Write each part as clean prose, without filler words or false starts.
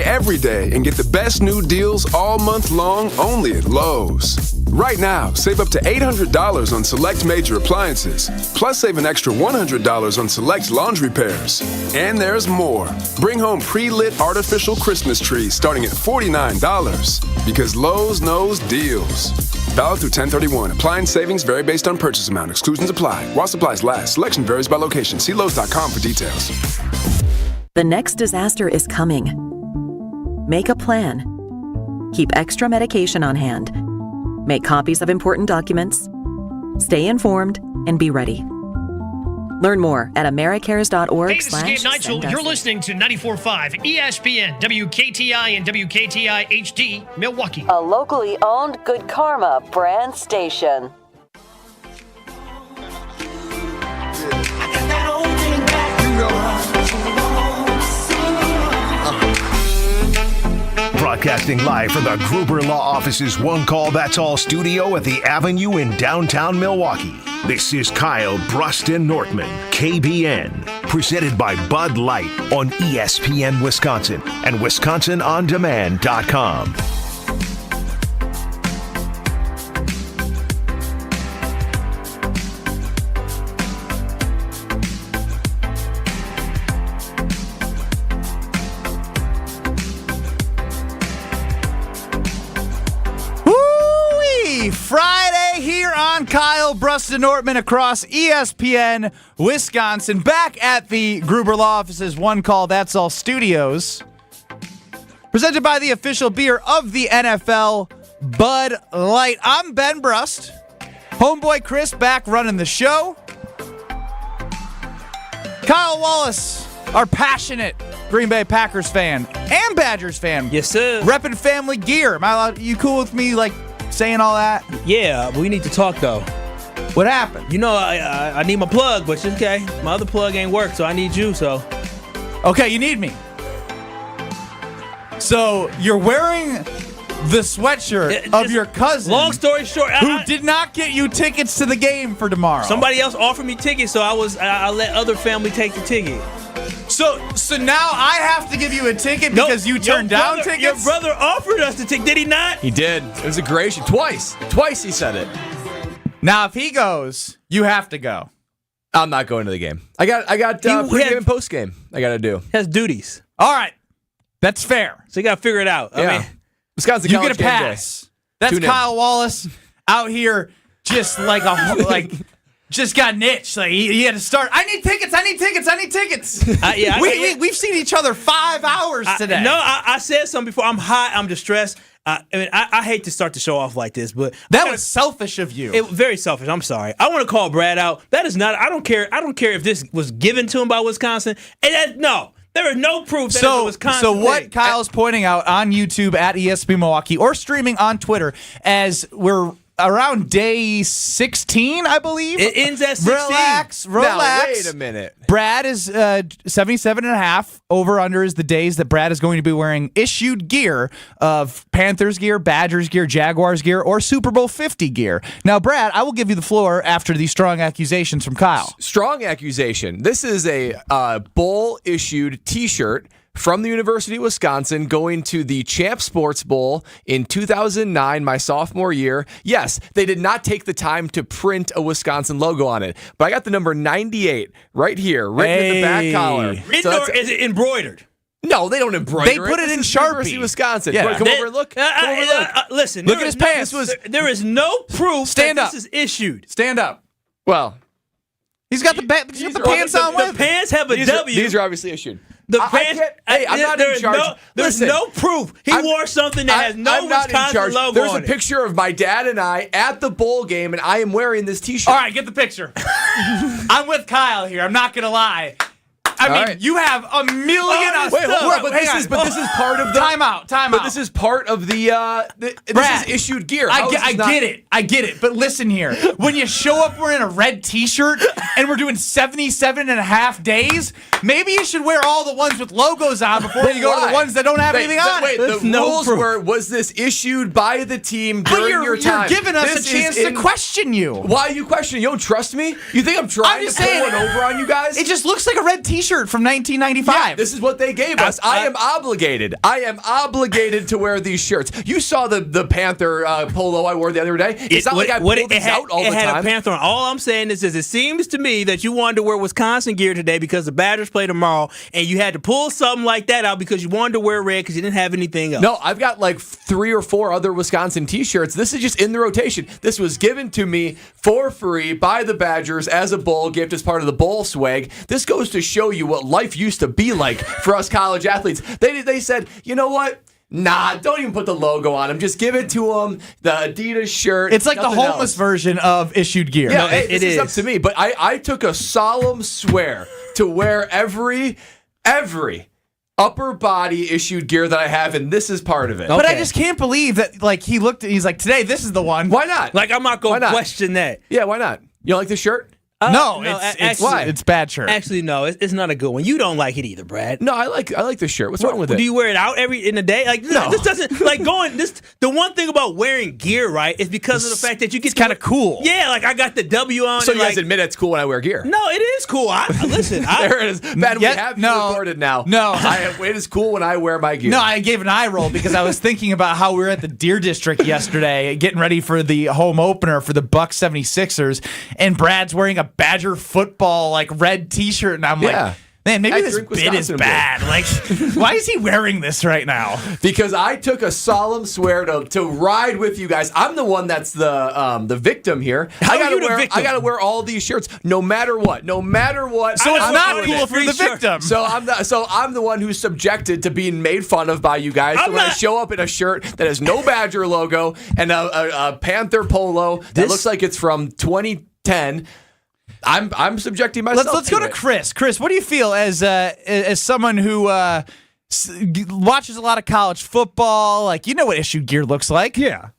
every day and get the best new deals all month long only at Lowe's. Right now, save up to $800 on select major appliances, plus save an extra $100 on select laundry pairs. And there's more. Bring home pre-lit artificial Christmas trees starting at $49 because Lowe's knows deals. Valid through 10/31. Appliance savings vary based on purchase amount. Exclusions apply. While supplies last. Selection varies by location. See Lowe's.com for details. The next disaster is coming. Make a plan. Keep extra medication on hand. Make copies of important documents. Stay informed and be ready. Learn more at americares.org. Hey, this is Gabe Nigel. You're listening to 94.5 ESPN, WKTI and WKTI HD, Milwaukee. A locally owned Good Karma brand station. Broadcasting live from the Gruber Law Office's One Call That's All studio at the Avenue in downtown Milwaukee. This is Kyle, Brust, and Nortman, KBN, presented by Bud Light on ESPN Wisconsin and WisconsinOnDemand.com. Friday here on Kyle, Brust, and Nortman across ESPN Wisconsin. Back at the Gruber Law Office's One Call That's All studios. Presented by the official beer of the NFL, Bud Light. I'm Ben Brust. Homeboy Chris back running the show. Kyle Wallace, our passionate Green Bay Packers fan and Badgers fan. Yes, sir. Repping family gear. Am I allowed? You cool with me, saying all that? Yeah, we need to talk, though. What happened? You know, I need my plug, but it's okay. My other plug ain't work, so I need you, so. Okay, you need me. So, you're wearing the sweatshirt of your cousin. Long story short. Who did not get you tickets to the game for tomorrow. Somebody else offered me tickets, so I let other family take the ticket. So now I have to give you a ticket because you turned down tickets? Your brother offered us the ticket, did he not? He did. It was a gracious. Twice he said it. Now, if he goes, you have to go. I'm not going to the game. I got pre-game and post-game I got to do. Has duties. All right. That's fair. So you got to figure it out. Yeah. I mean, Wisconsin you College get a pass. That's Kyle Wallace out here just just got an itch. He had to start. I need tickets. We've seen each other 5 hours today. I said something before. I'm hot. I'm distressed. I hate to start the show off like this, but that was selfish of you. Very selfish. I'm sorry. I want to call Brad out. That is not. I don't care. I don't care if this was given to him by Wisconsin. No. There is no proof that it was Wisconsin. So what Kyle's pointing out on YouTube at ESPN Milwaukee or streaming on Twitter as we're around day 16, I believe. It ends at 16. Relax. Now, wait a minute. Brad is 77.5. Over under is the days that Brad is going to be wearing issued gear of Panthers gear, Badgers gear, Jaguars gear, or Super Bowl 50 gear. Now, Brad, I will give you the floor after these strong accusations from Kyle. Strong accusation. This is a bowl-issued T-shirt from the University of Wisconsin going to the Champ Sports Bowl in 2009, my sophomore year. Yes, they did not take the time to print a Wisconsin logo on it, but I got the number 98 right here, written in the back collar. Is it embroidered? No, they don't embroider it. They put it in Sharpie. University of Wisconsin. Yeah. Come over and look. Listen. Look at his pants. There is no proof that this is issued. Stand up. Well, he's got the pants on with. The pants have a W. These are obviously issued. The pants. I'm not in charge. There's no proof. He wore something that has no Wisconsin logo There's on a picture of my dad and I at the bowl game, and I am wearing this T-shirt. All right, get the picture. I'm with Kyle here. I'm not going to lie. I mean, you have a million. Wait, hold on. But this is part of the time out. But this is part of the. This is issued gear. I get it. But listen here. When you show up wearing a red T-shirt and we're doing 77.5 days, maybe you should wear all the ones with logos on before you go to the ones that don't have anything on. Wait, the rules were: was this issued by the team during your time? You're giving us a chance to question you. Why are you questioning? You don't trust me? You think I'm trying to put one over on you guys? It just looks like a red T-shirt T-shirt from 1995. Yeah, this is what they gave us. I am obligated. I am obligated to wear these shirts. You saw the Panther polo I wore the other day. It's not like I pull these out all the time. It had a Panther on. All I'm saying is it seems to me that you wanted to wear Wisconsin gear today because the Badgers play tomorrow, and you had to pull something like that out because you wanted to wear red because you didn't have anything else. No, I've got like 3 or 4 other Wisconsin T-shirts. This is just in the rotation. This was given to me for free by the Badgers as a bowl gift as part of the bowl swag. This goes to show you what life used to be like for us college athletes. They said, you know what? Nah, don't even put the logo on them. Just give it to them. The Adidas shirt. It's like the homeless version of issued gear. Yeah, it is up to me. But I took a solemn swear to wear every upper body issued gear that I have, and this is part of it. But I just can't believe that. Like he looked, he's like, today this is the one. Why not? Like I'm not going to question that. Yeah, why not? You don't like this shirt? No, it's bad shirt. Actually, no, it's not a good one. You don't like it either, Brad. No, I like this shirt. What's wrong with it? Do you wear it out in a day? Like No. This doesn't like going. The one thing about wearing gear, right, is because of the fact that you get It's kind of cool. Yeah, like I got the W on. So you guys admit it's cool when I wear gear? No, it is cool. Listen, There it is. Ben, we have you recorded now. No. It is cool when I wear my gear. No, I gave an eye roll because I was thinking about how we were at the Deer District yesterday getting ready for the home opener for the Buck 76ers, and Brad's wearing a Badger football like red T-shirt, and I'm like, man, maybe this bit is bad. Like, why is he wearing this right now? Because I took a solemn swear to ride with you guys. I'm the one that's the victim here. I gotta wear all these shirts, no matter what. No matter what. So it's not cool for the victim. So I'm the one who's subjected to being made fun of by you guys. So when I show up in a shirt that has no Badger logo and a Panther polo that looks like it's from 2010. I'm subjecting myself. Let's go to Chris. Chris, what do you feel as someone who watches a lot of college football? Like, you know what issued gear looks like? Yeah.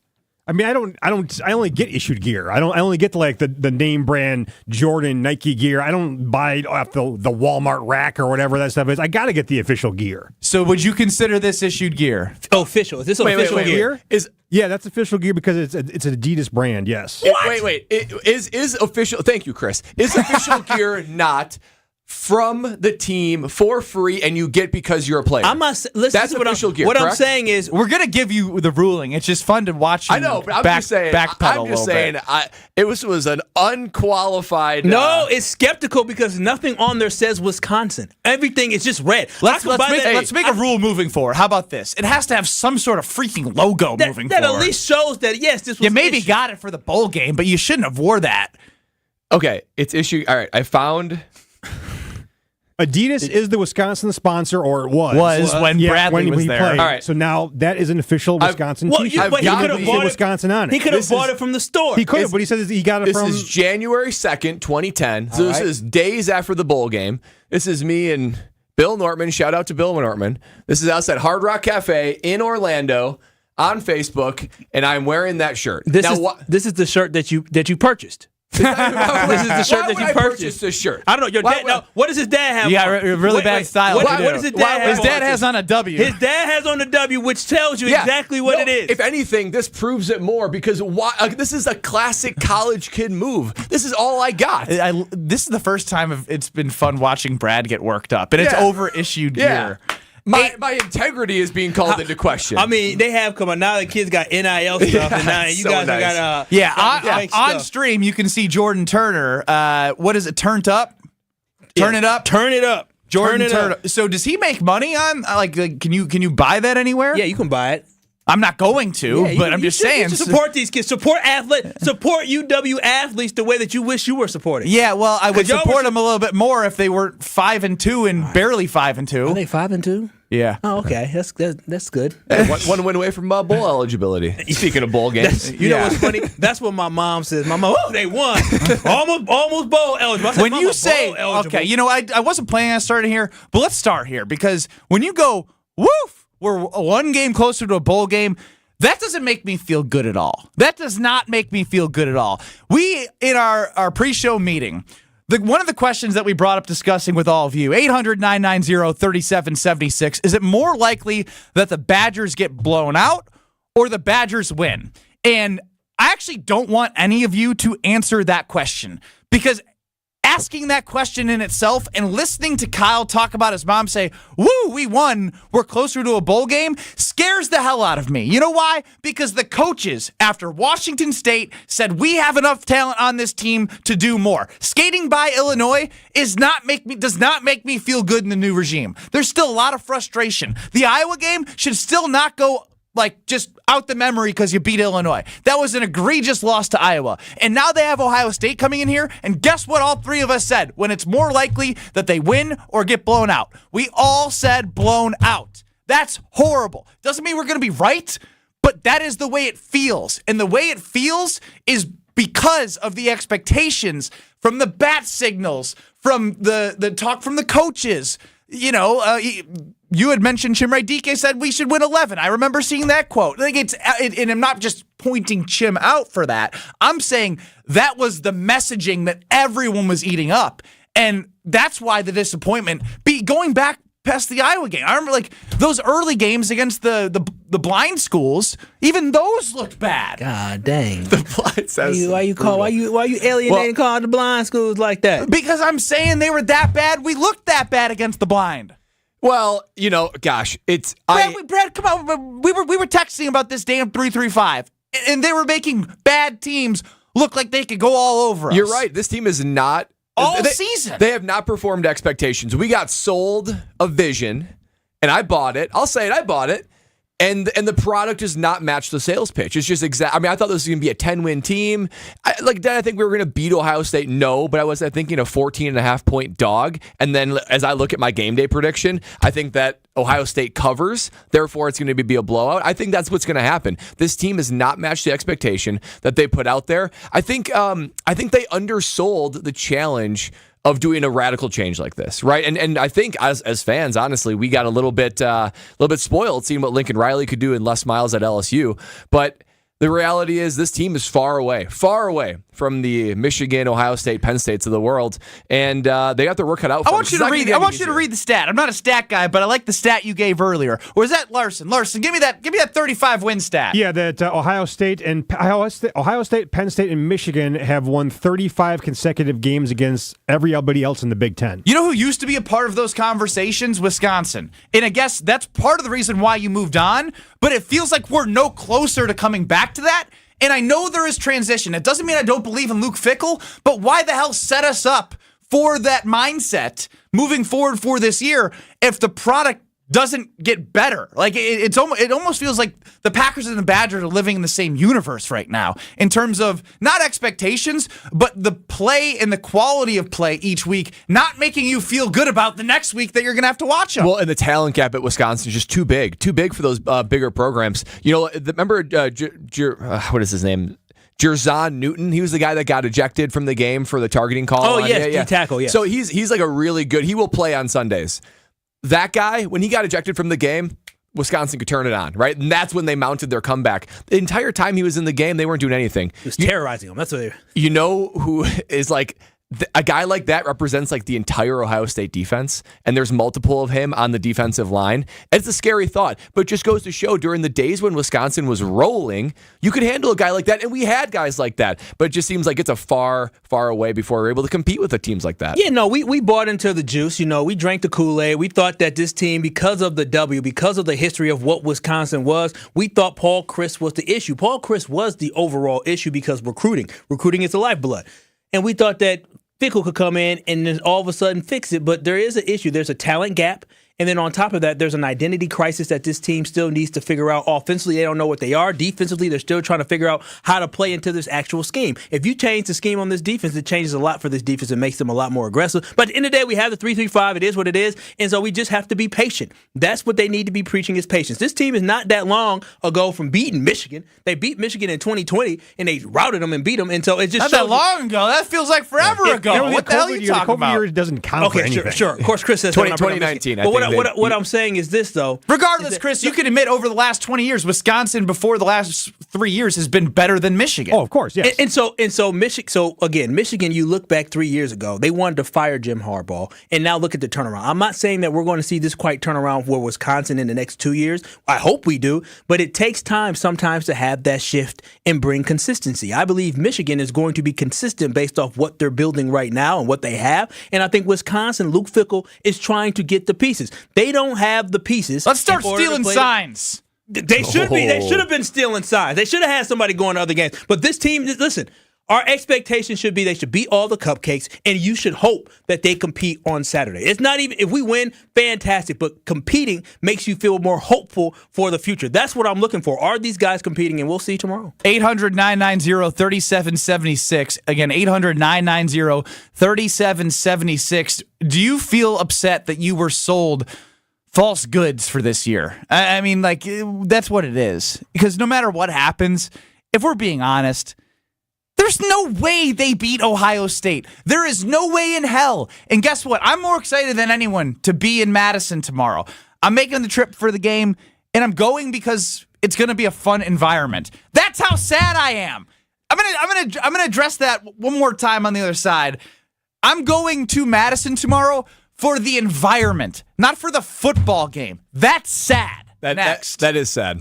I mean, I only get issued gear. I only get the name brand Jordan Nike gear. I don't buy it off the Walmart rack or whatever that stuff is. I got to get the official gear. So would you consider this issued gear? Official. Is this official gear? Yeah, that's official gear because it's an Adidas brand, yes. Wait. Is official, thank you, Chris. Is official gear not from the team for free and you get because you're a player? I'm not. Listen, that's official gear. What correct? I'm saying is, we're gonna give you the ruling. It's just fun to watch. I know, but I'm just saying. It was an unqualified. No, it's skeptical because nothing on there says Wisconsin. Everything is just red. Let's make a rule moving forward. How about this? It has to have some sort of freaking logo moving forward. That at least shows that yes, this was. You maybe got it for the bowl game, but you shouldn't have wore that. Okay, it's issue. All right, I found. Adidas is the Wisconsin sponsor, or it was when Bradley was there. Played. All right. So now that is an official Wisconsin T-shirt. But he could have bought Wisconsin on it. He could have bought it from the store. He could have, but he says he got it from. This is January 2nd, 2010. So this is days after the bowl game. This is me and Bill Nortman. Shout out to Bill Nortman. This is us at Hard Rock Cafe in Orlando on Facebook, and I'm wearing that shirt. This is the shirt that you purchased. This is the shirt that you purchased. This shirt. I don't know. Your dad. No, what does his dad have? You got really bad style. What does his dad have? His dad has on a W. His dad has on a W, which tells you exactly what it is. If anything, this proves it more because this is a classic college kid move. This is all I got. This is the first time it's been fun watching Brad get worked up, and it's over issued gear. My integrity is being called into question. I mean, they have come on now. The kids got NIL stuff, and now you guys have got on stream. You can see Jordan Turner. What is it? Turned up. Turn it up. Turn it up. Jordan Turner. So does he make money on like? Can you buy that anywhere? Yeah, you can buy it. I'm not going to, but I'm just saying. Support these kids. Support athletes. Support UW athletes the way that you wish you were supported. Yeah, well, I would support them a little bit more if they were 5-2 and barely 5-2. Are they 5-2? Yeah. Oh, okay. That's good. One win away from bowl eligibility. Speaking of bowl games, you know what's funny? That's what my mom says. My mom, they won, almost bowl eligible. I said, when you say, okay, you know, I wasn't planning on starting here, but let's start here because when you go, woof. We're one game closer to a bowl game. That doesn't make me feel good at all. That does not make me feel good at all. We, in our pre-show meeting, one of the questions that we brought up discussing with all of you, 800-990-3776, is it more likely that the Badgers get blown out or the Badgers win? And I actually don't want any of you to answer that question because asking that question in itself and listening to Kyle talk about his mom say, woo, we won, we're closer to a bowl game, scares the hell out of me. You know why? Because the coaches, after Washington State, said we have enough talent on this team to do more. Skating by Illinois does not make me feel good in the new regime. There's still a lot of frustration. The Iowa game should still not go just out the memory because you beat Illinois. That was an egregious loss to Iowa. And now they have Ohio State coming in here, and guess what all three of us said when it's more likely that they win or get blown out? We all said blown out. That's horrible. Doesn't mean we're going to be right, but that is the way it feels. And the way it feels is because of the expectations from the bat signals, from the talk from the coaches. You had mentioned Chimere Dike said we should win 11. I remember seeing that quote. And I'm not just pointing Chim out for that. I'm saying that was the messaging that everyone was eating up. And that's why the disappointment, going back past the Iowa game. I remember those early games against the blind schools, even those looked bad. God dang. The blind says why you alienating calling the blind schools like that? Because I'm saying they were that bad. We looked that bad against the blind. Well, gosh, it's Brad, come on. We were texting about this damn 3-3-5, and they were making bad teams look like they could go all over us. You're right. This team is not season. They have not performed expectations. We got sold a vision, and I bought it. I'll say it. I bought it. And the product does not match the sales pitch. It's just I thought this was going to be a 10-win team. I think we were going to beat Ohio State. No, but I was thinking a 14.5-point dog. And then as I look at my game day prediction, I think that Ohio State covers. Therefore, it's going to be a blowout. I think that's what's going to happen. This team has not matched the expectation that they put out there. I think they undersold the challenge of doing a radical change like this, right? And I think as fans, honestly, we got a little bit spoiled seeing what Lincoln Riley could do in less miles at LSU. But the reality is this team is far away from the Michigan, Ohio State, Penn States of the world, and they got their work cut out for them. I want you to read the stat. I'm not a stat guy, but I like the stat you gave earlier. Or is that Larson? Larson, give me that 35-win stat. Yeah, that Ohio State, Penn State, and Michigan have won 35 consecutive games against everybody else in the Big Ten. You know who used to be a part of those conversations? Wisconsin. And I guess that's part of the reason why you moved on, but it feels like we're no closer to coming back to that. And I know there is transition. It doesn't mean I don't believe in Luke Fickell, but why the hell set us up for that mindset moving forward for this year if the product doesn't get better? It almost feels like the Packers and the Badgers are living in the same universe right now in terms of not expectations, but the play and the quality of play each week, not making you feel good about the next week that you're going to have to watch them. Well, and the talent gap at Wisconsin is just too big for those bigger programs. Remember, what is his name? Jerzon Newton, he was the guy that got ejected from the game for the targeting call. Oh, yes, tackle, yes. So he's like a really good, he will play on Sundays. That guy, when he got ejected from the game, Wisconsin could turn it on, right? And that's when they mounted their comeback. The entire time he was in the game, they weren't doing anything. He was terrorizing them. That's what You know who is a guy like that represents the entire Ohio State defense, and there's multiple of him on the defensive line. It's a scary thought, but it just goes to show during the days when Wisconsin was rolling, you could handle a guy like that, and we had guys like that, but it just seems like it's a far, far away before we're able to compete with the teams like that. Yeah, no, we bought into the juice. We drank the Kool-Aid. We thought that this team, because of the W, because of the history of what Wisconsin was, we thought Paul Chryst was the issue. Paul Chryst was the overall issue because recruiting is the lifeblood. And we thought that Fickell could come in and then all of a sudden fix it, but there is an issue. There's a talent gap, and then on top of that, there's an identity crisis that this team still needs to figure out. Offensively, they don't know what they are. Defensively, they're still trying to figure out how to play into this actual scheme. If you change the scheme on this defense, it changes a lot for this defense and makes them a lot more aggressive. But at the end of the day, we have the 3-3-5. It is what it is, and so we just have to be patient. That's what they need to be preaching is patience. This team is not that long ago from beating Michigan. They beat Michigan in 2020, and they routed them and beat them, and so it just not that long ago. That feels like forever ago. What the hell are you talking about? The COVID year doesn't count for anything. Sure. Of course, Chris says 2019. But what what I'm saying is this, though. Regardless, Chris, you can admit over the last 20 years, Wisconsin before the last 3 years has been better than Michigan. Oh, of course, yes. And so Michigan, you look back 3 years ago, they wanted to fire Jim Harbaugh, and now look at the turnaround. I'm not saying that we're going to see this quite turnaround for Wisconsin in the next 2 years. I hope we do, but it takes time sometimes to have that shift and bring consistency. I believe Michigan is going to be consistent based off what they're building right now and what they have, and I think Wisconsin, Luke Fickell is trying to get the pieces. They don't have the pieces. Let's start stealing signs. They should be. They should have been stealing signs. They should have had somebody going to other games. But this team, listen, our expectation should be they should beat all the cupcakes, and you should hope that they compete on Saturday. It's not even, if we win, fantastic, but competing makes you feel more hopeful for the future. That's what I'm looking for. Are these guys competing? And we'll see tomorrow. 800-990-3776. Again, 800-990-3776. Do you feel upset that you were sold false goods for this year? I mean, like, that's what it is. Because no matter what happens, if we're being honest, there's no way they beat Ohio State. There is no way in hell. And guess what? I'm more excited than anyone to be in Madison tomorrow. I'm making the trip for the game, and I'm going because it's going to be a fun environment. That's how sad I am. I'm gonna address that one more time on the other side. I'm going to Madison tomorrow for the environment, not for the football game. That's sad. Next. That is sad.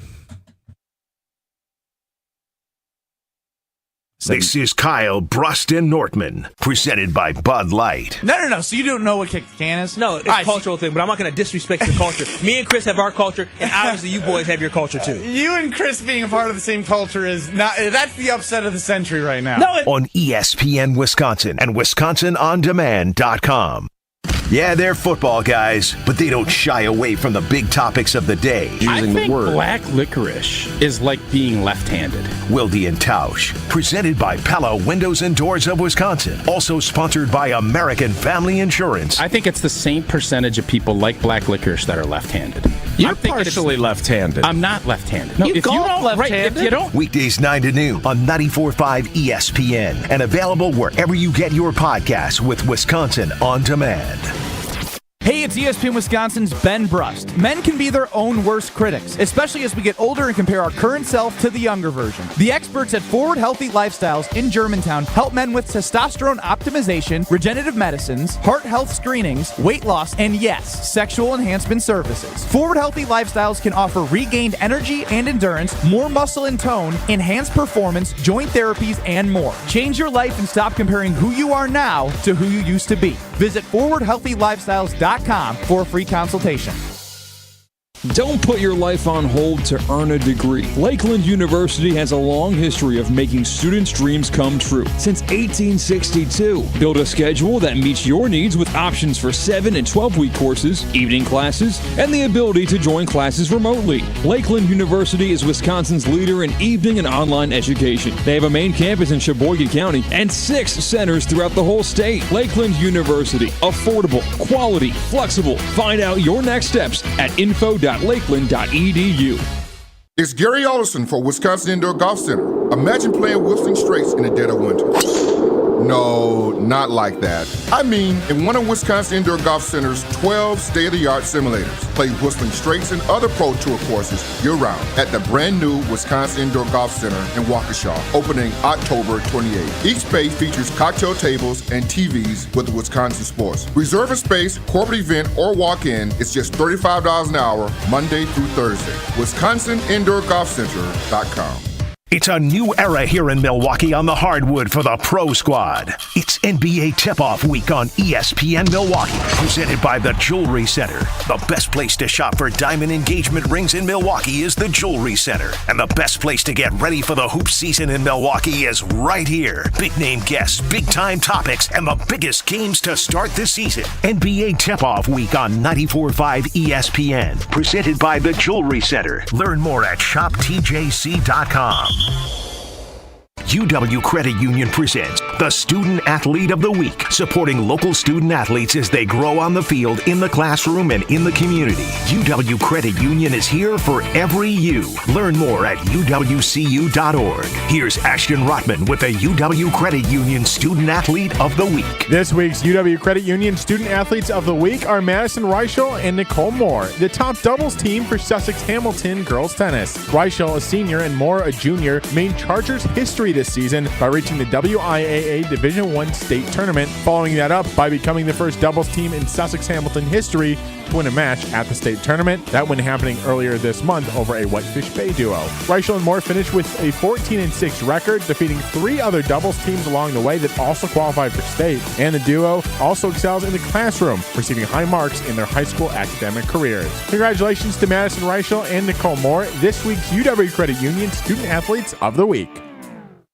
This is Kyle, Brust, and Nortman, presented by Bud Light. No. So you don't know what kick the can is? No, it's a cultural thing, but I'm not going to disrespect your culture. Me and Chris have our culture, and obviously you boys have your culture too. You and Chris being a part of the same culture is not. That's the upset of the century right now. On ESPN Wisconsin and WisconsinOnDemand.com. Yeah, they're football guys, but they don't shy away from the big topics of the day. I think black licorice is like being left-handed. Wilde and Tausch, presented by Pella Windows and Doors of Wisconsin. Also sponsored by American Family Insurance. I think it's the same percentage of people like black licorice that are left-handed. You're partially left-handed. I'm not left-handed. No, if you don't left-handed. If you don't. Weekdays 9 to noon on 94.5 ESPN and available wherever you get your podcasts with Wisconsin On Demand. Hey, it's ESPN Wisconsin's Ben Brust. Men can be their own worst critics, especially as we get older and compare our current self to the younger version. The experts at Forward Healthy Lifestyles in Germantown help men with testosterone optimization, regenerative medicines, heart health screenings, weight loss, and yes, sexual enhancement services. Forward Healthy Lifestyles can offer regained energy and endurance, more muscle and tone, enhanced performance, joint therapies, and more. Change your life and stop comparing who you are now to who you used to be. Visit forwardhealthylifestyles.com for a free consultation. Don't put your life on hold to earn a degree. Lakeland University has a long history of making students' dreams come true. Since 1862, build a schedule that meets your needs with options for 7 and 12-week courses, evening classes, and the ability to join classes remotely. Lakeland University is Wisconsin's leader in evening and online education. They have a main campus in Sheboygan County and 6 centers throughout the whole state. Lakeland University. Affordable, quality, flexible. Find out your next steps at info.lakeland.edu. It's Gary Olson for Wisconsin Indoor Golf Center. Imagine playing Whistling Straits in the dead of winter. No, not like that. I mean, in one of Wisconsin Indoor Golf Center's 12 state-of-the-art simulators. Play Whistling Straits and other Pro Tour courses year-round at the brand-new Wisconsin Indoor Golf Center in Waukesha, opening October 28th. Each space features cocktail tables and TVs with Wisconsin sports. Reserve a space, corporate event, or walk-in is just $35 an hour, Monday through Thursday. WisconsinIndoorGolfCenter.com. It's a new era here in Milwaukee on the hardwood for the Pro Squad. It's NBA Tip-Off Week on ESPN Milwaukee, presented by the Jewelry Center. The best place to shop for diamond engagement rings in Milwaukee is the Jewelry Center. And the best place to get ready for the hoop season in Milwaukee is right here. Big-name guests, big-time topics, and the biggest games to start the season. NBA Tip-Off Week on 94.5 ESPN, presented by the Jewelry Center. Learn more at shoptjc.com. UW Credit Union presents the Student Athlete of the Week, supporting local student athletes as they grow on the field, in the classroom, and in the community. UW Credit Union is here for every you. Learn more at uwcu.org. Here's Ashton Rotman with the UW Credit Union Student Athlete of the Week. This week's UW Credit Union Student Athletes of the Week are Madison Reichel and Nicole Moore, the top doubles team for Sussex Hamilton girls tennis. Reichel, a senior, and Moore, a junior, made Chargers history this season by reaching the WIAA Division I state tournament, following that up by becoming the first doubles team in Sussex Hamilton history to win a match at the state tournament. That one happening earlier this month over a Whitefish Bay duo. Reichel and Moore finished with a 14-6 record, defeating 3 other doubles teams along the way that also qualified for state. And the duo also excels in the classroom, receiving high marks in their high school academic careers. Congratulations to Madison Reichel and Nicole Moore, this week's UW Credit Union Student Athletes of the Week.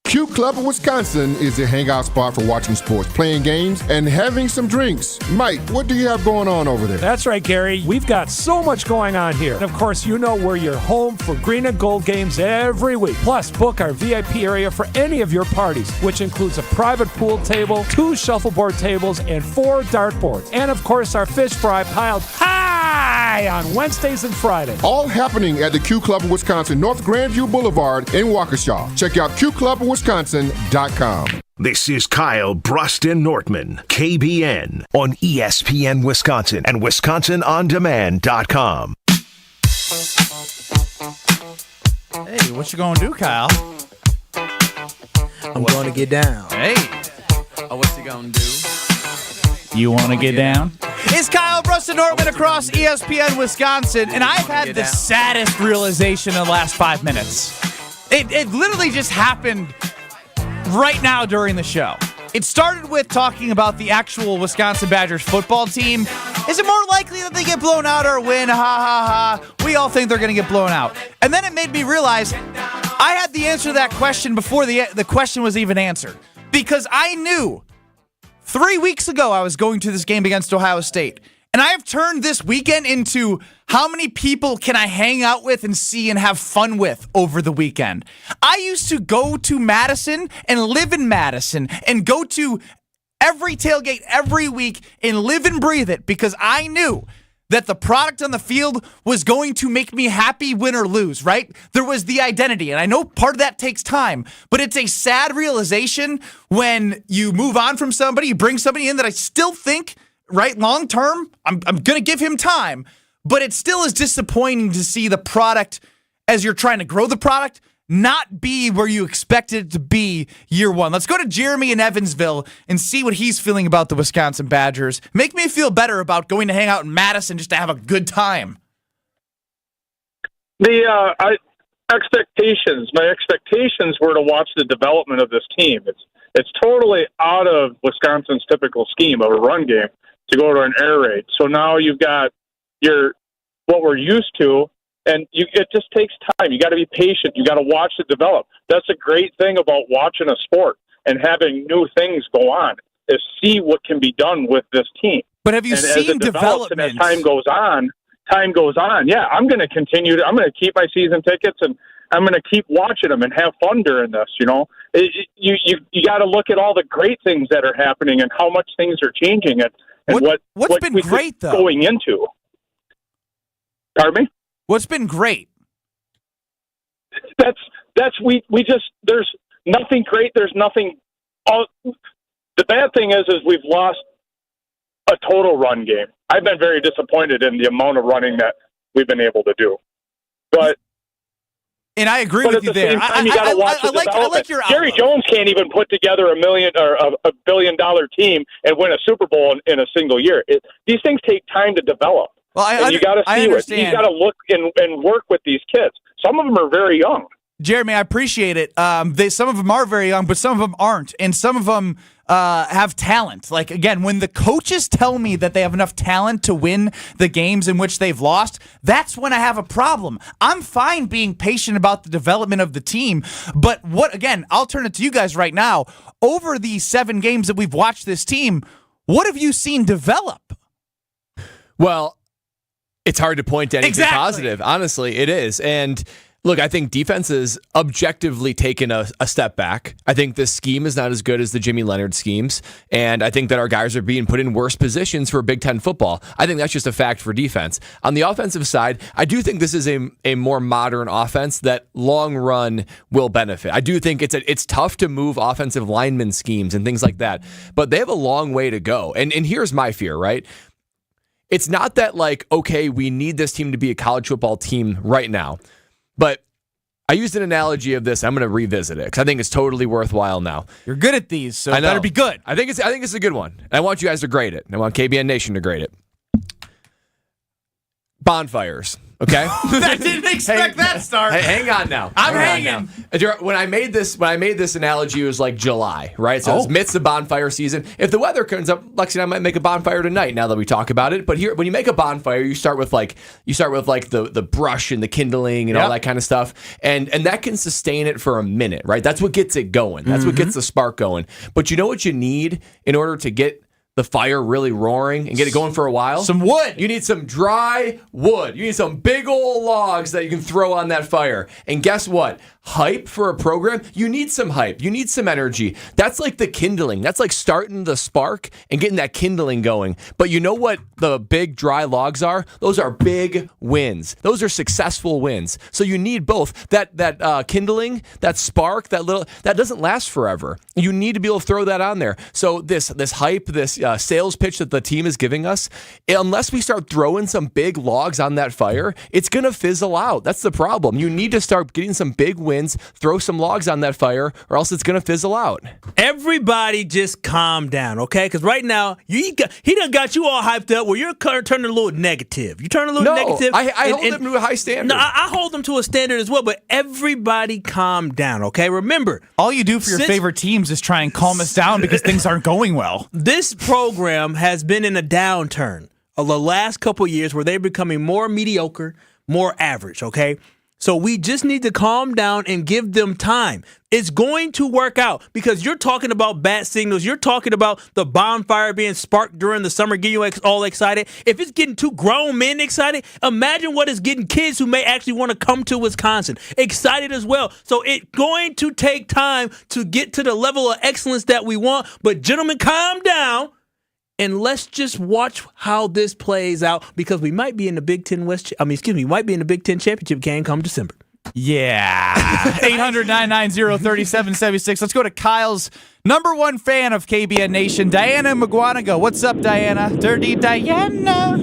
Q Club of Wisconsin is a hangout spot for watching sports, playing games, and having some drinks. Mike, what do you have going on over there? That's right, Gary. We've got so much going on here. And of course, you know we're your home for green and gold games every week. Plus, book our VIP area for any of your parties, which includes a private pool table, 2 shuffleboard tables, and 4 dartboards. And of course, our fish fry piled high on Wednesdays and Fridays. All happening at the Q Club of Wisconsin, North Grandview Boulevard in Waukesha. Check out qclubofwisconsin.com. This is Kyle, Brust, and Nortman, KBN, on ESPN Wisconsin and WisconsinOnDemand.com. Hey, what you gonna do, Kyle? I'm going to get down. Hey. What's he gonna do? You want to get down? It's Kyle, Brust, and Nortman across ESPN Wisconsin, and I've had the saddest realization in the last 5 minutes. It literally just happened right now during the show. It started with talking about the actual Wisconsin Badgers football team. Is it more likely that they get blown out or win? Ha, ha, ha. We all think they're going to get blown out. And then it made me realize I had the answer to that question before the question was even answered. Because I knew 3 weeks ago I was going to this game against Ohio State. And I have turned this weekend into how many people can I hang out with and see and have fun with over the weekend. I used to go to Madison and live in Madison and go to every tailgate every week and live and breathe it because I knew that the product on the field was going to make me happy, win or lose, right? There was the identity, and I know part of that takes time, but it's a sad realization when you move on from somebody, you bring somebody in that I still think, right, long term, I'm going to give him time, but it still is disappointing to see the product as you're trying to grow the product not be where you expected it to be year one. Let's go to Jeremy in Evansville and see what he's feeling about the Wisconsin Badgers. Make me feel better about going to hang out in Madison just to have a good time. My expectations were to watch the development of this team. It's totally out of Wisconsin's typical scheme of a run game to go to an air raid. So now you've got what we're used to, and it just takes time. You got to be patient. You got to watch it develop. That's a great thing about watching a sport and having new things go on, is see what can be done with this team. But have you seen development? And as time goes on, yeah, I'm going to continue. I'm going to keep my season tickets, and I'm going to keep watching them and have fun during this. You know, you got to look at all the great things that are happening and how much things are changing, and what's been great though going into. Pardon me? What's been great? We just, there's nothing great. There's nothing. The bad thing is we've lost a total run game. I've been very disappointed in the amount of running that we've been able to do. And I agree with you there. I like your outlook. Jerry Jones can't even put together a $1 billion team and win a Super Bowl in a single year. These things take time to develop. Well, you got to see it. You got to look and work with these kids. Some of them are very young. Jeremy, I appreciate it. Some of them are very young, but some of them aren't, and some of them have talent. Like, again, when the coaches tell me that they have enough talent to win the games in which they've lost, that's when I have a problem. I'm fine being patient about the development of the team, but I'll turn it to you guys right now. Over the 7 games that we've watched this team, what have you seen develop? Well, it's hard to point to anything positive. Honestly, it is. And Look, I think defense has objectively taken a step back. I think this scheme is not as good as the Jimmy Leonard schemes, and I think that our guys are being put in worse positions for Big Ten football. I think that's just a fact for defense. On the offensive side, I do think this is a more modern offense that long run will benefit. I do think it's tough to move offensive lineman schemes and things like that, but they have a long way to go. And here's my fear, right? It's not that like, okay, we need this team to be a college football team right now. But I used an analogy of this. I'm going to revisit it because I think it's totally worthwhile now. You're good at these, so it better be good. I think it's a good one. And I want you guys to grade it. I want KBN Nation to grade it. Bonfires. Okay, I didn't expect that start. Hey, hang on now. I'm hanging. When I made this analogy, it was like July, right? So it's midst of bonfire season. If the weather turns up, Lexi and I might make a bonfire tonight. Now that we talk about it, but here, when you make a bonfire, you start with the brush and the kindling and all that kind of stuff, and that can sustain it for a minute, right? That's what gets it going. That's what gets the spark going. But you know what you need in order to get the fire really roaring and get it going for a while? Some wood. You need some dry wood. You need some big old logs that you can throw on that fire. And guess what? Hype for a program, you need some hype. You need some energy. That's like the kindling. That's like starting the spark and getting that kindling going. But you know what the big dry logs are? Those are big wins. Those are successful wins. So you need both. That kindling, that spark, that doesn't last forever. You need to be able to throw that on there. So this hype, this sales pitch that the team is giving us, unless we start throwing some big logs on that fire, it's going to fizzle out. That's the problem. You need to start getting some big wins, throw some logs on that fire, or else it's going to fizzle out. Everybody just calm down, okay? Because right now, he done got you all hyped up where you're turning a little negative. You turn a little negative. I hold him to a high standard. No, I hold them to a standard as well, but everybody calm down, okay? Remember, all you do for your favorite teams is try and calm us down because things aren't going well. This program has been in a downturn of the last couple of years where they're becoming more mediocre, more average, okay? So we just need to calm down and give them time. It's going to work out because you're talking about bat signals. You're talking about the bonfire being sparked during the summer, getting you all excited. If it's getting two grown men excited, imagine what it's getting kids who may actually want to come to Wisconsin excited as well. So it's going to take time to get to the level of excellence that we want. But gentlemen, calm down. And let's just watch how this plays out because we might be in the Big Ten we might be in the Big Ten championship game come December. Yeah. 800-990-3776. Let's go to Kyle's number one fan of KBN Nation, Diana McGuanago. What's up, Diana? Dirty Diana.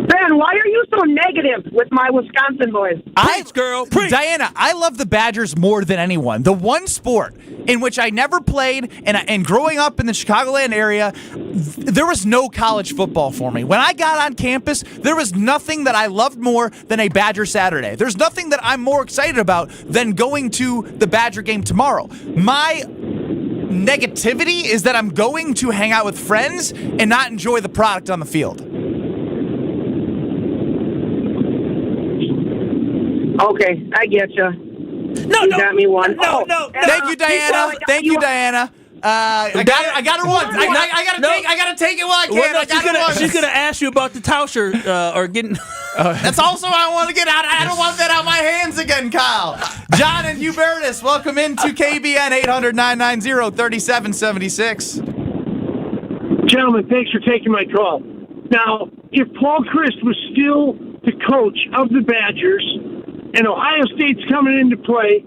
Ben, why are you so negative with my Wisconsin boys? Preach, girl. Preach. Diana, I love the Badgers more than anyone. The one sport in which I never played, and growing up in the Chicagoland area, there was no college football for me. When I got on campus, there was nothing that I loved more than a Badger Saturday. There's nothing that I'm more excited about than going to the Badger game tomorrow. My negativity is that I'm going to hang out with friends and not enjoy the product on the field. Okay, I get you. You got me one. No. Thank you, Diana. Thank you, Diana. I got her once. I gotta take it while I can. She's gonna ask you about the Tauscher or getting. That's also I want to get out. I don't want that out of my hands again, Kyle. John and Hubertus, welcome into KBN 800-990-3776. Gentlemen, thanks for taking my call. Now, if Paul Chryst was still the coach of the Badgers and Ohio State's coming into play,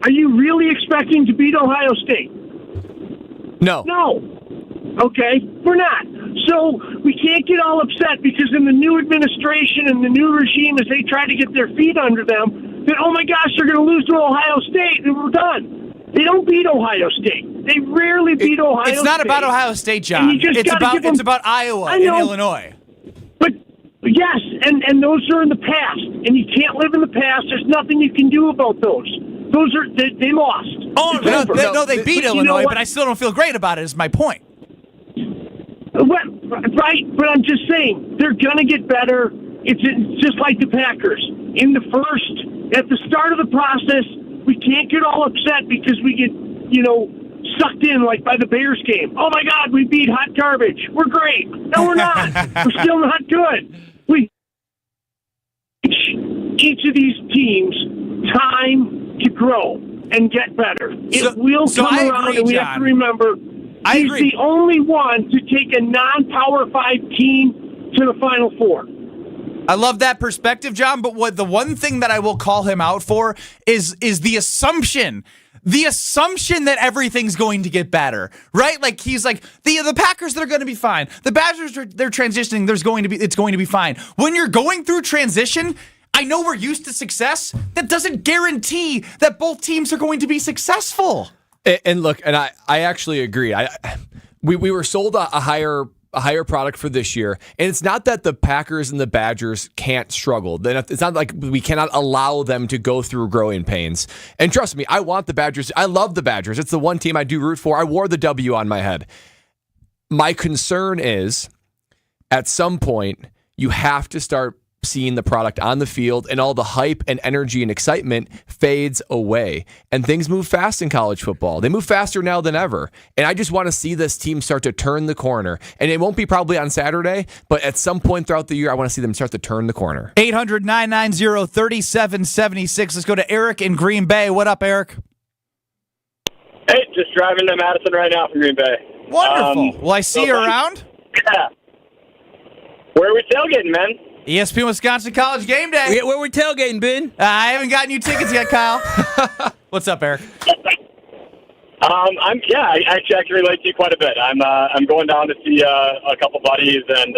are you really expecting to beat Ohio State? No. No. Okay, we're not. So we can't get all upset because in the new administration and the new regime, as they try to get their feet under them, that, oh my gosh, they're going to lose to Ohio State and we're done. They don't beat Ohio State. They rarely beat Ohio State. It's not about Ohio State, John. It's about Iowa and Illinois. But yes, and those are in the past, and you can't live in the past. There's nothing you can do about those. Those are they lost. Oh no, they beat Illinois, but I still don't feel great about it. Is my point. Right, but I'm just saying they're gonna get better. It's just like the Packers. At the start of the process, we can't get all upset because we get sucked in like by the Bears game. Oh my God, we beat hot garbage. We're great. No, we're not. We're still not good. each of these teams time to grow and get better. It will come around, and we have to remember he's the only one to take a non-Power 5 team to the Final Four. I love that perspective, John, but the one thing that I will call him out for is the assumption. The assumption that everything's going to get better, right? Like he's like the Packers, they're going to be fine. The Badgers, they're transitioning. It's going to be fine. When you're going through transition, I know we're used to success. That doesn't guarantee that both teams are going to be successful. And look, and I actually agree. We were sold a higher product for this year, and it's not that the Packers and the Badgers can't struggle. It's not like we cannot allow them to go through growing pains. And trust me, I want the Badgers. I love the Badgers. It's the one team I do root for. I wore the W on my head. My concern is, at some point, you have to start seeing the product on the field, and all the hype and energy and excitement fades away. And things move fast in college football. They move faster now than ever. And I just want to see this team start to turn the corner. And it won't be probably on Saturday, but at some point throughout the year, I want to see them start to turn the corner. 800-990-3776. Let's go to Eric in Green Bay. What up, Eric? Hey, just driving to Madison right now from Green Bay. Wonderful. Will I see you around? Yeah. Where are we tailgating, man? ESPN Wisconsin College Game Day. Yeah, where we tailgating, Ben? I haven't gotten you tickets yet, Kyle. What's up, Eric? I actually relate to you quite a bit. I'm going down to see a couple buddies, and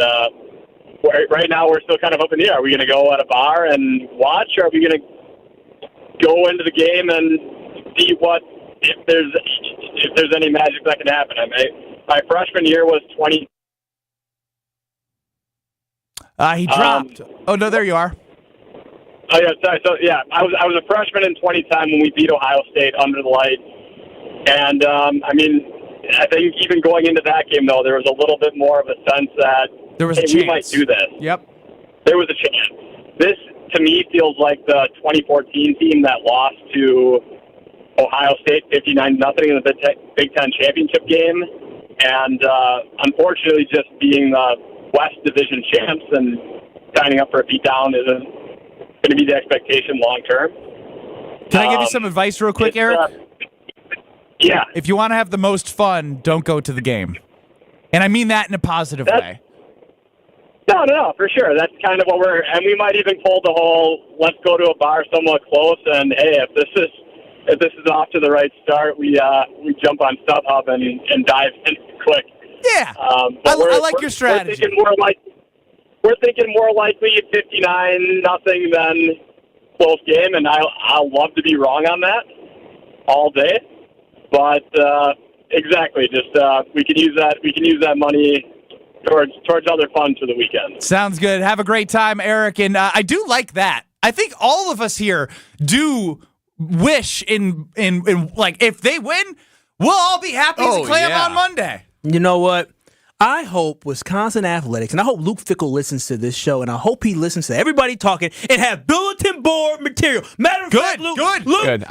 right now we're still kind of up in the air. Are we going to go at a bar and watch, or are we going to go into the game and see if there's any magic that can happen? My freshman year was 20. He dropped. Oh no, there you are. Oh yeah, sorry. So yeah, I was a freshman in 2010 when we beat Ohio State under the lights, and I think even going into that game though, there was a little bit more of a sense that we might do this. Yep, there was a chance. This to me feels like the 2014 team that lost to Ohio State 59-0 in the Big Ten championship game, and unfortunately, just being the West Division champs and signing up for a beatdown isn't going to be the expectation long term. Can I give you some advice real quick, Eric? Yeah. If you want to have the most fun, don't go to the game. And I mean that in a positive way. No, for sure. That's kind of what and we might even pull the whole, let's go to a bar somewhat close, and hey, if this is off to the right start, we jump on StubHub and dive in quick. Yeah, I like your strategy. We're thinking more likely 59-0 than close game, and I'll love to be wrong on that all day. But exactly, just we can use that money towards other fun for the weekend. Sounds good. Have a great time, Eric. And I do like that. I think all of us here do wish in like if they win, we'll all be happy as a clam on Monday. You know what? I hope Wisconsin Athletics, and I hope Luke Fickell listens to this show, and I hope he listens to everybody talking and have bulletin board material. Matter of fact, Luke,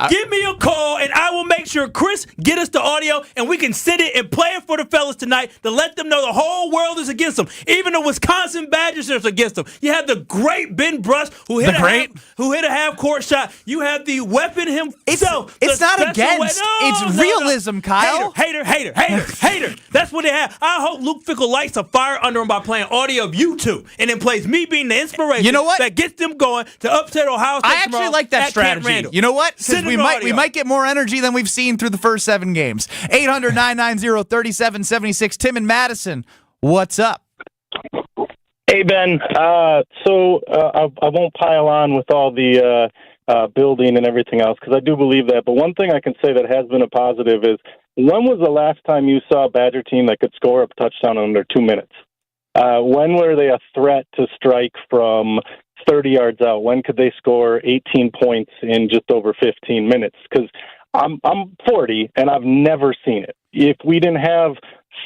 give me a call, and I will make sure Chris get us the audio, and we can send it and play it for the fellas tonight to let them know the whole world is against them. Even the Wisconsin Badgers are against them. You have the great Ben Brust, who hit a half-court shot. You have the weapon himself. It's not against. It's realism, Kyle. Hater. That's what they have. I hope Luke Fickell lights a fire under him by playing audio of you two, and then plays me being the inspiration. You know what? That gets them going to upset Ohio State. I actually like that strategy. You know what? Because we might get more energy than we've seen through the first 7 games. 800-990-3776. Tim and Madison, what's up? Hey, Ben. I won't pile on with all the building and everything else, because I do believe that. But one thing I can say that has been a positive is, when was the last time you saw a Badger team that could score a touchdown in under 2 minutes? When were they a threat to strike from 30 yards out? When could they score 18 points in just over 15 minutes? Because I'm 40, and I've never seen it. If we didn't have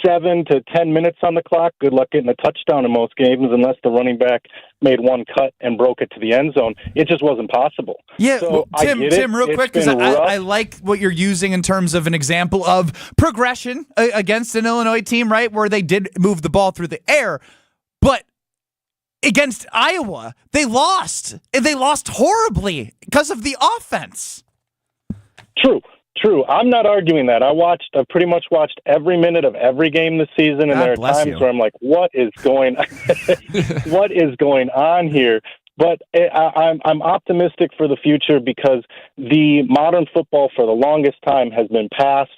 7 to 10 minutes on the clock, good luck getting a touchdown in most games, unless the running back made one cut and broke it to the end zone. It just wasn't possible. Yeah, so Tim, real quick, because I like what you're using in terms of an example of progression against an Illinois team, right, where they did move the ball through the air. But against Iowa, they lost. They lost horribly because of the offense. True. I'm not arguing that. I've pretty much watched every minute of every game this season, and there are times where I'm like, what is going on here? But I'm optimistic for the future because the modern football for the longest time has been pass.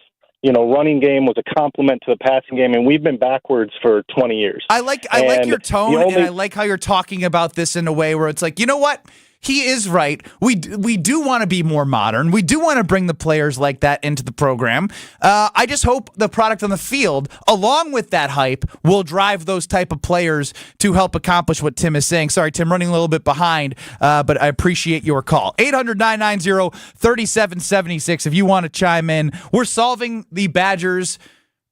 Running game was a complement to the passing game, and we've been backwards for 20 years. I like your tone, and I like how you're talking about this in a way where it's like, you know what? He is right. We do want to be more modern. We do want to bring the players like that into the program. I just hope the product on the field, along with that hype, will drive those type of players to help accomplish what Tim is saying. Sorry, Tim, running a little bit behind, but I appreciate your call. 800-990-3776 if you want to chime in. We're solving the Badgers'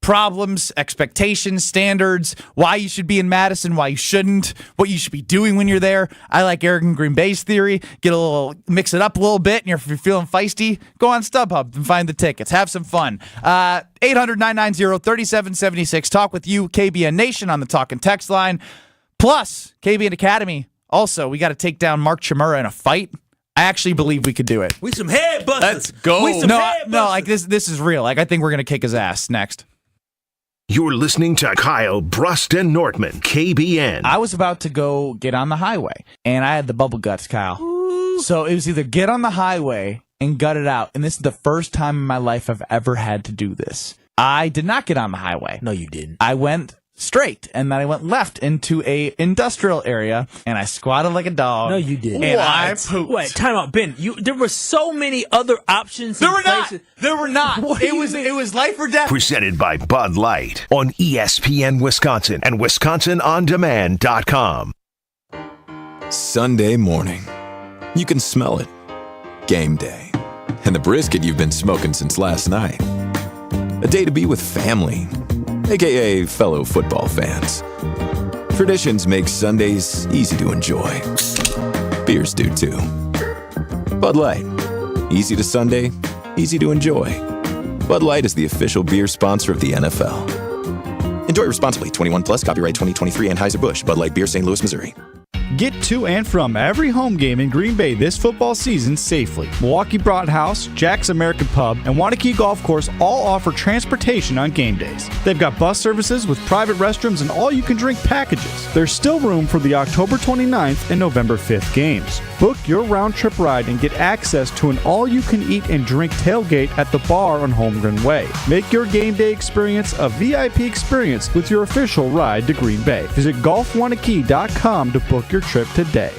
problems, expectations, standards, why you should be in Madison, why you shouldn't, what you should be doing when you're there. I like Eric and Green Bay's theory. Mix it up a little bit, and if you're feeling feisty, go on StubHub and find the tickets. Have some fun. 800-990-3776. Talk with you, KBN Nation, on the Talk and Text line. Plus, KBN Academy. Also, we got to take down Mark Chimura in a fight. I actually believe we could do it. We some head busters. Let's go. No, like this is real. Like I think we're going to kick his ass next. You're listening to Kyle, Brust, and Nortman, KBN. I was about to go get on the highway, and I had the bubble guts, Kyle. Ooh. So it was either get on the highway and gut it out, and this is the first time in my life I've ever had to do this. I did not get on the highway. No, you didn't. I went straight, and then I went left into a industrial area, and I squatted like a dog. No, you didn't. And I pooped. Wait, time out, Ben. There were so many other options. There were not. It was life or death. Presented by Bud Light on ESPN Wisconsin and WisconsinOnDemand.com. Sunday morning. You can smell it. Game day. And the brisket you've been smoking since last night. A day to be with family, a.k.a. fellow football fans. Traditions make Sundays easy to enjoy. Beers do too. Bud Light. Easy to Sunday, easy to enjoy. Bud Light is the official beer sponsor of the NFL. Enjoy responsibly. 21 plus. Copyright 2023 Anheuser-Busch. Bud Light Beer, St. Louis, Missouri. Get to and from every home game in Green Bay this football season safely. Milwaukee Broadhouse, Jack's American Pub, and Wanakee Golf Course all offer transportation on game days. They've got bus services with private restrooms and all-you-can-drink packages. There's still room for the October 29th and November 5th games. Book your round-trip ride and get access to an all-you-can-eat and drink tailgate at the bar on Holmgren Way. Make your game day experience a VIP experience with your official ride to Green Bay. Visit golfwanakee.com to book your trip today.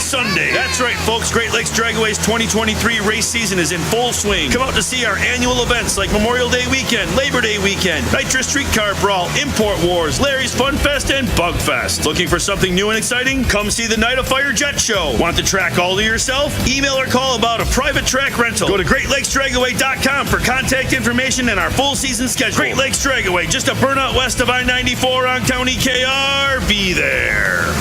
Sunday. That's right, folks. Great Lakes Dragway's 2023 race season is in full swing. Come out to see our annual events like Memorial Day Weekend, Labor Day Weekend, Nitro Streetcar Brawl, Import Wars, Larry's Fun Fest, and Bug Fest. Looking for something new and exciting? Come see the Night of Fire Jet Show. Want the track all to yourself? Email or call about a private track rental. Go to GreatLakesDragaway.com for contact information and our full season schedule. Great Lakes Dragaway, just a burnout west of I-94 on County KR. Be there.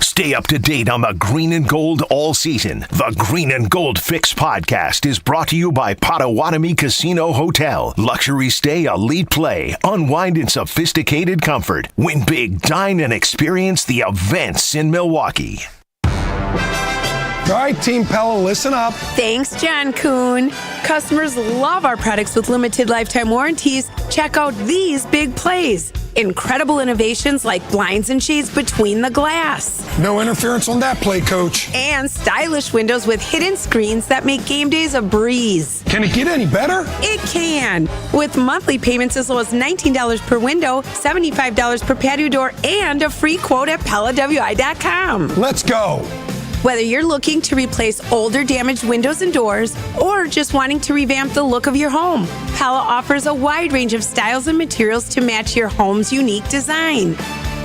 Stay up to date on the green and gold all season. The Green and Gold Fix podcast is brought to you by Potawatomi Casino Hotel. Luxury stay, elite play, unwind in sophisticated comfort. Win big, dine, and experience the events in Milwaukee. All right, Team Pella, listen up. Thanks, John Kuhn. Customers love our products with limited lifetime warranties. Check out these big plays. Incredible innovations like blinds and shades between the glass. No interference on that play, Coach. And stylish windows with hidden screens that make game days a breeze. Can it get any better? It can. With monthly payments as low as $19 per window, $75 per patio door, and a free quote at PellaWI.com. Let's go. Whether you're looking to replace older damaged windows and doors or just wanting to revamp the look of your home, Pella offers a wide range of styles and materials to match your home's unique design.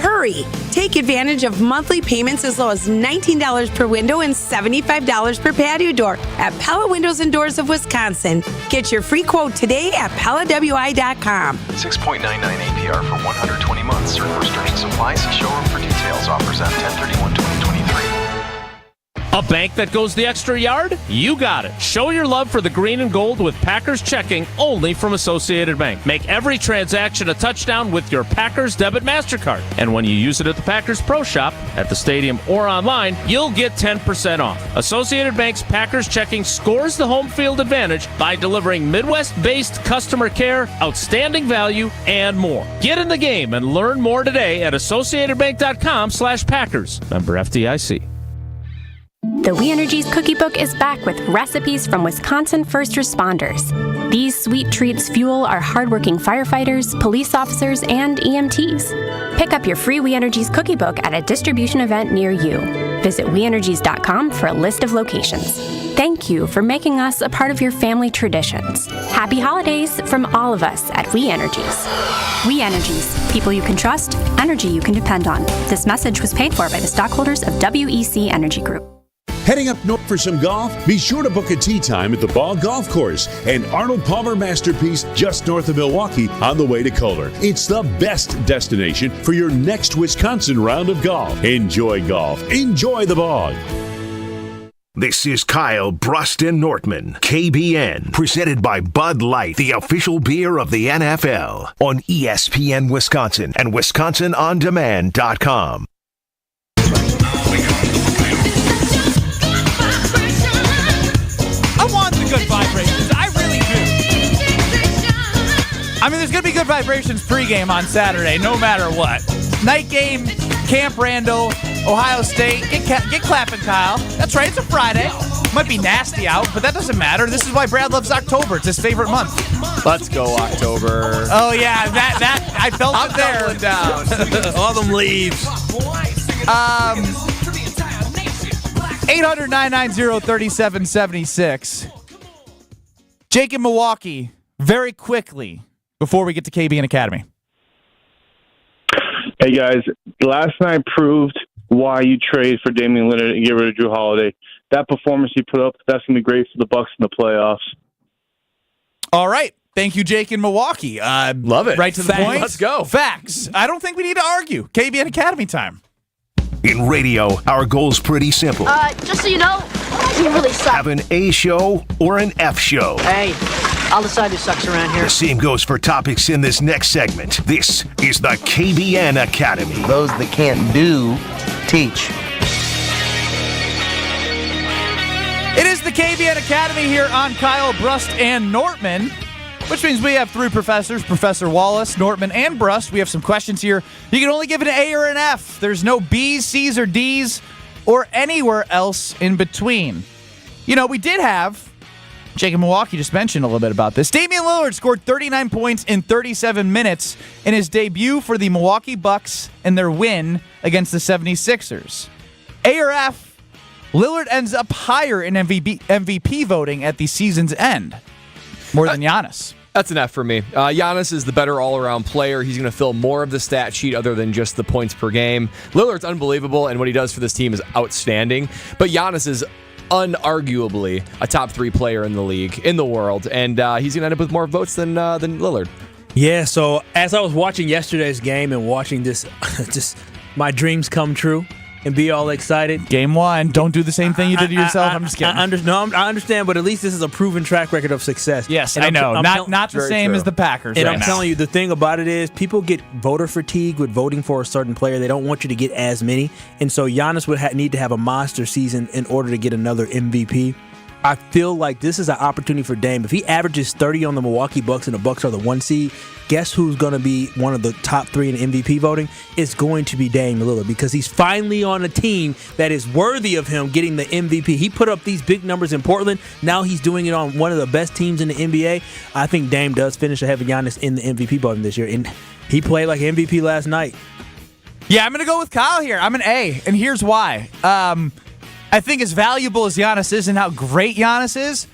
Hurry! Take advantage of monthly payments as low as $19 per window and $75 per patio door at Pella Windows and Doors of Wisconsin. Get your free quote today at PellaWI.com. 6.99 APR for 120 months. Certain restrictions apply. See showroom for details. Offers at 10/31/2023. A A bank that goes the extra yard? You got it. Show your love for the green and gold with Packers checking only from Associated Bank. Make every transaction a touchdown with your Packers debit MasterCard. And when you use it at the Packers Pro Shop, at the stadium, or online, you'll get 10% off. Associated Bank's Packers checking scores the home field advantage by delivering Midwest-based customer care, outstanding value, and more. Get in the game and learn more today at AssociatedBank.com/Packers. Member FDIC. The We Energies Cookie Book is back with recipes from Wisconsin first responders. These sweet treats fuel our hardworking firefighters, police officers, and EMTs. Pick up your free We Energies Cookie Book at a distribution event near you. Visit WeEnergies.com for a list of locations. Thank you for making us a part of your family traditions. Happy holidays from all of us at We Energies. We Energies. People you can trust, energy you can depend on. This message was paid for by the stockholders of WEC Energy Group. Heading up north for some golf? Be sure to book a tee time at the Ball Golf Course, an Arnold Palmer masterpiece just north of Milwaukee on the way to Kohler. It's the best destination for your next Wisconsin round of golf. Enjoy golf. Enjoy the bog. This is Kyle, Brust, and Nortman, KBN, presented by Bud Light, the official beer of the NFL, on ESPN Wisconsin and WisconsinOnDemand.com. I want the good vibrations. I really do. I mean, there's going to be good vibrations pregame on Saturday, no matter what. Night game, Camp Randall, Ohio State. Get clapping, Kyle. That's right, it's a Friday. Might be nasty out, but that doesn't matter. This is why Brad loves October. It's his favorite month. Let's go, October. Oh, yeah, that I felt it there. Down. All them leaves. 800-990-3776. Jake in Milwaukee, very quickly, before we get to KB and Academy. Hey, guys. Last night proved why you trade for Damian Lillard and get rid of Drew Holiday. That performance he put up, that's going to be great for the Bucks in the playoffs. All right. Thank you, Jake in Milwaukee. Love it. Right to the point. Let's go. Facts. I don't think we need to argue. KB and Academy time. In radio, our goal's pretty simple. Just so you know, we really suck. Have an A show or an F show. Hey, I'll decide who sucks around here. The same goes for topics in this next segment. This is the KBN Academy. Those that can't do, teach. It is the KBN Academy here on Kyle, Brust, and Nortman, which means we have three professors, Professor Wallace, Nortman, and Brust. We have some questions here. You can only give it an A or an F. There's no B's, C's, or D's, or anywhere else in between. You know, we did have, Jake in Milwaukee just mentioned a little bit about this. Damian Lillard scored 39 points in 37 minutes in his debut for the Milwaukee Bucks and their win against the 76ers. A or F, Lillard ends up higher in MVP voting at the season's end, more than Giannis. That's an F for me. Giannis is the better all-around player. He's going to fill more of the stat sheet other than just the points per game. Lillard's unbelievable, and what he does for this team is outstanding. But Giannis is unarguably a top 3 player in the league, in the world, and he's going to end up with more votes than Lillard. Yeah, so as I was watching yesterday's game and watching this, just my dreams come true and be all excited. Game 1. Don't do the same thing you did to yourself. I'm just kidding. I understand, but at least this is a proven track record of success. Yes, I know. Not the same as the Packers. And right I'm now. telling you, the thing about it is people get voter fatigue with voting for a certain player. They don't want you to get as many. And so Giannis would need to have a monster season in order to get another MVP. I feel like this is an opportunity for Dame. If he averages 30 on the Milwaukee Bucks and the Bucks are the 1 seed, guess who's going to be one of the top 3 in MVP voting? It's going to be Dame Lillard because he's finally on a team that is worthy of him getting the MVP. He put up these big numbers in Portland. Now he's doing it on one of the best teams in the NBA. I think Dame does finish ahead of Giannis in the MVP voting this year, and he played like MVP last night. Yeah, I'm going to go with Kyle here. I'm an A, and here's why. I think as valuable as Giannis is and how great Giannis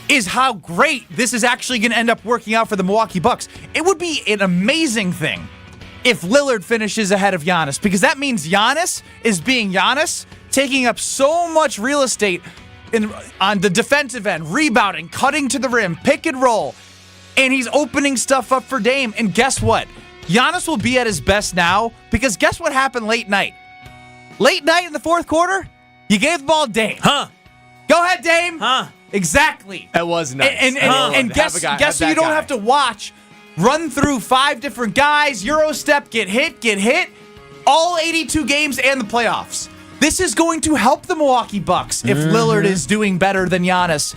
is how great this is actually going to end up working out for the Milwaukee Bucks. It would be an amazing thing if Lillard finishes ahead of Giannis, because that means Giannis is being Giannis, taking up so much real estate on the defensive end, rebounding, cutting to the rim, pick and roll, and he's opening stuff up for Dame. And guess what? Giannis will be at his best now, because guess what happened late night? Late night in the fourth quarter? You gave the ball to Dame. Huh? Go ahead, Dame. Huh? Exactly. That was nice. And guess who you don't have to watch? Run through 5 different guys, Eurostep, get hit, all 82 games and the playoffs. This is going to help the Milwaukee Bucks if Lillard is doing better than Giannis.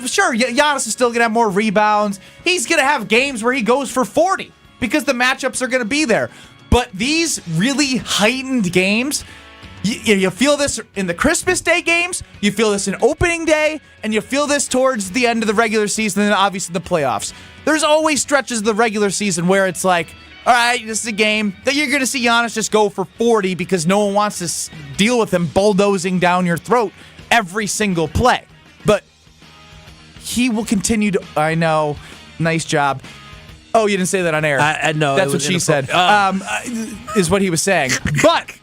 Sure, Giannis is still going to have more rebounds. He's going to have games where he goes for 40 because the matchups are going to be there. But these really heightened games, you feel this in the Christmas Day games, you feel this in opening day, and you feel this towards the end of the regular season and then obviously the playoffs. There's always stretches of the regular season where it's like, all right, this is a game that you're going to see Giannis just go for 40 because no one wants to deal with him bulldozing down your throat every single play. But he will continue to, I know, nice job. Oh, you didn't say that on air. I know. That's what she said, is what he was saying. But,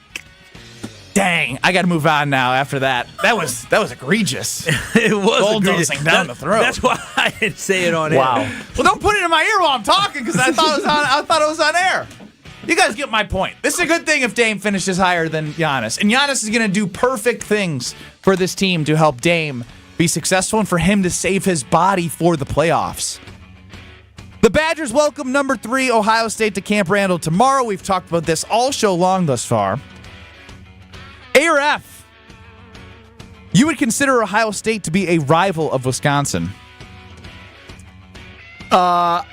dang, I got to move on now after that. That was egregious. It was bulldozing down the throat. That's why I didn't say it on air. Wow. Well, don't put it in my ear while I'm talking because I thought it was on air. You guys get my point. This is a good thing if Dame finishes higher than Giannis. And Giannis is going to do perfect things for this team to help Dame be successful and for him to save his body for the playoffs. The Badgers welcome number 3 Ohio State to Camp Randall tomorrow. We've talked about this all show long thus far. A or F? You would consider Ohio State to be a rival of Wisconsin? I'm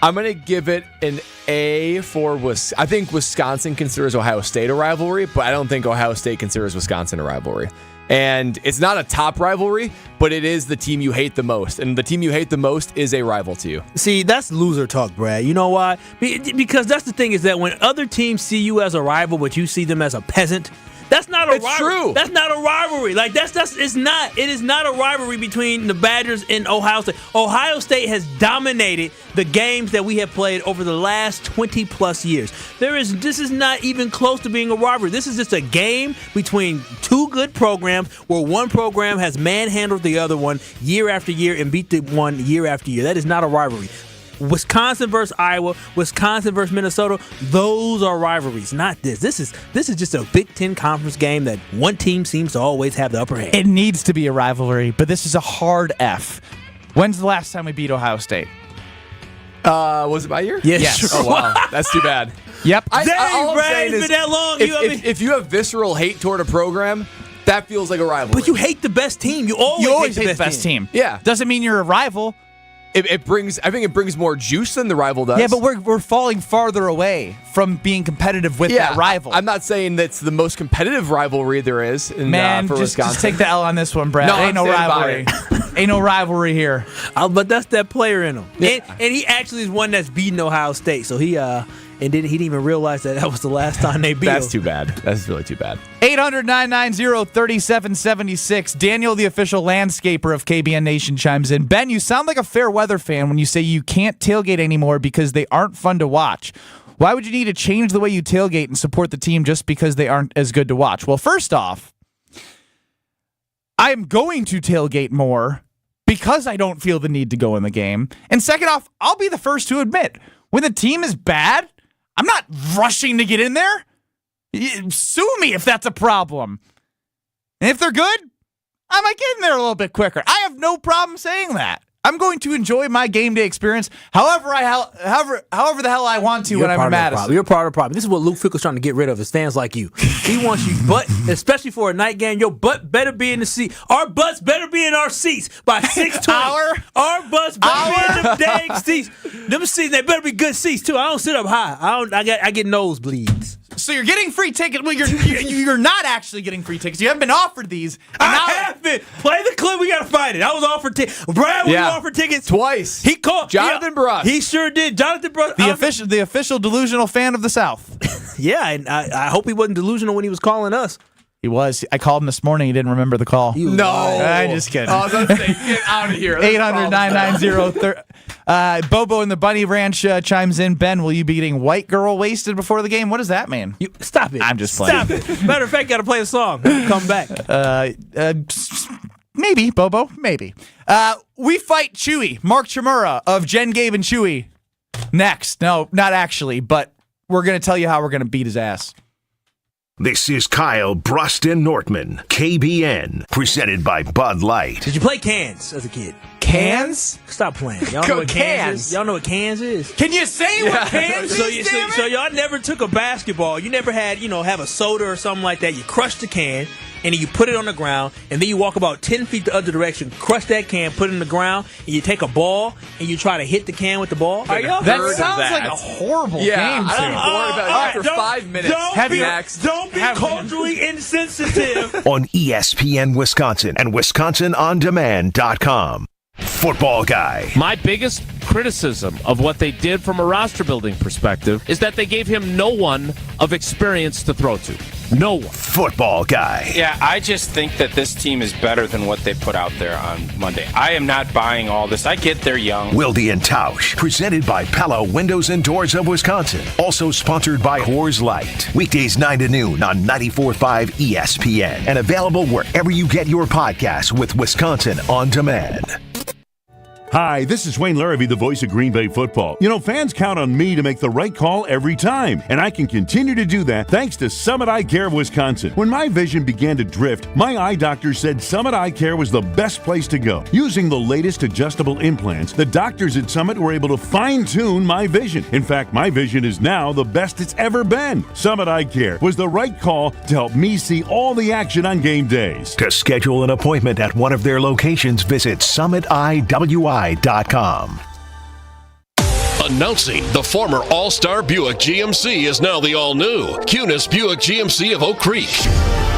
going to give it an A for Wisconsin. I think Wisconsin considers Ohio State a rivalry, but I don't think Ohio State considers Wisconsin a rivalry. And it's not a top rivalry, but it is the team you hate the most. And the team you hate the most is a rival to you. See, that's loser talk, Brad. You know why? Because that's the thing is that when other teams see you as a rival, but you see them as a peasant, that's not a rivalry. It's true. That's not a rivalry. Like it's not. It is not a rivalry between the Badgers and Ohio State. Ohio State has dominated the games that we have played over the last 20 plus years. This is not even close to being a rivalry. This is just a game between 2 good programs where one program has manhandled the other one year after year and beat the one year after year. That is not a rivalry. Wisconsin versus Iowa, Wisconsin versus Minnesota, those are rivalries, not this. This is just a Big Ten conference game that one team seems to always have the upper hand. It needs to be a rivalry, but this is a hard F. When's the last time we beat Ohio State? Was it my year? Yes. Oh, wow. That's too bad. Yep. Dang, Brad, it's been that long. If you have visceral hate toward a program, that feels like a rivalry. But you hate the best team. You always hate the best team. Yeah. Doesn't mean you're a rival. I think it brings more juice than the rival does. Yeah, but we're falling farther away from being competitive with that rival. I'm not saying that's the most competitive rivalry there is for Wisconsin. Just take the L on this one, Brad. No, ain't no rivalry. Ain't no rivalry here. But that's that player in him. Yeah. And he actually is one that's beating Ohio State. So he didn't even realize that was the last time they beat him. That's too bad. That's really too bad. 800-990-3776. Daniel, the official landscaper of KBN Nation, chimes in. Ben, you sound like a fair weather fan when you say you can't tailgate anymore because they aren't fun to watch. Why would you need to change the way you tailgate and support the team just because they aren't as good to watch? Well, first off, I am going to tailgate more because I don't feel the need to go in the game. And second off, I'll be the first to admit, when the team is bad, I'm not rushing to get in there. Sue me if that's a problem. And if they're good, I might get in there a little bit quicker. I have no problem saying that. I'm going to enjoy my game day experience however the hell I want to when I'm in Madison. You're part of the problem. This is what Luke Fickle's trying to get rid of, is fans like you. He wants you, but especially for a night game, your butt better be in the seat. Our butts better be in our seats by 6:20. Our butts better be in them dang seats. Them seats, they better be good seats too. I don't sit up high. I get nosebleeds. So you're getting free tickets. Well, you're not actually getting free tickets. You haven't been offered these. I have been. Play the clip. We got to find it. I was offered tickets. Brad was offered tickets twice. He called Jonathan Brust. He sure did. Jonathan Brust. The official delusional fan of the South. Yeah, and I hope he wasn't delusional when he was calling us. He was. I called him this morning. He didn't remember the call. No. I'm just kidding. I was going to say, get out of here. 800-990-30. Bobo in the Bunny Ranch chimes in. Ben, will you be getting white girl wasted before the game? What does that mean? Stop it. I'm just playing. Stop it. Matter of fact, got to play a song. Come back. Maybe, Bobo. Maybe. We fight Chewy. Mark Chimura of Jen, Gabe, and Chewy. Next. No, not actually, but we're going to tell you how we're going to beat his ass. This is Kyle, Brust, and Nortman, KBN, presented by Bud Light. Did you play cans as a kid? Cans? Stop playing. Y'all know what cans is? Y'all know what cans is? Can you say what cans is, damn it? So y'all never took a basketball. You never had, have a soda or something like that. You crush the can, and then you put it on the ground, and then you walk about 10 feet the other direction, crush that can, put it in the ground, and you take a ball, and you try to hit the can with the ball. That sounds like a horrible game. I don't worry about it after 5 minutes. Don't be culturally insensitive. On ESPN Wisconsin and WisconsinOnDemand.com. Football Guy. My biggest criticism of what they did from a roster building perspective is that they gave him no one of experience to throw to. No one. Football Guy. Yeah, I just think that this team is better than what they put out there on Monday. I am not buying all this. I get they're young. Wilde and Tausch, presented by Pella Windows and Doors of Wisconsin. Also sponsored by Coors Light. Weekdays 9 to noon on 94.5 ESPN. And available wherever you get your podcasts with Wisconsin On Demand. Hi, this is Wayne Larrabee, the voice of Green Bay football. Fans count on me to make the right call every time, and I can continue to do that thanks to Summit Eye Care of Wisconsin. When my vision began to drift, my eye doctor said Summit Eye Care was the best place to go. Using the latest adjustable implants, the doctors at Summit were able to fine-tune my vision. In fact, my vision is now the best it's ever been. Summit Eye Care was the right call to help me see all the action on game days. To schedule an appointment at one of their locations, visit SummitEyeWI.com. Announcing the former All-Star Buick GMC is now the all-new Cunis Buick GMC of Oak Creek.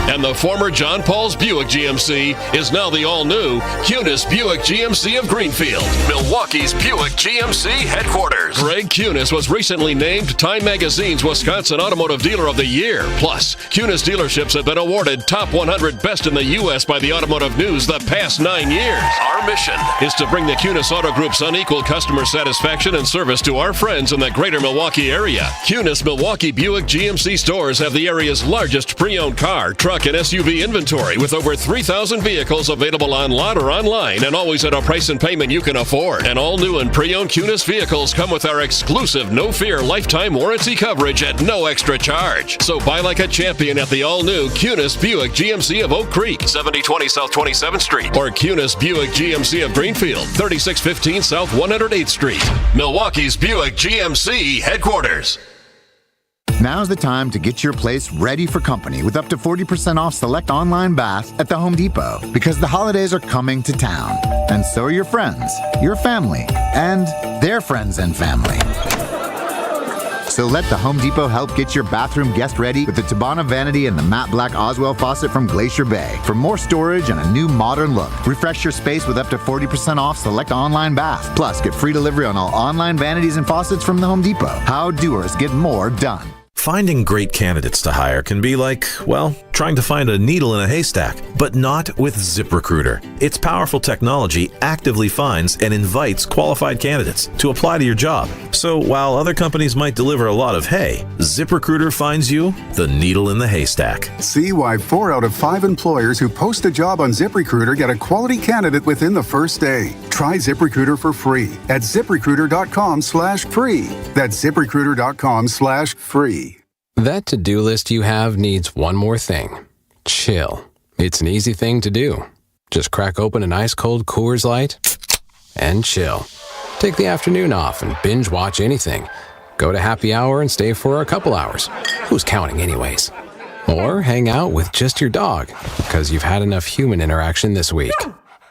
And the former John Paul's Buick GMC is now the all-new Cunis Buick GMC of Greenfield, Milwaukee's Buick GMC headquarters. Greg Cunis was recently named Time Magazine's Wisconsin Automotive Dealer of the Year. Plus, Cunis dealerships have been awarded Top 100 Best in the U.S. by the Automotive News the past 9 years. Our mission is to bring the Cunis Auto Group's unequaled customer satisfaction and service to our friends in the greater Milwaukee area. Cunis Milwaukee Buick GMC stores have the area's largest pre-owned car, truck, and SUV inventory with over 3,000 vehicles available on lot or online and always at a price and payment you can afford. And all new and pre-owned Cunis vehicles come with our exclusive no-fear lifetime warranty coverage at no extra charge. So buy like a champion at the all-new Cunis Buick GMC of Oak Creek, 7020 South 27th Street, or Cunis Buick GMC of Greenfield, 3615 South 108th Street. Milwaukee's Buick GMC headquarters. Now's the time to get your place ready for company with up to 40% off select online baths at the Home Depot, because the holidays are coming to town, and so are your friends, your family, and their friends and family. So let the Home Depot help get your bathroom guest ready with the Tabana Vanity and the matte black Oswell faucet from Glacier Bay. For more storage and a new modern look, refresh your space with up to 40% off select online baths. Plus, get free delivery on all online vanities and faucets from the Home Depot. How doers get more done. Finding great candidates to hire can be like, well, trying to find a needle in a haystack, but not with ZipRecruiter. Its powerful technology actively finds and invites qualified candidates to apply to your job. So while other companies might deliver a lot of hay, ZipRecruiter finds you the needle in the haystack. See why 4 out of 5 employers who post a job on ZipRecruiter get a quality candidate within the first day. Try ZipRecruiter for free at ZipRecruiter.com/free. That's ZipRecruiter.com/free. That to-do list you have needs one more thing. Chill. It's an easy thing to do. Just crack open an ice-cold Coors Light and chill. Take the afternoon off and binge watch anything. Go to happy hour and stay for a couple hours. Who's counting anyways? Or hang out with just your dog, because you've had enough human interaction this week.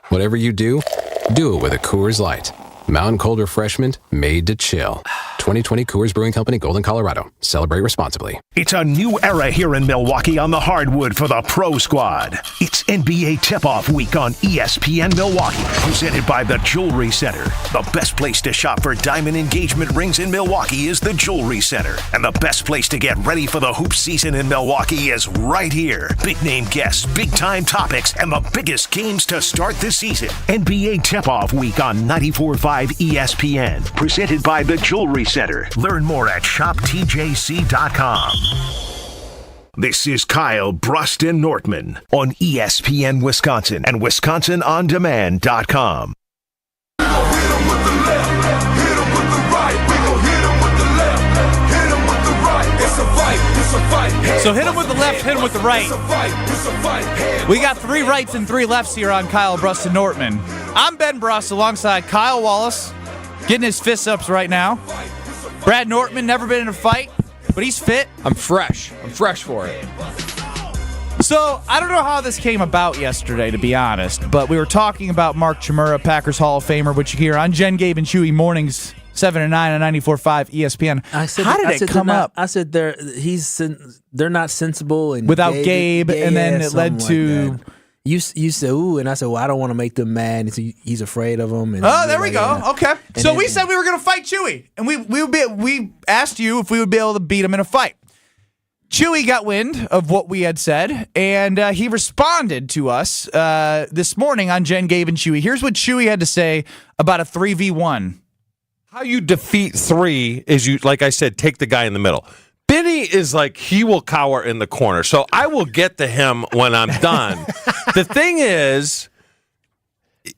Whatever you do it with a Coors Light. Mountain cold refreshment made to chill. 2020 Coors Brewing Company, Golden, Colorado. Celebrate responsibly. It's a new era here in Milwaukee on the hardwood for the Pro Squad. It's NBA Tip-Off Week on ESPN Milwaukee, presented by the Jewelry Center. The best place to shop for diamond engagement rings in Milwaukee is the Jewelry Center. And the best place to get ready for the hoop season in Milwaukee is right here. Big name guests, big time topics, and the biggest games to start the season. NBA Tip-Off Week on 94.5 ESPN, presented by the Jewelry Center. Learn more at shoptjc.com. This is Kyle, Brust, and Nortman on ESPN Wisconsin and WisconsinOnDemand.com. It's a fight. So hit him with the left, hit him with the right. We got 3 rights and 3 lefts here on Kyle, Brust, and Nortman. I'm Ben Brust alongside Kyle Wallace, getting his fists ups right now. Brad Nortman, never been in a fight, but he's fit. I'm fresh. I'm fresh for it. So, I don't know how this came about yesterday, to be honest, but we were talking about Mark Chmura, Packers Hall of Famer, which you hear on Jen, Gabe, and Chewy mornings, 7 and 9 on 94.5 ESPN. How did it come up? I said they're not sensible. And without Gabe, and then it led to... Like you said, ooh, and I said, well, I don't want to make them mad. He's afraid of them. And there we go. Okay. So we said we were going to fight Chewy, and we asked you if we would be able to beat him in a fight. Chewy got wind of what we had said, and he responded to us this morning on Jen, Gabe, and Chewy. Here's what Chewy had to say about a 3v1. How you defeat 3 is you, like I said, take the guy in the middle. Benny is like, he will cower in the corner, so I will get to him when I'm done. The thing is,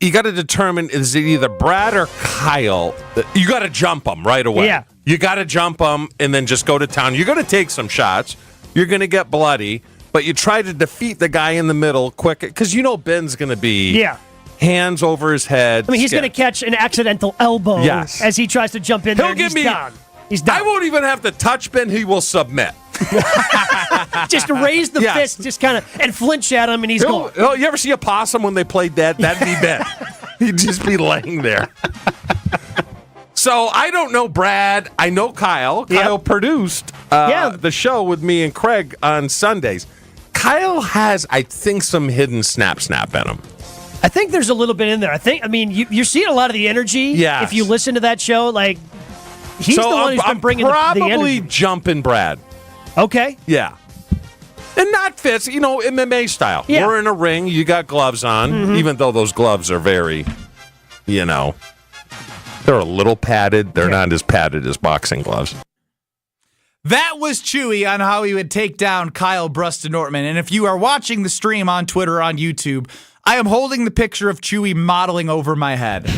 you got to determine, is it either Brad or Kyle? You got to jump them right away. Yeah. You got to jump them and then just go to town. You're going to take some shots. You're going to get bloody, but you try to defeat the guy in the middle quick, because you know Ben's going to be hands over his head. I mean, he's going to catch an accidental elbow as he tries to jump in there. He's down. He's done. I won't even have to touch Ben. He will submit. Just raise the fist, just kind of, and flinch at him, and he's gone. You ever see a possum when they play dead? That'd be Ben. He'd just be laying there. So I don't know Brad. I know Kyle. Kyle produced the show with me and Craig on Sundays. Kyle has, I think, some hidden snap in him. I think there's a little bit in there. You're seeing a lot of the energy. Yes. If you listen to that show, like, he's the one who's been bringing the energy. Probably jumping Brad. Okay. Yeah. And not Fitz, MMA style. Yeah. We're in a ring. You got gloves on, even though those gloves are very, they're a little padded. They're not as padded as boxing gloves. That was Chewy on how he would take down Kyle, Brust, and Nortman. And if you are watching the stream on Twitter or on YouTube, I am holding the picture of Chewy modeling over my head.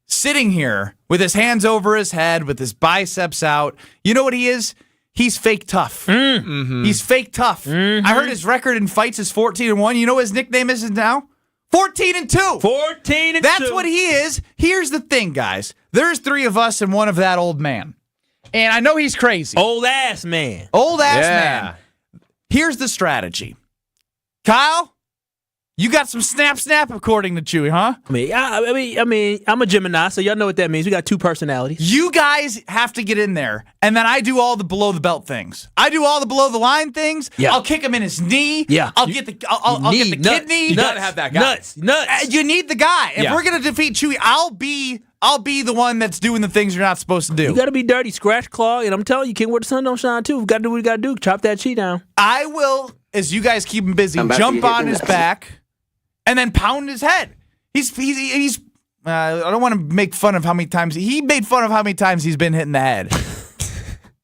Sitting here with his hands over his head, with his biceps out. You know what he is? He's fake tough. Mm-hmm. He's fake tough. Mm-hmm. I heard his record in fights is 14-1. You know what his nickname is now? 14-2. 14-2. That's what he is. Here's the thing, guys. There's 3 of us and 1 of that old man. And I know he's crazy. Old ass man. Old ass man. Here's the strategy. Kyle, you got some snap according to Chewy, huh? I mean, I'm a Gemini, so y'all know what that means. We got 2 personalities. You guys have to get in there, and then I do all the below the belt things. I do all the below the line things. Yeah. I'll kick him in his knee. Yeah. I'll get the kidney. You gotta have that guy. Nuts. You need the guy. If we're gonna defeat Chewy, I'll be the one that's doing the things you're not supposed to do. You got to be dirty, scratch, claw, and I'm telling you, King, where the sun don't shine too. We got to do what we got to do. Chop that chi down. I will, as you guys keep him busy, jump on his back and then pound his head. He's I don't want to make fun of how many times he made fun of how many times he's been hit in the head.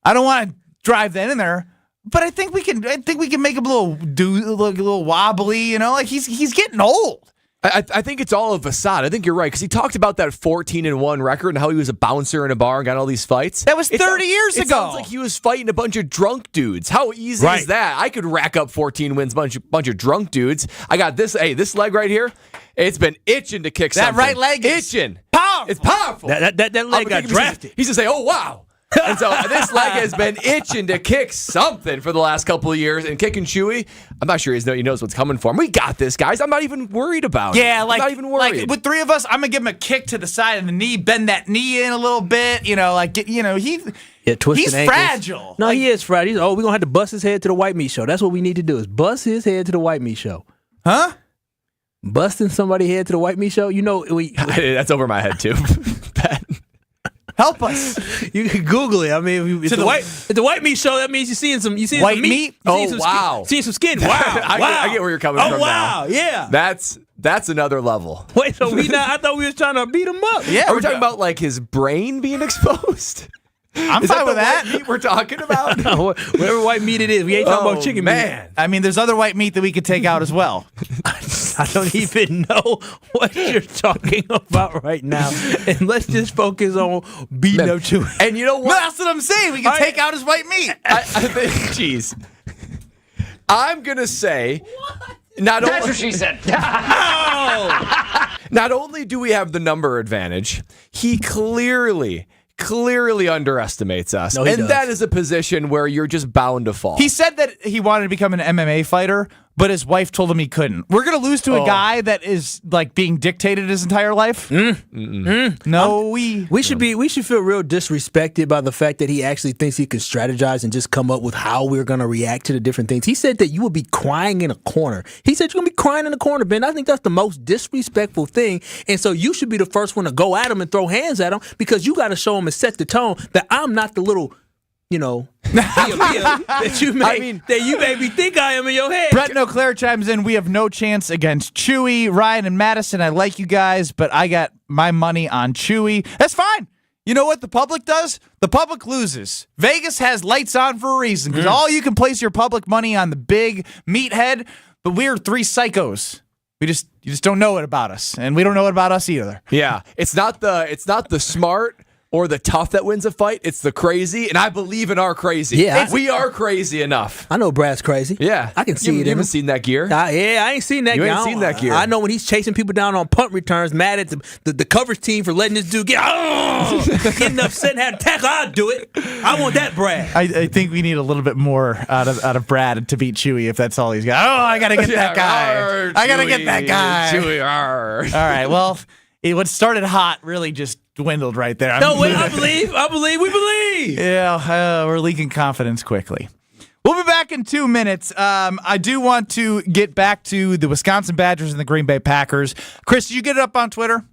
I don't want to drive that in there, but I think we can make him a little wobbly. Like he's getting old. I think it's all a facade. I think you're right, because he talked about that 14-1 record and how he was a bouncer in a bar and got all these fights. That was 30 years ago. It sounds like he was fighting a bunch of drunk dudes. How easy is that? I could rack up 14 wins, bunch of drunk dudes. I got this. Hey, this leg right here, it's been itching to kick something. That right leg is itching. Powerful. It's powerful. That leg got drafted. He's going to say, oh, wow. And so this leg has been itching to kick something for the last couple of years. And kicking Chewy, I'm not sure he knows what's coming for him. We got this, guys. I'm not even worried about it. Yeah, I'm not even worried. Like with 3 of us, I'm gonna give him a kick to the side of the knee, bend that knee in a little bit. He's fragile. No, he is fragile. We're gonna have to bust his head to the white meat show. That's what we need to do, is bust his head to the white meat show. Huh? Busting somebody's head to the white meat show. That's over my head too. Help us. You can Google it. I mean, it's the white meat show. That means you're seeing some white meat. Seeing some skin. Wow. I get where you're coming from. Oh wow. Now. Yeah. That's another level. Wait, so I thought we was trying to beat him up. Yeah. Are we talking about like his brain being exposed? I'm fine with that. White meat we're talking about. No, whatever white meat it is, we ain't talking about chicken meat. I mean, there's other white meat that we could take out as well. I don't even know what you're talking about right now. And let's just focus on beating up Chewy. And you know what? That's what I'm saying. We can take out his white meat. I think, jeez. I'm going to say, not That's what she said. Not only do we have the number advantage, he clearly underestimates us. No, he and does. that is a position where you're just bound to fall. He said that he wanted to become an MMA fighter, but his wife told him he couldn't. We're going to lose to a guy that is like being dictated his entire life? No, we should feel real disrespected by the fact that he actually thinks he can strategize and just come up with how we're going to react to the different things. He said that you will be crying in a corner. He said you're going to be crying in a corner, Ben. I think that's the most disrespectful thing. And so you should be the first one to go at him and throw hands at him because you got to show him and set the tone that I'm not the little, that you made me think I am in your head. Brett O'Clair chimes in, we have no chance against Chewy. Ryan and Madison, I like you guys, but I got my money on Chewy. That's fine. You know what the public does? The public loses. Vegas has lights on for a reason, because all you can place your public money on the big meathead, but we're three psychos. You just don't know it about us, and we don't know it about us either. Yeah, it's not the smart or the tough that wins a fight. It's the crazy, and I believe in our crazy. Yeah, we are crazy enough. I know Brad's crazy. Yeah, I can see it. You haven't seen that gear? I ain't seen that gear. You ain't seen that gear. I know when he's chasing people down on punt returns, mad at the coverage team for letting this dude getting upset and having to tackle. I'll do it. I want that Brad. I think we need a little bit more out of Brad to beat Chewy if that's all he's got. I got to get that guy. I got to get that guy. Chewy, All right, well, what started hot really just dwindled right there. I believe, we believe. Yeah, we're leaking confidence quickly. We'll be back in 2 minutes. I do want to get back to the Wisconsin Badgers and the Green Bay Packers. Chris, did you get it up on Twitter?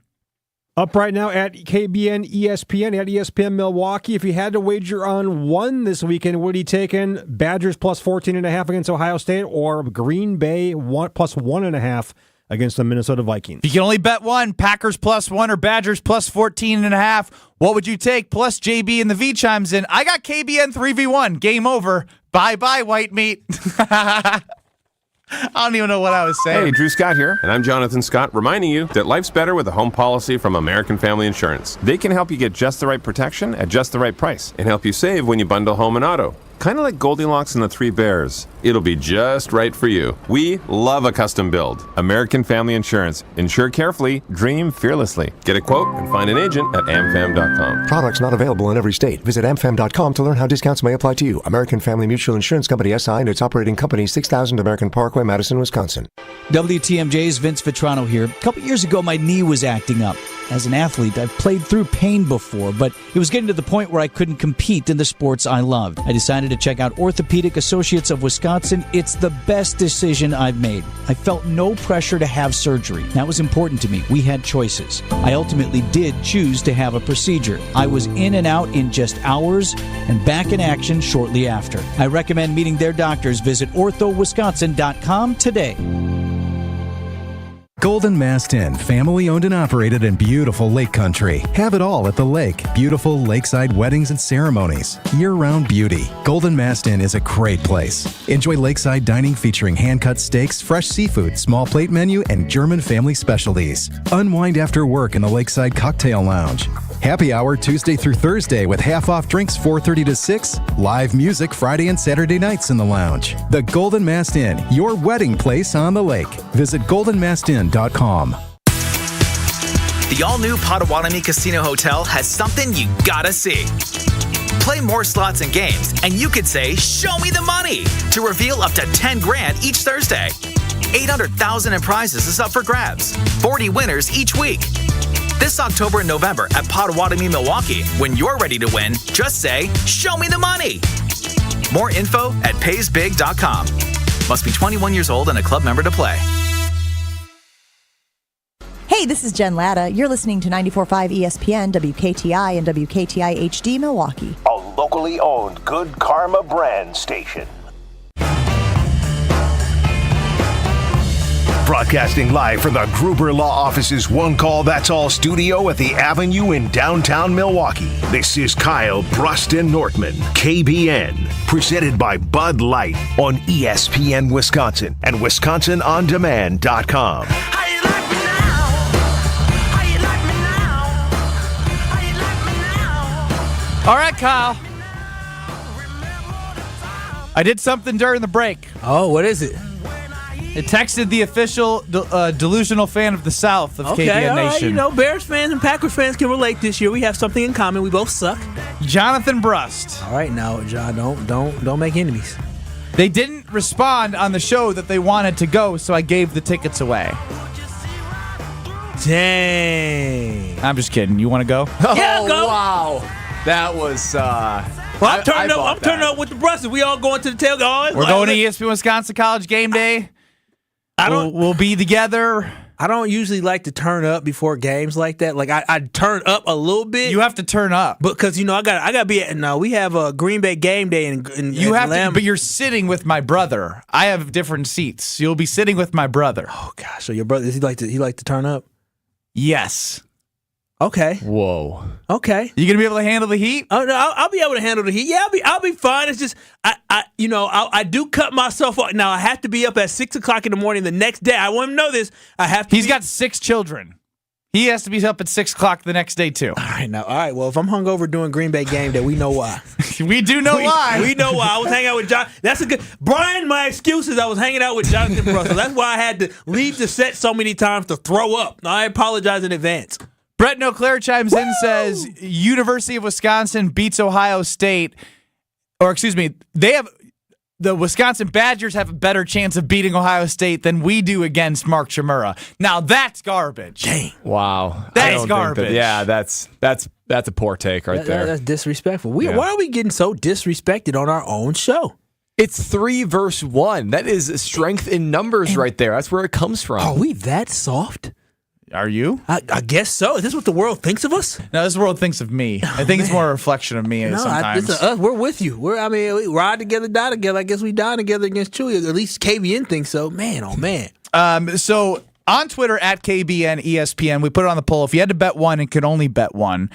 Up right now at KBN ESPN, at ESPN Milwaukee. If you had to wager on one this weekend, would he taken Badgers plus 14.5 against Ohio State or Green Bay plus 1.5 against the Minnesota Vikings? If you can only bet one, Packers plus 1 or Badgers plus 14.5. What would you take? Plus JB and the V chimes in. I got KBN 3v1. Game over. Bye-bye, white meat. I don't even know what I was saying. Hey, Drew Scott here, and I'm Jonathan Scott, reminding you that life's better with a home policy from American Family Insurance. They can help you get just the right protection at just the right price and help you save when you bundle home and auto. Kind of like Goldilocks and the Three Bears. It'll be just right for you. We love a custom build. American Family Insurance. Insure carefully, dream fearlessly. Get a quote and find an agent at amfam.com. Products not available in every state. Visit amfam.com to learn how discounts may apply to you. American Family Mutual Insurance Company SI and its operating company 6000 American Parkway, Madison, Wisconsin. WTMJ's Vince Vitrano here. A couple years ago, my knee was acting up. As an athlete, I've played through pain before, but it was getting to the point where I couldn't compete in the sports I loved. I decided to check out Orthopedic Associates of Wisconsin. It's the best decision I've made. I felt no pressure to have surgery. That was important to me. We had choices. I ultimately did choose to have a procedure. I was in and out in just hours and back in action shortly after. I recommend meeting their doctors. Visit orthowisconsin.com today. Golden Mast Inn, family owned and operated in beautiful Lake Country. Have it all at the lake. Beautiful lakeside weddings and ceremonies. Year-round beauty. Golden Mast Inn is a great place. Enjoy lakeside dining featuring hand-cut steaks, fresh seafood, small plate menu, and German family specialties. Unwind after work in the Lakeside Cocktail Lounge. Happy hour Tuesday through Thursday with half-off drinks 4:30 to 6. Live music Friday and Saturday nights in the lounge. The Golden Mast Inn, your wedding place on the lake. Visit goldenmastin.com. The all-new Potawatomi Casino Hotel has something you gotta see. Play more slots and games, and you could say, "Show me the money," to reveal up to 10 grand each Thursday. 800,000 in prizes is up for grabs. 40 winners each week. This October and November at Potawatomi, Milwaukee, when you're ready to win, just say, "Show me the money." More info at paysbig.com. Must be 21 years old and a club member to play. Hey, this is Jen Latta. You're listening to 94.5 ESPN, WKTI, and WKTI HD Milwaukee. A locally owned Good Karma brand station. Broadcasting live from the Gruber Law Office's One Call That's All studio at the Avenue in downtown Milwaukee. This is Kyle, Brust, and Nortman, KBN, presented by Bud Light on ESPN Wisconsin and WisconsinOnDemand.com. All right, Kyle. I did something during the break. Oh, what is it? It texted the official delusional fan of the South of Okay, KBN all right, Nation. you know, Bears fans and Packers fans can relate this year. We have something in common. We both suck. Jonathan Brust. All right, now, John, don't make enemies. They didn't respond on the show that they wanted to go, so I gave the tickets away. Dang. I'm just kidding. You want to go? Yeah, go. Wow. That was. Well, I'm turning up with the Brust. We all going to the tailgate. We're going to ESPN Wisconsin College game day. We'll be together. I don't usually like to turn up before games like that. Like I turn up a little bit. You have to turn up because I gotta be at. No, we have a Green Bay game day in you have to, but you're sitting with my brother. I have different seats. You'll be sitting with my brother. Oh gosh, so your brother he like to turn up? Yes. Okay. Whoa. Okay. You gonna be able to handle the heat? Oh no, I'll be able to handle the heat. Yeah, I'll be fine. It's just I do cut myself off. Now I have to be up at 6:00 in the morning the next day. I want him to know this. I have to. He's got 6 children. He has to be up at 6:00 the next day too. All right. Well, if I'm hungover doing Green Bay game day, we know why. We do know why. We know why. I was hanging out with John. That's a good. Brian, my excuse is I was hanging out with Jonathan Brust. That's why I had to leave the set so many times to throw up. I apologize in advance. Brett Noclair chimes in, says University of Wisconsin beats Ohio State, or excuse me, the Wisconsin Badgers have a better chance of beating Ohio State than we do against Mark Chmura. Now that's garbage. Dang. Wow. That's garbage. That's a poor take right there. That's disrespectful. Why are we getting so disrespected on our own show? It's 3 versus 1. That is strength in numbers right there. That's where it comes from. Are we that soft? Are you? I guess so. Is this what the world thinks of us? No, this world thinks of me. I think it's more a reflection of me sometimes. We're with you. We ride together, die together. I guess we die together against Chewy. At least KBN thinks so. Man, oh man. So on Twitter at KBN ESPN, we put it on the poll. If you had to bet one and could only bet one,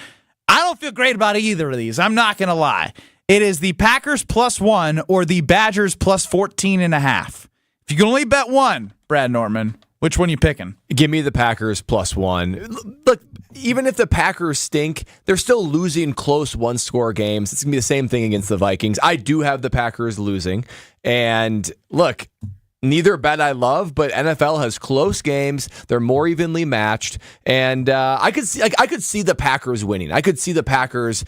I don't feel great about either of these. I'm not going to lie. It is the Packers +1 or the Badgers +14.5. If you can only bet one, Brad Nortman, which one are you picking? Give me the Packers +1. Look, even if the Packers stink, they're still losing close one-score games. It's going to be the same thing against the Vikings. I do have the Packers losing. And look, neither bet I love, but NFL has close games. They're more evenly matched. And I could see the Packers winning. I could see the Packers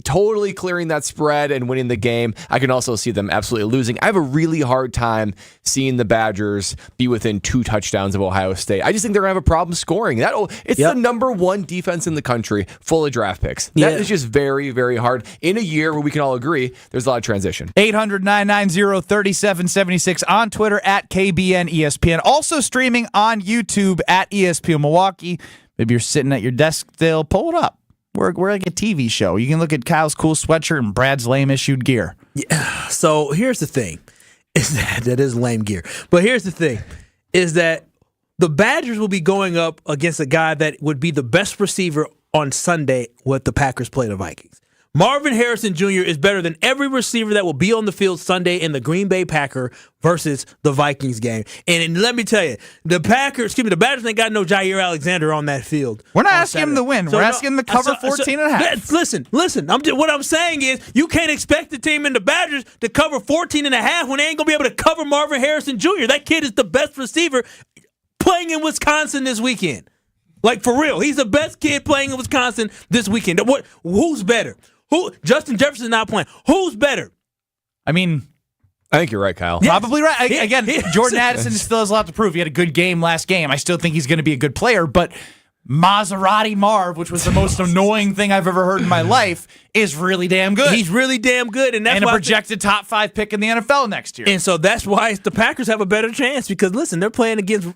totally clearing that spread and winning the game. I can also see them absolutely losing. I have a really hard time seeing the Badgers be within 2 touchdowns of Ohio State. I just think they're going to have a problem scoring. It's the number 1 defense in the country, full of draft picks. That is just very, very hard in a year where we can all agree there's a lot of transition. 800-990-3776 on Twitter at KBN ESPN. Also streaming on YouTube at ESPN Milwaukee. Maybe you're sitting at your desk still. Pull it up. We're like a TV show. You can look at Kyle's cool sweatshirt and Brad's lame issued gear. Yeah. So here's the thing. Is that is lame gear. But here's the thing. Is that the Badgers will be going up against a guy that would be the best receiver on Sunday with the Packers play the Vikings. Marvin Harrison Jr. is better than every receiver that will be on the field Sunday in the Green Bay Packer versus the Vikings game. And let me tell you, the Badgers ain't got no Jair Alexander on that field. We're not asking him to win. We're asking him to cover 14.5. Listen. What I'm saying is you can't expect the team in the Badgers to cover 14.5 when they ain't going to be able to cover Marvin Harrison Jr. That kid is the best receiver playing in Wisconsin this weekend. Like, for real. He's the best kid playing in Wisconsin this weekend. Who's better? Justin Jefferson's not playing. Who's better? I mean, I think you're right, Kyle. Yes. Probably right. Again, Jordan Addison still has a lot to prove. He had a good game last game. I still think he's going to be a good player, but Maserati Marv, which was the most annoying thing I've ever heard in my life, is really damn good. He's really damn good. And that's a projected top 5 pick in the NFL next year. And so that's why the Packers have a better chance because, listen, they're playing against,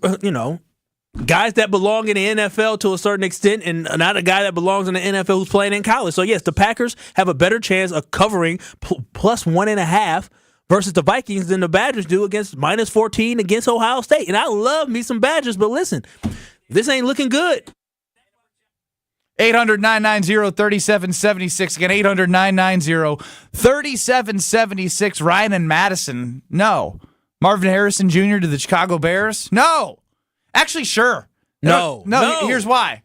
guys that belong in the NFL to a certain extent and not a guy that belongs in the NFL who's playing in college. So, yes, the Packers have a better chance of covering plus 1.5 versus the Vikings than the Badgers do against -14 against Ohio State. And I love me some Badgers, but listen, this ain't looking good. 800-990-3776. Again, 800-990-3776. Ryan and Madison. No. Marvin Harrison Jr. to the Chicago Bears? No. Actually, sure. No. Here's why.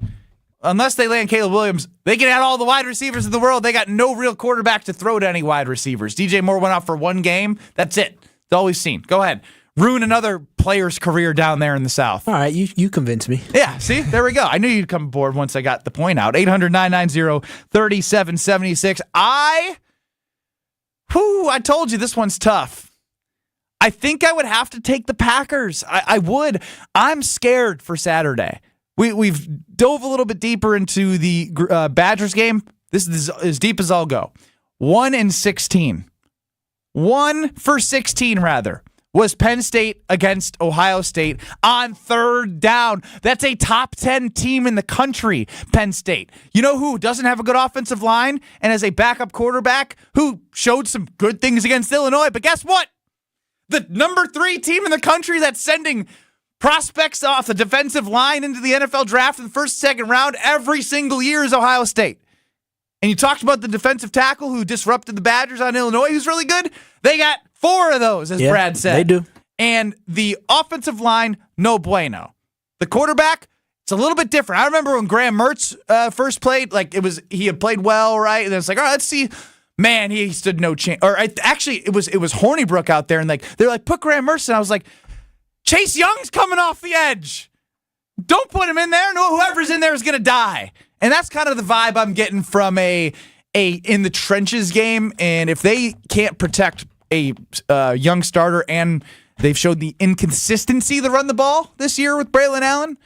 Unless they land Caleb Williams, they can add all the wide receivers in the world. They got no real quarterback to throw to any wide receivers. DJ Moore went off for one game. That's it. That's all we've seen. Go ahead. Ruin another player's career down there in the South. All right, you convinced me. Yeah, see? There we go. I knew you'd come aboard once I got the point out. 800-990-3776. I told you this one's tough. I think I would have to take the Packers. I would. I'm scared for Saturday. We've dove a little bit deeper into the Badgers game. This is as deep as I'll go. 1-16. 1-16, rather, was Penn State against Ohio State on third down. That's a top 10 team in the country, Penn State. You know who doesn't have a good offensive line and has a backup quarterback who showed some good things against Illinois? But guess what? The number 3 team in the country that's sending prospects off the defensive line into the NFL draft in the first, second round every single year is Ohio State. And you talked about the defensive tackle who disrupted the Badgers on Illinois, who's really good. They got 4 of those, as Brad said. They do. And the offensive line, no bueno. The quarterback, it's a little bit different. I remember when Graham Mertz first played, he had played well, right? And then it's like, all right, let's see. Man, he stood no chance. Or actually, it was Hornibrook out there, and they're like, put Graham Mertz, and I was like, Chase Young's coming off the edge. Don't put him in there. No, whoever's in there is going to die. And that's kind of the vibe I'm getting from a in the trenches game. And if they can't protect a young starter, and they've showed the inconsistency to run the ball this year with Braylon Allen,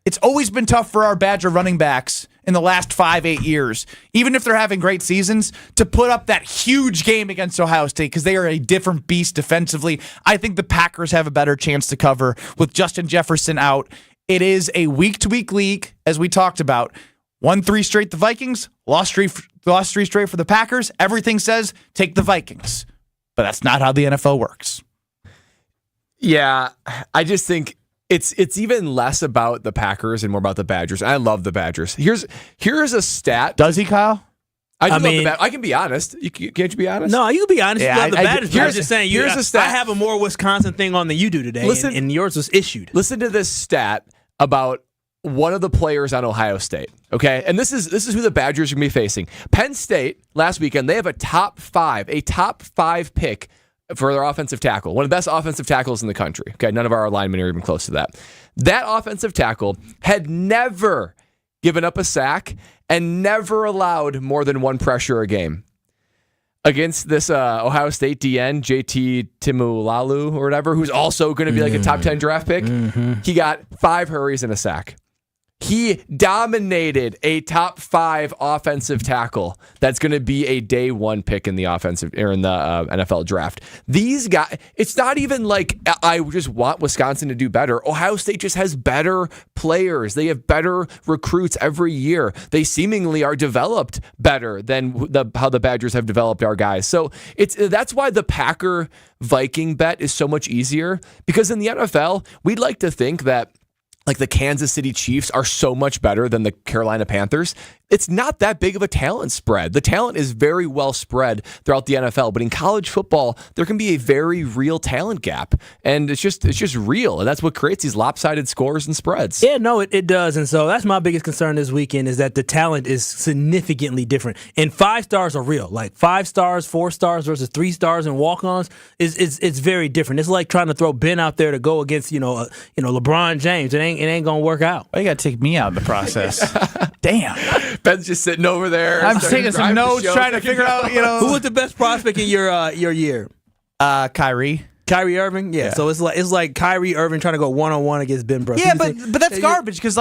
it's always been tough for our Badger running backs in the last 5-8 years, even if they're having great seasons, to put up that huge game against Ohio State because they are a different beast defensively. I think the Packers have a better chance to cover with Justin Jefferson out. It is a week-to-week league, as we talked about. Won 3 straight the Vikings, lost 3 straight for the Packers. Everything says take the Vikings. But that's not how the NFL works. Yeah, I just think it's even less about the Packers and more about the Badgers. I love the Badgers. Here's a stat. Does he, Kyle? I love the Badgers. I can be honest. Can't you be honest? No, you can be honest. You love the Badgers. I'm just saying. Here's a stat. I have a more Wisconsin thing on than you do today, and yours was issued. Listen to this stat about one of the players on Ohio State. Okay, and this is who the Badgers are going to be facing. Penn State last weekend, they have a top five pick for their offensive tackle, one of the best offensive tackles in the country. Okay, none of our linemen are even close to that. That offensive tackle had never given up a sack and never allowed more than 1 pressure a game. Against this Ohio State DN, JT Timulalu or whatever, who's also going to be like a top 10 draft pick, he got 5 hurries and a sack. He dominated a top 5 offensive tackle that's going to be a day 1 pick in the NFL draft. These guys, it's not even like I just want Wisconsin to do better. Ohio State just has better players. They have better recruits every year. They seemingly are developed better than how the Badgers have developed our guys. So that's why the Packer Viking bet is so much easier, because in the NFL, we'd like to think that like the Kansas City Chiefs are so much better than the Carolina Panthers. It's not that big of a talent spread. The talent is very well spread throughout the NFL, but in college football, there can be a very real talent gap, and it's just real, and that's what creates these lopsided scores and spreads. Yeah, no, it does, and so that's my biggest concern this weekend is that the talent is significantly different, and 5 stars are real. Like 5 stars, 4 stars versus 3 stars and walk-ons it's very different. It's like trying to throw Ben out there to go against LeBron James. It ain't gonna work out. Well, you got to take me out of the process. Damn. Ben's just sitting over there. I'm taking some notes, trying to figure out, who was the best prospect in your year? Kyrie Irving. Yeah. So it's like Kyrie Irving trying to go 1-on-1 against Ben Brust. Yeah, but that's garbage because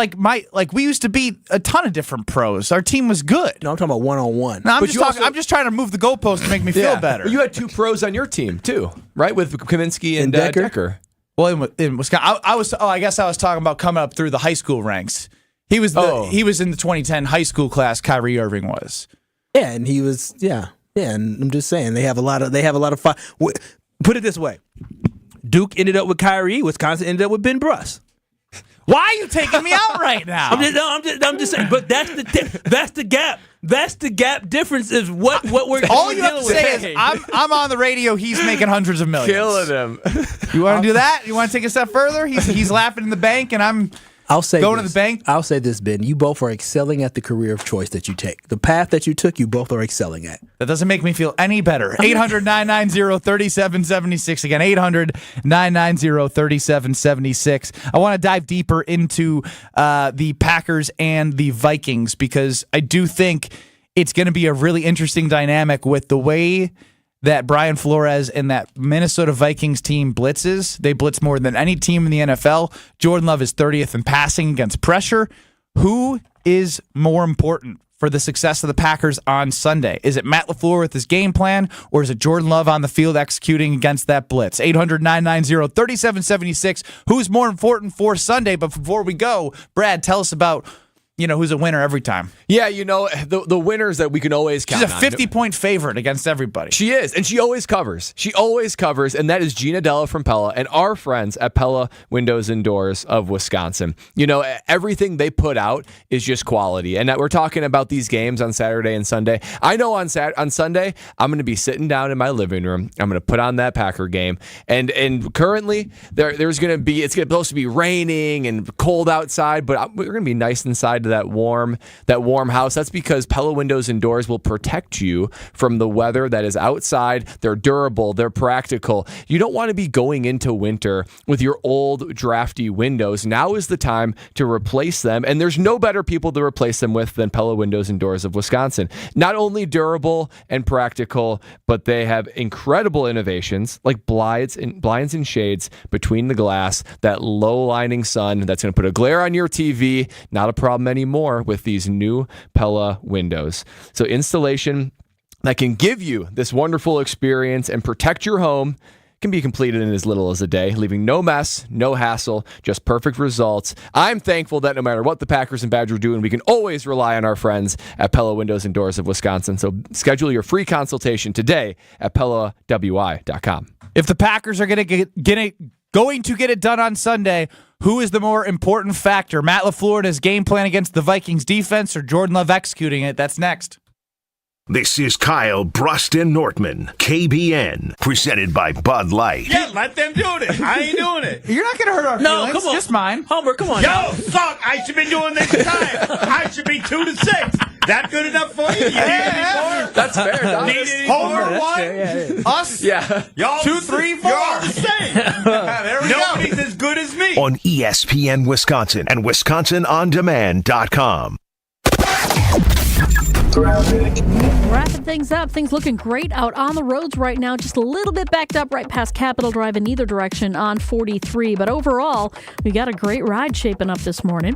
we used to beat a ton of different pros. Our team was good. No, I'm talking about 1-on-1. No, I'm just trying to move the goalpost to make me feel better. You had 2 pros on your team too, right? With Kaminsky and Decker. Well, in Wisconsin, I guess I was talking about coming up through the high school ranks. He was in the 2010 high school class. Kyrie Irving was. Yeah, and he was. Yeah, and I'm just saying they have a lot of fun. Put it this way. Duke ended up with Kyrie. Wisconsin ended up with Ben Brust. Why are you taking me out right now? I'm just saying. But that's the gap. That's the gap difference is what we're all you dealing have to say with. is I'm on the radio. He's making hundreds of millions. Killing him. You want to do that? You want to take a step further? He's laughing in the bank, and I'm going to the bank. I'll say this, Ben. You both are excelling at the career of choice that you take. The path that you took, you both are excelling at. That doesn't make me feel any better. 800-990-3776. Again, 800-990-3776. I want to dive deeper into the Packers and the Vikings because I do think it's going to be a really interesting dynamic with the way that Brian Flores and that Minnesota Vikings team blitzes. They blitz more than any team in the NFL. Jordan Love is 30th in passing against pressure. Who is more important for the success of the Packers on Sunday? Is it Matt LaFleur with his game plan, or is it Jordan Love on the field executing against that blitz? 800-990-3776. Who's more important for Sunday? But before we go, Brad, tell us about who's a winner every time. Yeah, the winners that we can always count on. She's a 50-point favorite against everybody. She is, and she always covers. She always covers, and that is Gina Della from Pella and our friends at Pella Windows and Doors of Wisconsin. Everything they put out is just quality, and we're talking about these games on Saturday and Sunday. I know on Sunday, I'm going to be sitting down in my living room. I'm going to put on that Packer game, and currently, it's supposed to be raining and cold outside, but we're going to be nice inside that warm house. That's because Pella Windows and Doors will protect you from the weather that is outside. They're durable. They're practical. You don't want to be going into winter with your old drafty windows. Now is the time to replace them, and there's no better people to replace them with than Pella Windows and Doors of Wisconsin. Not only durable and practical, but they have incredible innovations like blinds and shades between the glass, that low-lining sun that's going to put a glare on your TV. Not a problem anymore with these new Pella windows. So installation that can give you this wonderful experience and protect your home can be completed in as little as a day, leaving no mess, no hassle, just perfect results. I'm thankful that no matter what the Packers and Badgers are doing, we can always rely on our friends at Pella Windows and Doors of Wisconsin. So schedule your free consultation today at PellaWI.com. If the Packers are going to get it done on Sunday, who is the more important factor? Matt LaFleur and his game plan against the Vikings defense, or Jordan Love executing it? That's next. This is Kyle, Brust, and Nortman, KBN, presented by Bud Light. Yeah, let them do it. I ain't doing it. You're not going to hurt our feelings. Come on. Just mine. Homer, come on. Yo, fuck, I should be doing this time. I should be 2-6. That good enough for you? You need any more? That's fair, Don. Need any Homer 1? Yeah. Us? Yeah. Y'all 2, 3, 4. You're all the same. There we Nobody's go. as good as me. On ESPN Wisconsin and WisconsinOnDemand.com. Wrapping things up. Things looking great out on the roads right now. Just a little bit backed up right past Capitol Drive in either direction on 43. But overall, we got a great ride shaping up this morning.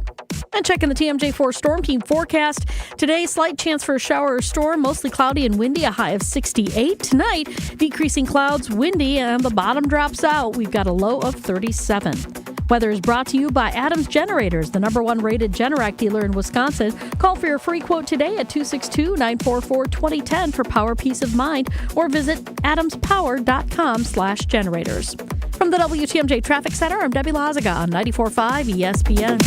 And checking the TMJ4 Storm Team forecast. Today, slight chance for a shower or storm. Mostly cloudy and windy. A high of 68. Tonight, decreasing clouds, windy, and the bottom drops out. We've got a low of 37. Weather is brought to you by Adams Generators, the #1 rated Generac dealer in Wisconsin. Call for your free quote today at 262-944-2010 for power peace of mind, or visit adamspower.com/generators. From the WTMJ Traffic Center, I'm Debbie Lazaga on 94.5 ESPN.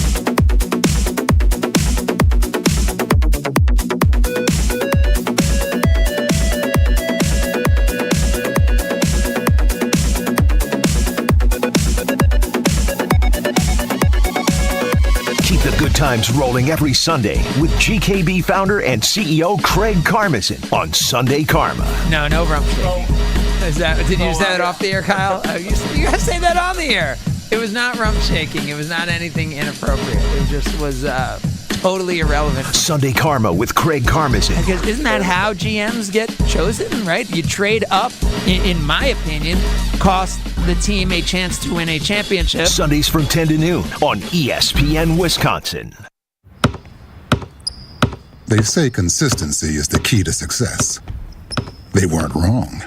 The good times rolling every Sunday with GKB founder and CEO Craig Karmazin on Sunday Karma. No rump shaking. Did you say that off the air, Kyle? You got to say that on the air. It was not rump shaking. It was not anything inappropriate. It just was totally irrelevant. Sunday Karma with Craig Karmazin. Because isn't that how GMs get chosen, right? You trade up, in my opinion, cost the team a chance to win a championship. Sundays from 10 to noon on ESPN Wisconsin. They say consistency is the key to success. They weren't wrong.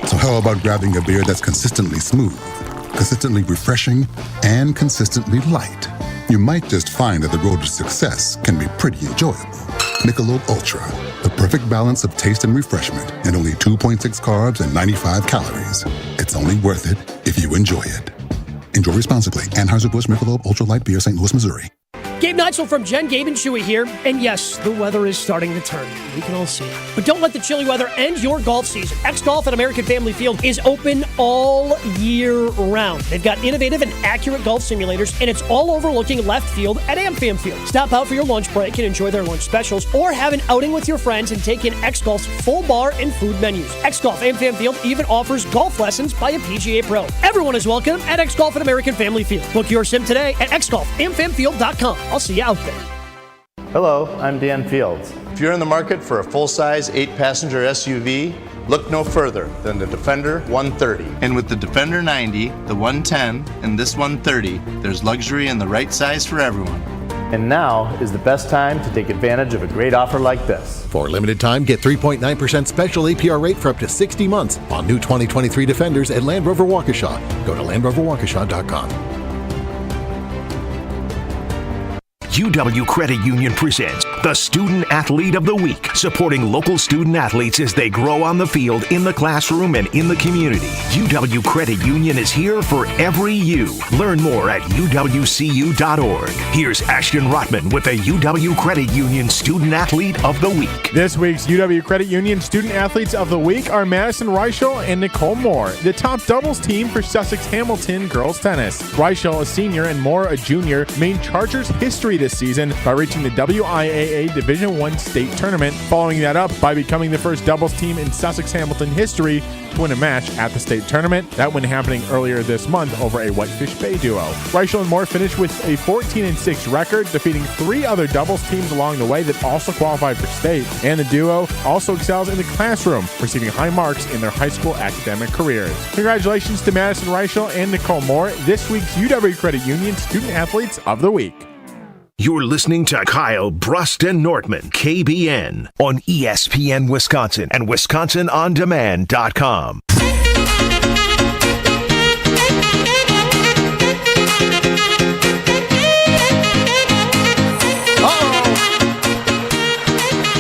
So how about grabbing a beer that's consistently smooth, consistently refreshing, and consistently light? You might just find that the road to success can be pretty enjoyable. Michelob Ultra, the perfect balance of taste and refreshment, and only 2.6 carbs and 95 calories. It's only worth it if you enjoy it. Enjoy responsibly. Anheuser-Busch Michelob Ultra Light Beer, St. Louis, Missouri. Gabe Neitzel from Jen, Gabe, and Chewy here. And yes, the weather is starting to turn. We can all see it. But don't let the chilly weather end your golf season. X-Golf at American Family Field is open all year round. They've got innovative and accurate golf simulators, and it's all overlooking left field at AmFam Field. Stop out for your lunch break and enjoy their lunch specials, or have an outing with your friends and take in X-Golf's full bar and food menus. X-Golf AmFam Field even offers golf lessons by a PGA pro. Everyone is welcome at X-Golf at American Family Field. Book your sim today at xgolfamfamfield.com. I'll see you out there. Hello, I'm Dan Fields. If you're in the market for a full-size 8-passenger SUV, look no further than the Defender 130. And with the Defender 90, the 110, and this 130, there's luxury in the right size for everyone. And now is the best time to take advantage of a great offer like this. For a limited time, get 3.9% special APR rate for up to 60 months on new 2023 Defenders at Land Rover Waukesha. Go to LandRoverWaukesha.com. UW Credit Union presents the Student Athlete of the Week, supporting local student athletes as they grow on the field, in the classroom, and in the community. UW Credit Union is here for every you. Learn more at uwcu.org. Here's Ashton Rotman with the UW Credit Union Student Athlete of the Week. This week's UW Credit Union Student Athletes of the Week are Madison Reichel and Nicole Moore, the top doubles team for Sussex Hamilton girls tennis. Reichel, a senior, and Moore, a junior, made Chargers history this season by reaching the WIAA Division I state tournament, following that up by becoming the first doubles team in Sussex Hamilton history to win a match at the state tournament. That one happening earlier this month over a Whitefish Bay duo. Reichel and Moore finished with a 14-6 record, defeating 3 other doubles teams along the way that also qualified for state. And the duo also excels in the classroom, receiving high marks in their high school academic careers. Congratulations to Madison Reichel and Nicole Moore, this week's UW Credit Union Student Athletes of the Week. You're listening to Kyle, Brust, and Nortman, KBN, on ESPN Wisconsin and WisconsinOnDemand.com.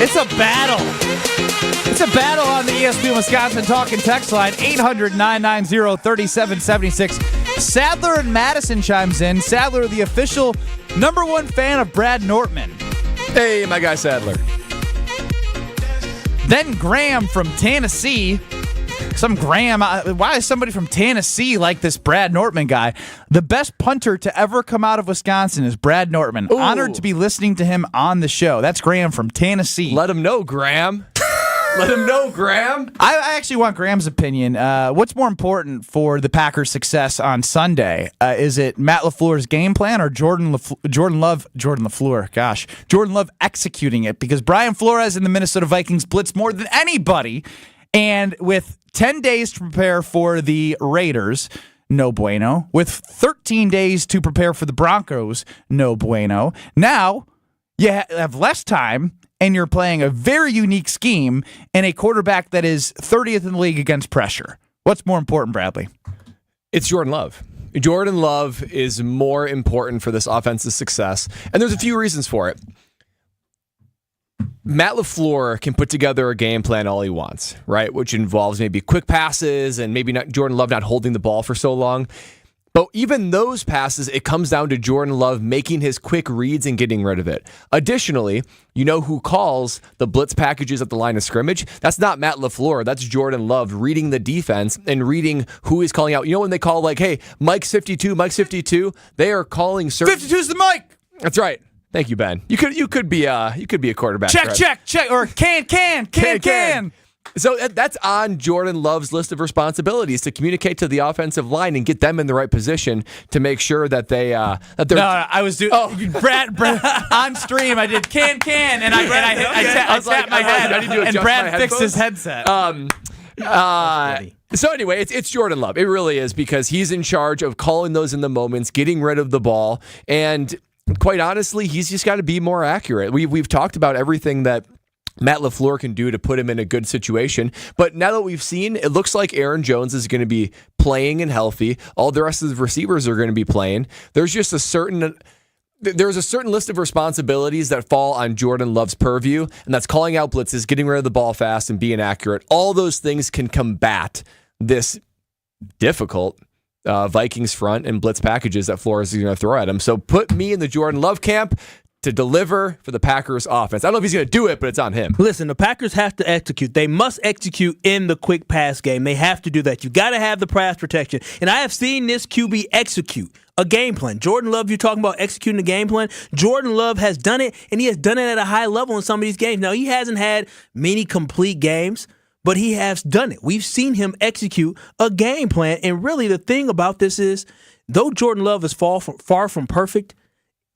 It's a battle. It's a battle on the ESPN Wisconsin Talking text line, 800-990-3776. Sadler and Madison chimes in. Sadler, the official #1 fan of Brad Nortman. Hey, my guy Sadler. Then Graham from Tennessee. Why is somebody from Tennessee like this Brad Nortman guy? The best punter to ever come out of Wisconsin is Brad Nortman. Ooh. Honored to be listening to him on the show. That's Graham from Tennessee. Let him know, Graham. Let him know, Graham. I actually want Graham's opinion. What's more important for the Packers' success on Sunday? Is it Matt LaFleur's game plan or Jordan Love executing it? Because Brian Flores and the Minnesota Vikings blitz more than anybody. And with 10 days to prepare for the Raiders, no bueno. With 13 days to prepare for the Broncos, no bueno. Now you have less time, and you're playing a very unique scheme and a quarterback that is 30th in the league against pressure. What's more important, Bradley? It's Jordan Love. Jordan Love is more important for this offense's success, and there's a few reasons for it. Matt LaFleur can put together a game plan all he wants, right? Which involves maybe quick passes and maybe not Jordan Love not holding the ball for so long. But even those passes, it comes down to Jordan Love making his quick reads and getting rid of it. Additionally, you know who calls the blitz packages at the line of scrimmage? That's not Matt LaFleur. That's Jordan Love reading the defense and reading who is calling out. You know when they call like, hey, Mike's 52, Mike's 52? They are calling certain... 52's the Mike! That's right. Thank you, Ben. You could be a quarterback. Check, or can. So that's on Jordan Love's list of responsibilities to communicate to the offensive line and get them in the right position to make sure that they're. No, I was doing Brad on stream. I did can, and I tapped my head, and Brad fixed his headset. So anyway, it's Jordan Love. It really is, because he's in charge of calling those in the moments, getting rid of the ball, and quite honestly, he's just got to be more accurate. We've talked about everything that Matt LaFleur can do to put him in a good situation. But now that we've seen, it looks like Aaron Jones is going to be playing and healthy. All the rest of the receivers are going to be playing. There's just a certain there's a certain list of responsibilities that fall on Jordan Love's purview, and that's calling out blitzes, getting rid of the ball fast, and being accurate. All those things can combat this difficult Vikings front and blitz packages that Flores is going to throw at him. So put me in the Jordan Love camp to deliver for the Packers offense. I don't know if he's going to do it, but it's on him. Listen, the Packers have to execute. They must execute in the quick pass game. They have to do that. You got to have the pass protection. And I have seen this QB execute a game plan. Jordan Love, you're talking about executing a game plan. Jordan Love has done it, and he has done it at a high level in some of these games. Now, he hasn't had many complete games, but he has done it. We've seen him execute a game plan. And really, the thing about this is, though Jordan Love is far from perfect,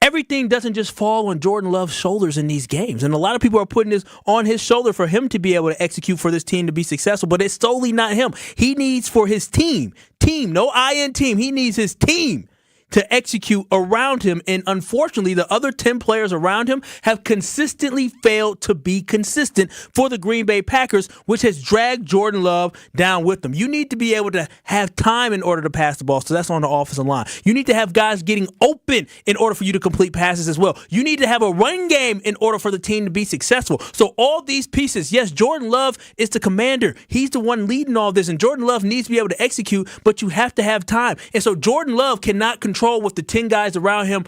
everything doesn't just fall on Jordan Love's shoulders in these games. And a lot of people are putting this on his shoulder for him to be able to execute for this team to be successful, but it's solely not him. He needs for his team, no I in team, he needs his team to execute around him. And unfortunately, the other 10 players around him have consistently failed to be consistent for the Green Bay Packers, which has dragged Jordan Love down with them. You need to be able to have time in order to pass the ball, so that's on the offensive line. You need to have guys getting open in order for you to complete passes as well. You need to have a run game in order for the team to be successful. So all these pieces, yes, Jordan Love is the commander. He's the one leading all this, and Jordan Love needs to be able to execute, but you have to have time. And so Jordan Love cannot control what the 10 guys around him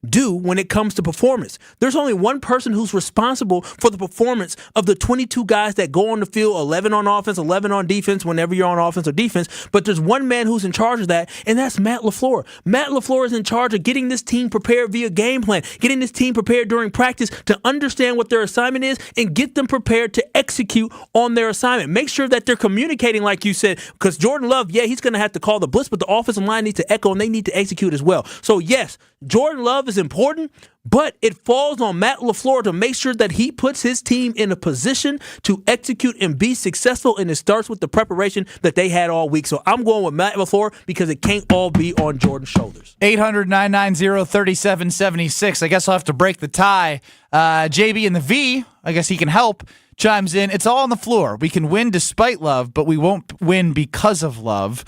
do when it comes to performance. There's only one person who's responsible for the performance of the 22 guys that go on the field, 11 on offense, 11 on defense, whenever you're on offense or defense. But there's one man who's in charge of that, and that's Matt LaFleur. Matt LaFleur is in charge of getting this team prepared via game plan, getting this team prepared during practice to understand what their assignment is and get them prepared to execute on their assignment. Make sure that they're communicating, like you said, because Jordan Love, yeah, he's going to have to call the blitz, but the offensive line needs to echo, and they need to execute as well. So, yes, Jordan Love is important, but it falls on Matt LaFleur to make sure that he puts his team in a position to execute and be successful, and it starts with the preparation that they had all week. So I'm going with Matt LaFleur because it can't all be on Jordan's shoulders. 800-990-3776. I guess I'll have to break the tie. JB in the V, I guess he can help, chimes in. It's all on the floor. We can win despite Love, but we won't win because of Love.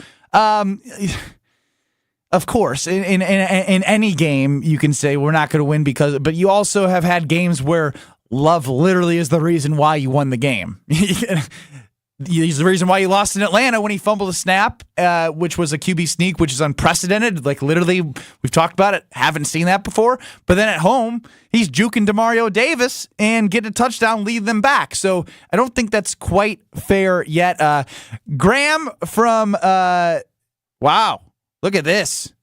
Of course, in any game, you can say we're not going to win because, but you also have had games where Love literally is the reason why you won the game. He's the reason why you lost in Atlanta when he fumbled a snap, which was a QB sneak, which is unprecedented. Like, literally, we've talked about it, haven't seen that before. But then at home, he's juking Demario Davis and getting a touchdown, lead them back. So I don't think that's quite fair yet. Graham from, wow. Look at this.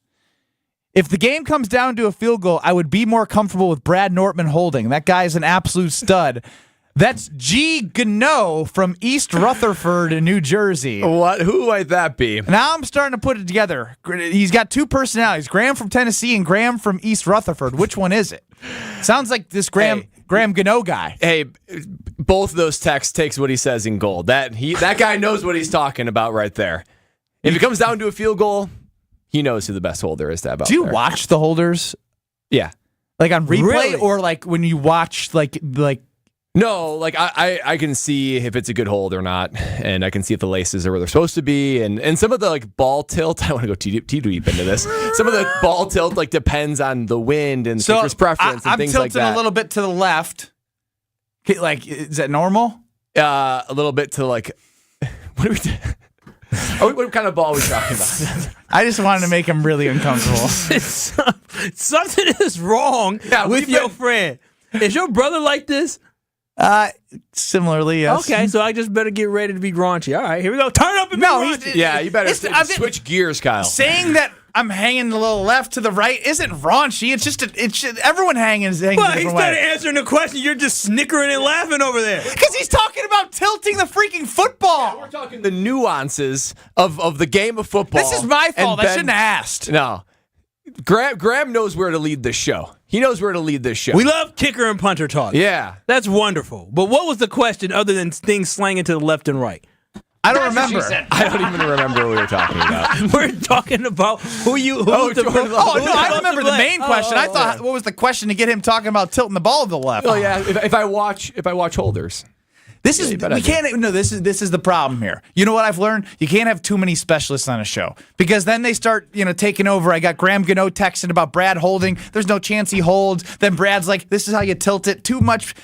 If the game comes down to a field goal, I would be more comfortable with Brad Nortman holding. That guy is an absolute stud. That's G. Gano from East Rutherford in New Jersey. What? Who might that be? Now I'm starting to put it together. He's got two personalities, Graham from Tennessee and Graham from East Rutherford. Which one is it? Sounds like this Graham Gano guy. Hey, both of those texts takes what he says in gold. That guy knows what he's talking about right there. If it comes down to a field goal, he knows who the best holder is to have out there. Do you watch the holders? Yeah. Like on replay Really? or like when you watch like No, like I can see if it's a good hold or not, and I can see if the laces are where they're supposed to be, and some of the like ball tilt. I don't want to go too deep into this. Some of the ball tilt like depends on the wind and kicker's preference and things like that. I'm tilting a little bit to the left. Like, is that normal? A little bit to like. What are we doing? What kind of ball are we talking about? I just wanted to make him really uncomfortable. Something is wrong with your friend. Is your brother like this? Similarly, yes. Okay, so I just better get ready to be raunchy. All right, here we go. Turn up and be raunchy. Yeah, you better switch gears, Kyle. Saying that I'm hanging a little left to the right isn't raunchy. It's just everyone hanging. Well, he started answering the question. You're just snickering and laughing over there. Because he's talking about tilting the freaking football. Yeah, we're talking the nuances of the game of football. This is my fault. I shouldn't have asked. No. Graham knows where to lead this show. He knows where to lead this show. We love kicker and punter talk. Yeah. That's wonderful. But what was the question other than things slanging to the left and right? I don't remember. I don't even remember what we were talking about. We're talking about who you. No, I remember the main question. I thought, what was the question to get him talking about tilting the ball to the left? Oh yeah, if I watch holders. This is the problem here. You know what I've learned? You can't have too many specialists on a show because then they start, taking over. I got Graham Gano texting about Brad holding. There's no chance he holds. Then Brad's like, "This is how you tilt it. Too much."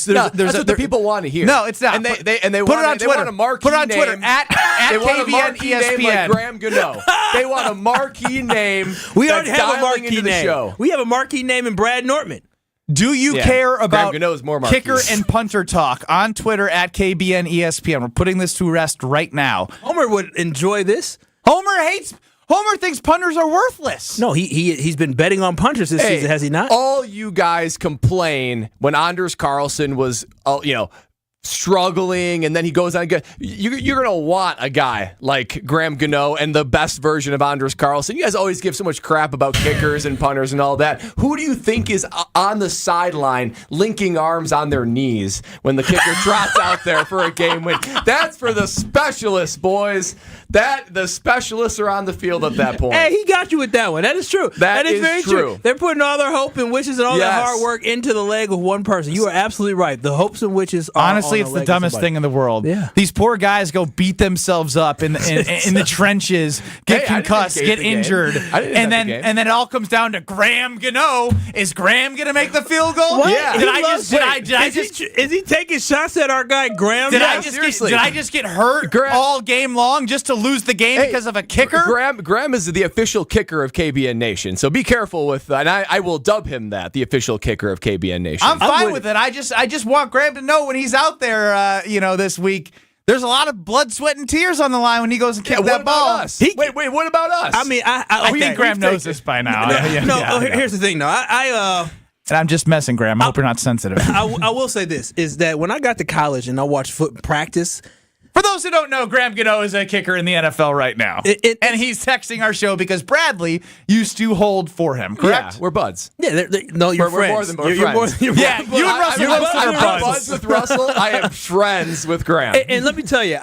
That's what the people want to hear. No, it's not. And they put want it on Twitter. Want a marquee put it on Twitter name. at they want KBN a marquee ESPN. name like Graham Gano. They want a marquee name. We already have a marquee marquee name. Show. We have a marquee name in Brad Nortman. Do you care about more kicker and punter talk on Twitter at KBN ESPN? We're putting this to rest right now. Homer would enjoy this. Homer thinks punters are worthless. No, he's been betting on punters this season, has he not? All you guys complain when Anders Carlson was, struggling, and then he goes on. You're going to want a guy like Graham Gano and the best version of Anders Carlson. You guys always give so much crap about kickers and punters and all that. Who do you think is on the sideline linking arms on their knees when the kicker trots out there for a game win? That's for the specialists, boys. The specialists are on the field at that point. Hey, he got you with that one. That is true. That is very true. They're putting all their hope and wishes and all their hard work into the leg of one person. You are absolutely right. The hopes and wishes are honestly, it's the dumbest thing in the world. Yeah. These poor guys go beat themselves up in the trenches, get concussed, get injured, and then it all comes down to Graham Gano. Is Graham going to make the field goal? What? Yeah. Is he taking shots at our guy Graham? Did I just get hurt all game long just to lose the game because of a kicker? Graham is the official kicker of KBN Nation, so be careful with that. And I will dub him that, the official kicker of KBN Nation. I'm fine with it. I just want Graham to know when he's out there, this week. There's a lot of blood, sweat, and tears on the line when he goes and kicks that ball. Us? Wait, what about us? I mean, I think Graham knows this by now. Here's the thing, though. And I'm just messing, Graham. I hope you're not sensitive. I will say this, is that when I got to college and I watched foot practice. For those who don't know, Graham Gano is a kicker in the NFL right now. And he's texting our show because Bradley used to hold for him, correct? Yeah, we're buds. Yeah, you're friends. We're more than Yeah, you and Russell I'm are buds with Russell. I am friends with Graham. And let me tell you,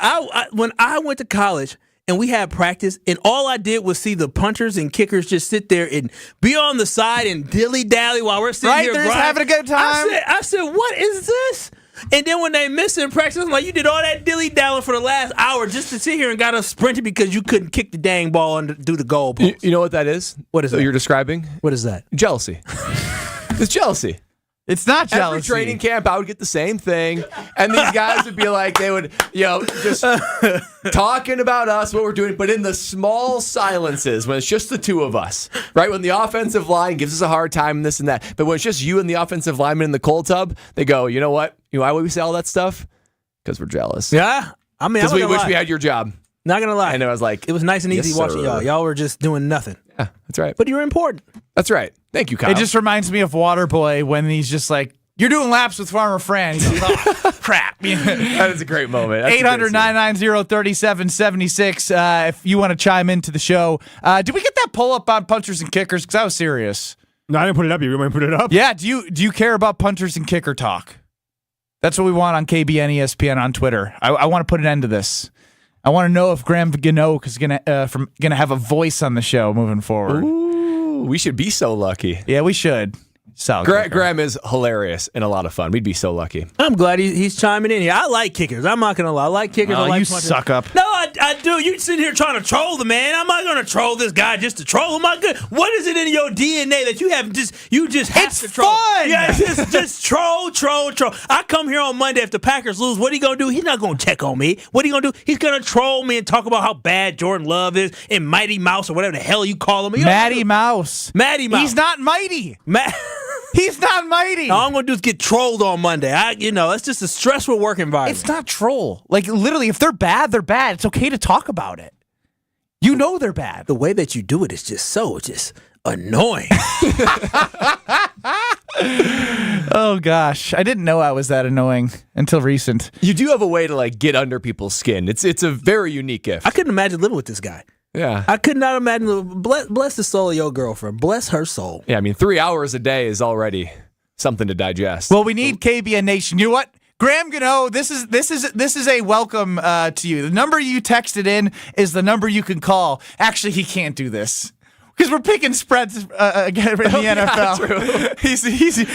when I went to college and we had practice, and all I did was see the punters and kickers just sit there and be on the side and dilly-dally while we're sitting here. They're just having a good time. I said, what is this? And then when they miss it in practice, I'm like, you did all that dilly-dallying for the last hour just to sit here and got us sprinted because you couldn't kick the dang ball and do the goal post. You know what that is? What is that? You're describing? What is that? Jealousy. It's jealousy. It's not jealousy. Every training camp, I would get the same thing, and these guys would be like, they would, just talking about us, what we're doing, but in the small silences, when it's just the two of us, right? When the offensive line gives us a hard time, and this and that, but when it's just you and the offensive lineman in the cold tub, they go, you know what? You know why would we say all that stuff? Because we're jealous. Yeah, I mean, because we wish we had your job. Not gonna lie, and I was like, it was nice and easy watching y'all. Y'all were just doing nothing. Yeah, that's right. But you were important. That's right. Thank you, Kyle. It just reminds me of Waterboy when he's just like, you're doing laps with Farmer Fran. He's like, oh, crap. That is a great moment. 800-990-3776 if you want to chime into the show. Did we get that pull up on punters and kickers? Because I was serious. No, I didn't put it up. You want me to put it up? Yeah. Do you care about punters and kicker talk? That's what we want on KBN ESPN on Twitter. I want to put an end to this. I want to know if Graham Gano is gonna have a voice on the show moving forward. Ooh, we should be so lucky. Yeah, we should. Graham is hilarious and a lot of fun. We'd be so lucky. I'm glad he's chiming in here. I like kickers. I'm not going to lie. I like kickers. Oh, I like you punters. suck up. No, I do. You sitting here trying to troll the man. I'm not going to troll this guy just to troll him. What is it in your DNA that you have just have to troll? Fun. Yeah, it's just troll. I come here on Monday if the Packers lose. What are you going to do? He's not going to check on me. What are you going to do? He's going to troll me and talk about how bad Jordan Love is and Mighty Mouse or whatever the hell you call him. Matty Mouse. He's not mighty. He's not mighty. All I'm going to do is get trolled on Monday. It's just a stressful work environment. It's not troll. Like, literally, if they're bad, they're bad. It's okay to talk about it. You know they're bad. The way that you do it is just annoying. Oh, gosh. I didn't know I was that annoying until recent. You do have a way to, get under people's skin. It's a very unique gift. I couldn't imagine living with this guy. Yeah. I could not imagine. Bless the soul of your girlfriend. Bless her soul. Yeah, 3 hours a day is already something to digest. Well, we need KBN Nation. You know what? Graham Gano, this is a welcome to you. The number you texted in is the number you can call. Actually, he can't do this. Because we're picking spreads again in the NFL. True. He's a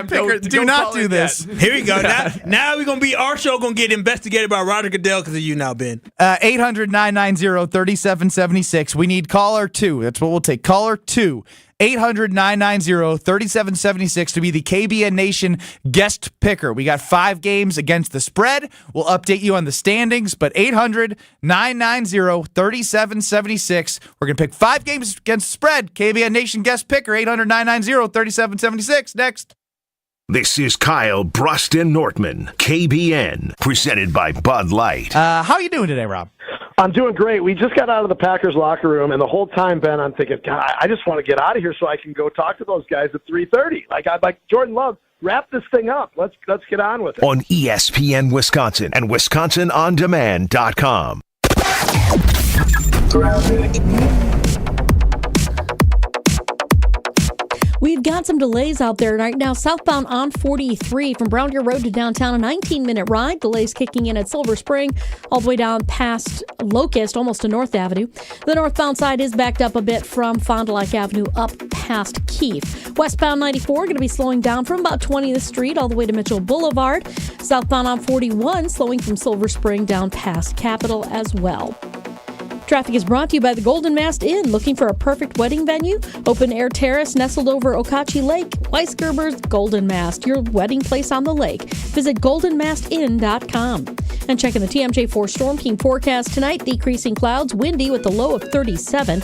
picker. Do not do this. Here we go. Now we're gonna be our show gonna get investigated by Roger Goodell because of you now, Ben. 800-990-3776. We need caller 2. That's what we'll take. Caller 2. 800-990-3776 to be the KBN Nation guest picker. We got 5 games against the spread. We'll update you on the standings, but 800-990-3776. We're going to pick 5 games against the spread. KBN Nation guest picker, 800-990-3776. Next. This is Kyle, Brust, and Nortman, KBN, presented by Bud Light. How are you doing today, Rob? I'm doing great. We just got out of the Packers locker room, and the whole time, Ben, I'm thinking, God, I just want to get out of here so I can go talk to those guys at 3:30. I'm like, Jordan Love, wrap this thing up. Let's get on with it. On ESPN Wisconsin and WisconsinOnDemand.com. We've got some delays out there right now. Southbound on 43 from Brown Deer Road to downtown, a 19-minute ride. Delays kicking in at Silver Spring, all the way down past Locust, almost to North Avenue. The northbound side is backed up a bit from Fond du Lac Avenue up past Keefe. Westbound 94 going to be slowing down from about 20th Street all the way to Mitchell Boulevard. Southbound on 41 slowing from Silver Spring down past Capitol as well. Traffic is brought to you by the Golden Mast Inn. Looking for a perfect wedding venue? Open air terrace nestled over Okachi Lake. Weisgerber's Golden Mast, your wedding place on the lake. Visit goldenmastin.com. And checking the TMJ4 Storm Team forecast tonight, decreasing clouds, windy with a low of 37.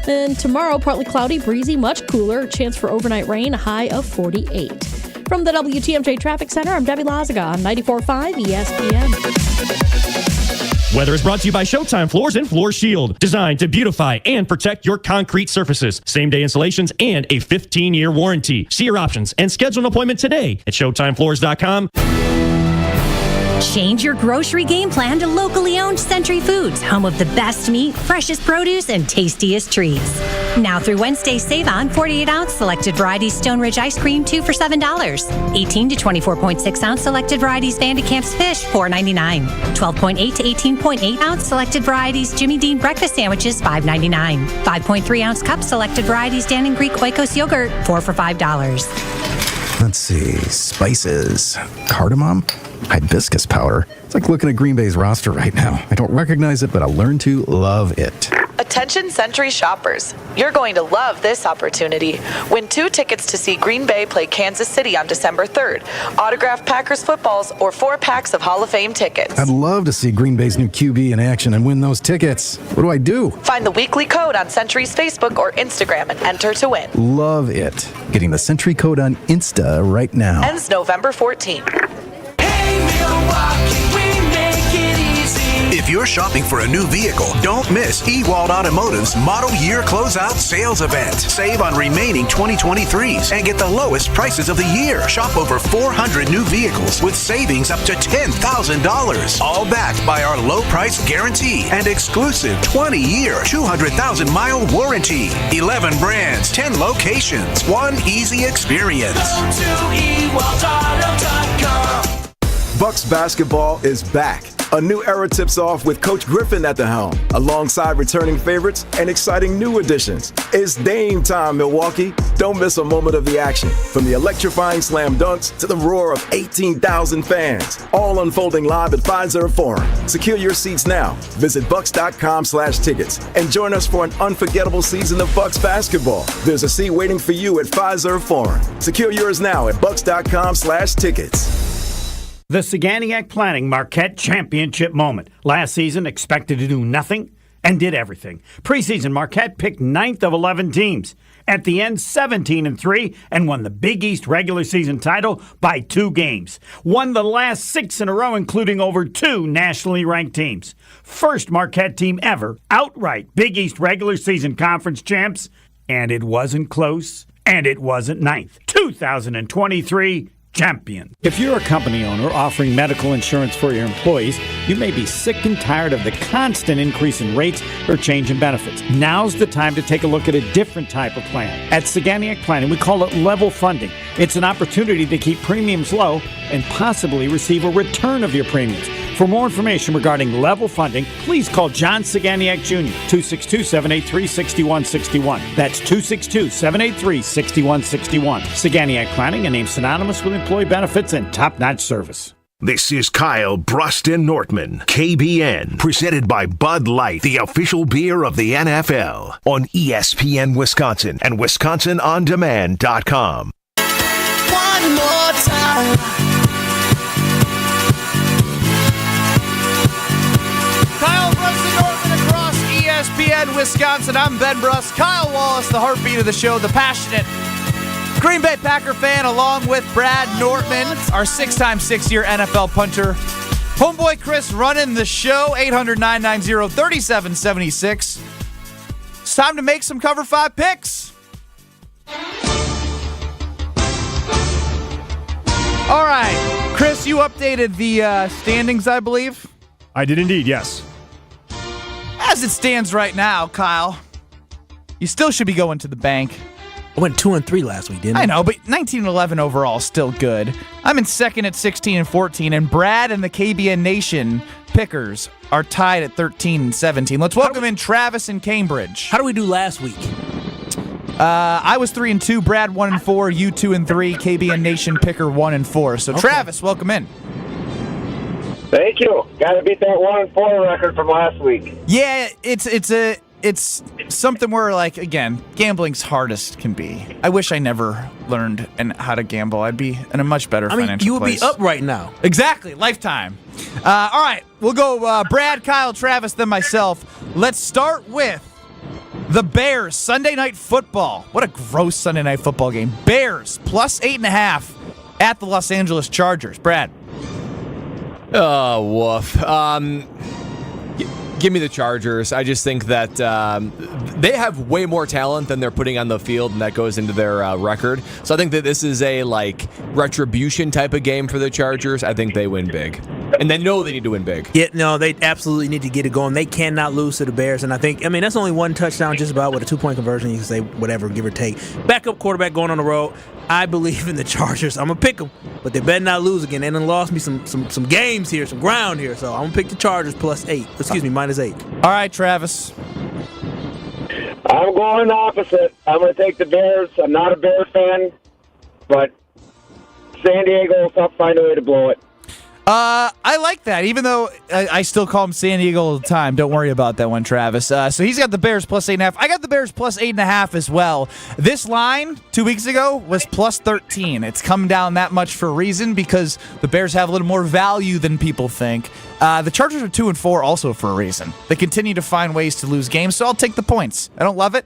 And tomorrow, partly cloudy, breezy, much cooler. Chance for overnight rain, a high of 48. From the WTMJ Traffic Center, I'm Debbie Lazaga on 94.5 ESPN. Weather is brought to you by Showtime Floors and Floor Shield, designed to beautify and protect your concrete surfaces. Same-day installations and a 15-year warranty. See your options and schedule an appointment today at ShowtimeFloors.com. Change your grocery game plan to locally owned Century Foods, home of the best meat, freshest produce, and tastiest treats. Now through Wednesday, save on 48-ounce selected varieties Stone Ridge ice cream, 2 for $7. 18 to 24.6-ounce selected varieties Van de Kamp's fish, $4.99. 12.8 to 18.8-ounce selected varieties Jimmy Dean breakfast sandwiches, $5.99. 5.3-ounce cup selected varieties Dan and Greek Oikos yogurt, 4 for $5. Let's see. Spices. Cardamom? Hibiscus powder. It's like looking at Green Bay's roster right now. I don't recognize it, but I'll learn to love it. Attention Century shoppers. You're going to love this opportunity. Win 2 tickets to see Green Bay play Kansas City on December 3rd. Autographed Packers footballs or 4 packs of Hall of Fame tickets. I'd love to see Green Bay's new QB in action and win those tickets. What do I do? Find the weekly code on Century's Facebook or Instagram and enter to win. Love it. Getting the Century code on Insta right now. Ends November 14th. If you're shopping for a new vehicle, don't miss Ewald Automotive's Model Year Closeout Sales Event. Save on remaining 2023s and get the lowest prices of the year. Shop over 400 new vehicles with savings up to $10,000. All backed by our low price guarantee and exclusive 20-year, 200,000-mile warranty. 11 brands, 10 locations, one easy experience. Go to EwaldAuto.com. Bucks basketball is back. A new era tips off with Coach Griffin at the helm, alongside returning favorites and exciting new additions. It's Dame time, Milwaukee. Don't miss a moment of the action, from the electrifying slam dunks to the roar of 18,000 fans, all unfolding live at Fiserv Forum. Secure your seats now. Visit Bucks.com/tickets and join us for an unforgettable season of Bucks basketball. There's a seat waiting for you at Fiserv Forum. Secure yours now at Bucks.com/tickets. The Saganiac Planning Marquette Championship moment. Last season, expected to do nothing and did everything. Preseason, Marquette picked 9th of 11 teams. At the end, 17-3 and won the Big East regular season title by 2 games. Won the last 6 in a row, including over 2 nationally ranked teams. First Marquette team ever, outright Big East regular season conference champs. And it wasn't close, and it wasn't 9th. 2023 champion. If you're a company owner offering medical insurance for your employees, you may be sick and tired of the constant increase in rates or change in benefits. Now's the time to take a look at a different type of plan. At Saganiac Planning, we call it level funding. It's an opportunity to keep premiums low and possibly receive a return of your premiums. For more information regarding level funding, please call John Saganiak Jr., 262-783-6161. That's 262-783-6161. Saganiak Planning, a name synonymous with employee benefits and top-notch service. This is Kyle, Brust, and Nortman, KBN, presented by Bud Light, the official beer of the NFL, on ESPN Wisconsin and WisconsinOnDemand.com. One more time. Kyle, Brust, and Nortman across ESPN Wisconsin. I'm Ben Brust. Kyle Wallace, the heartbeat of the show, the passionate Green Bay Packer fan, along with Brad Nortman, our six-time six-year NFL punter. Homeboy Chris running the show, 800-990-3776. It's time to make some Cover 5 picks. All right, Chris, you updated the standings, I believe. I did indeed, yes. As it stands right now, Kyle, you still should be going to the bank. I went 2-3 last week, didn't I? I know, but 19-11 overall is still good. I'm in second at 16-14, and Brad and the KBN Nation pickers are tied at 13-17. Let's welcome in Travis in Cambridge. How do we do last week? I was 3-2, Brad 1-4, you 2-3, KBN Nation picker 1-4. So Okay. Travis, welcome in. Thank you. Got to beat that 1-4 record from last week. Yeah, it's something where, like, again, gambling's hardest can be. I wish I never learned how to gamble. I'd be in a much better financial you would place. be up right now. Exactly, lifetime. All right, we'll go Brad, Kyle, Travis, then myself. Let's start with the Bears, Sunday Night Football. What a gross Sunday Night Football game. Bears, plus 8.5 at the Los Angeles Chargers. Brad. Oh, woof. Give me the Chargers. I just think that they have way more talent than they're putting on the field, and that goes into their record. So I think that this is a retribution type of game for the Chargers. I think they win big, and they know they need to win big. Yeah, no, they absolutely need to get it going. They cannot lose to the Bears, and that's only one touchdown, just about with a 2-point conversion. You can say whatever, give or take. Backup quarterback going on the road. I believe in the Chargers. I'm gonna pick them, but they better not lose again. They done lost me some games here, some ground here. So I'm gonna pick the Chargers plus 8. Excuse me, minus 8. All right, Travis. I'm going opposite. I'm going to take the Bears. I'm not a Bears fan, but San Diego will find a way to blow it. I like that, even though I still call him San Diego all the time. Don't worry about that one, Travis. So he's got the Bears plus 8.5. I got the Bears plus 8.5 as well. This line 2 weeks ago was plus 13. It's come down that much for a reason, because the Bears have a little more value than people think. The Chargers are 2-4 also for a reason. They continue to find ways to lose games, so I'll take the points. I don't love it,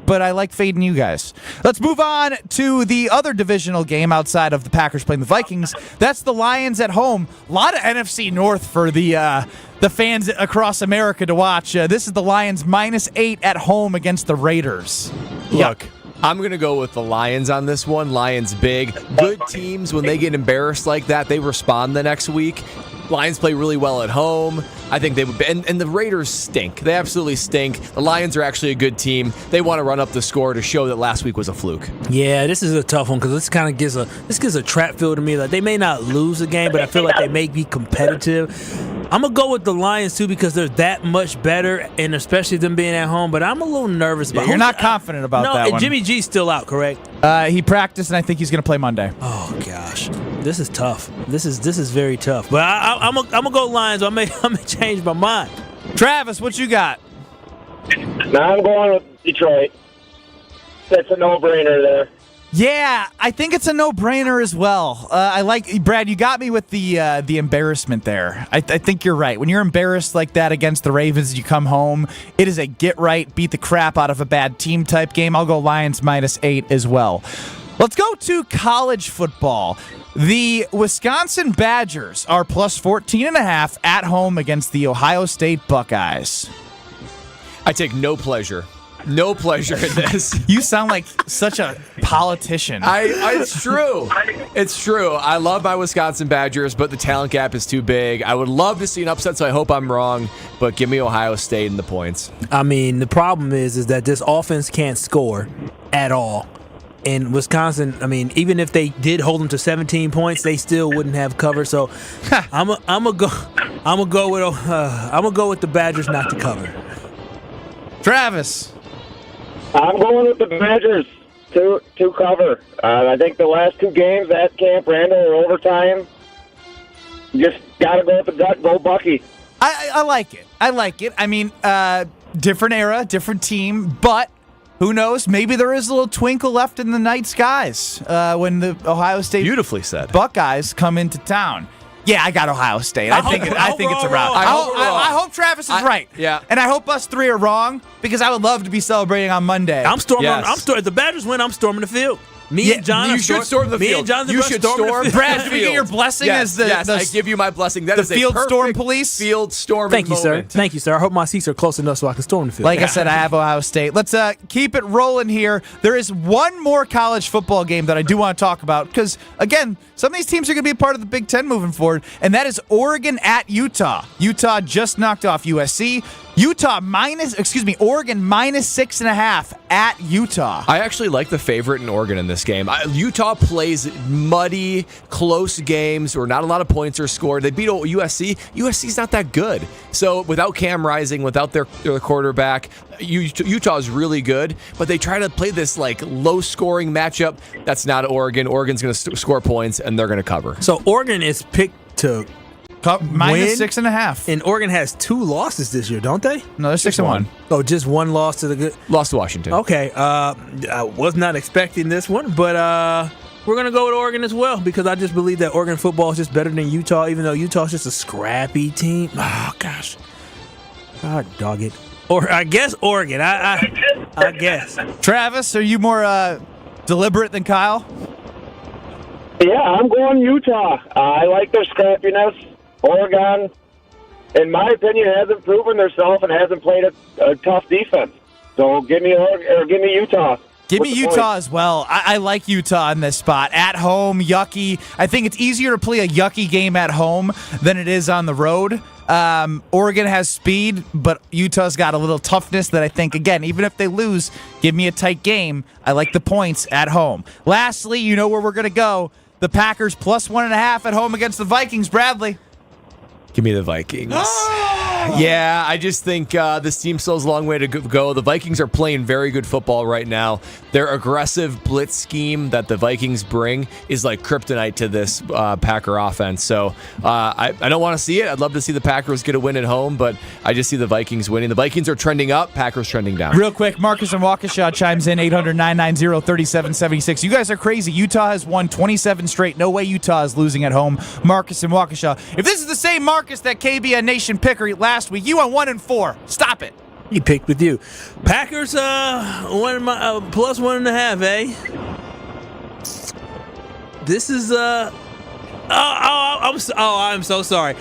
but I like fading you guys. Let's move on to the other divisional game outside of the Packers playing the Vikings. That's the Lions at home. A lot of NFC North for the fans across America to watch. This is the Lions minus 8 at home against the Raiders. Look, I'm going to go with the Lions on this one. Lions big. Good teams, when they get embarrassed like that, they respond the next week. Lions play really well at home. I think they would be, and the Raiders stink. They absolutely stink. The Lions are actually a good team. They want to run up the score to show that last week was a fluke. Yeah, this is a tough one, because this kind of gives a trap feel to me. Like, they may not lose the game, but I feel like they may be competitive. I'm going to go with the Lions, too, because they're that much better, and especially them being at home, but I'm a little nervous about it. You're not confident about that one. Jimmy G's still out, correct? He practiced, and I think he's going to play Monday. Oh, gosh. This is tough. This is very tough. But I'm gonna go Lions. I may change my mind. Travis, what you got? Now I'm going with Detroit. That's a no-brainer there. Yeah, I think it's a no-brainer as well. I like Brad. You got me with the embarrassment there. I think you're right. When you're embarrassed like that against the Ravens, you come home. It is a get right, beat the crap out of a bad team type game. I'll go Lions minus 8 as well. Let's go to college football. The Wisconsin Badgers are plus 14.5 at home against the Ohio State Buckeyes. I take no pleasure in this. You sound like such a politician. It's true. It's true. I love my Wisconsin Badgers, but the talent gap is too big. I would love to see an upset, so I hope I'm wrong, but give me Ohio State and the points. I mean, the problem is that this offense can't score at all. In Wisconsin, I mean, even if they did hold them to 17 points, they still wouldn't have covered. So I'm a I'm gonna go with the Badgers not to cover. Travis. I'm going with the Badgers to cover. I think the last two games at Camp Randall are overtime. Just got to go with the gut. Go Bucky. I like it. I mean, different era, different team, but who knows? Maybe there is a little twinkle left in the night skies when the Ohio State beautifully said Buckeyes come into town. Yeah, I got Ohio State. I think it's a rout. I hope Travis is right. Yeah. And I hope us three are wrong because I would love to be celebrating on Monday. I'm storming. If the Badgers win, I'm storming the field. Me and John. You should storm the field. Me and John. You should storm. Brad, do we get your blessing as the? Yes, I give you my blessing. That is the field a storm police. Field storm. Thank you, sir. Thank you, sir. I hope my seats are close enough so I can storm the field. Like I said, I have Ohio State. Let's keep it rolling here. There is one more college football game that I do want to talk about because, again, some of these teams are going to be a part of the Big Ten moving forward, and that is Oregon at Utah. Utah just knocked off USC. Oregon minus 6.5 at Utah. I actually like the favorite in Oregon in this game. Utah plays muddy, close games where not a lot of points are scored. They beat USC. USC's not that good. So without Cam Rising, without their quarterback, Utah is really good, but they try to play this like low-scoring matchup. That's not Oregon. Oregon's going to score points, and they're going to cover. So Oregon is picked to minus 6.5. And Oregon has 2 losses this year, don't they? No, they're 6-1. Oh, just one loss to the good. Lost to Washington. Okay. I was not expecting this one, but we're going to go with Oregon as well because I just believe that Oregon football is just better than Utah, even though Utah's just a scrappy team. Oh, gosh. God, dog it. Or I guess Oregon. I guess. Travis, are you more deliberate than Kyle? Yeah, I'm going Utah. I like their scrappiness. Oregon, in my opinion, hasn't proven themselves and hasn't played a tough defense. So give me Utah. Give me Utah as well. I like Utah in this spot. At home, yucky. I think it's easier to play a yucky game at home than it is on the road. Oregon has speed, but Utah's got a little toughness that I think, again, even if they lose, give me a tight game. I like the points at home. Lastly, you know where we're going to go. The Packers plus 1.5 at home against the Vikings. Bradley. Give me the Vikings. Yeah, I just think this team still has a long way to go. The Vikings are playing very good football right now. Their aggressive blitz scheme that the Vikings bring is like kryptonite to this Packer offense. So I don't want to see it. I'd love to see the Packers get a win at home, but I just see the Vikings winning. The Vikings are trending up, Packers trending down. Real quick, Marcus in Waukesha chimes in 800-990-3776. You guys are crazy. Utah has won 27 straight. No way Utah is losing at home. Marcus in Waukesha. If this is the same Marcus that KBN Nation picker last week, you won 1-4. Stop it. He picked with you. Packers plus 1.5, eh? This is I'm so sorry.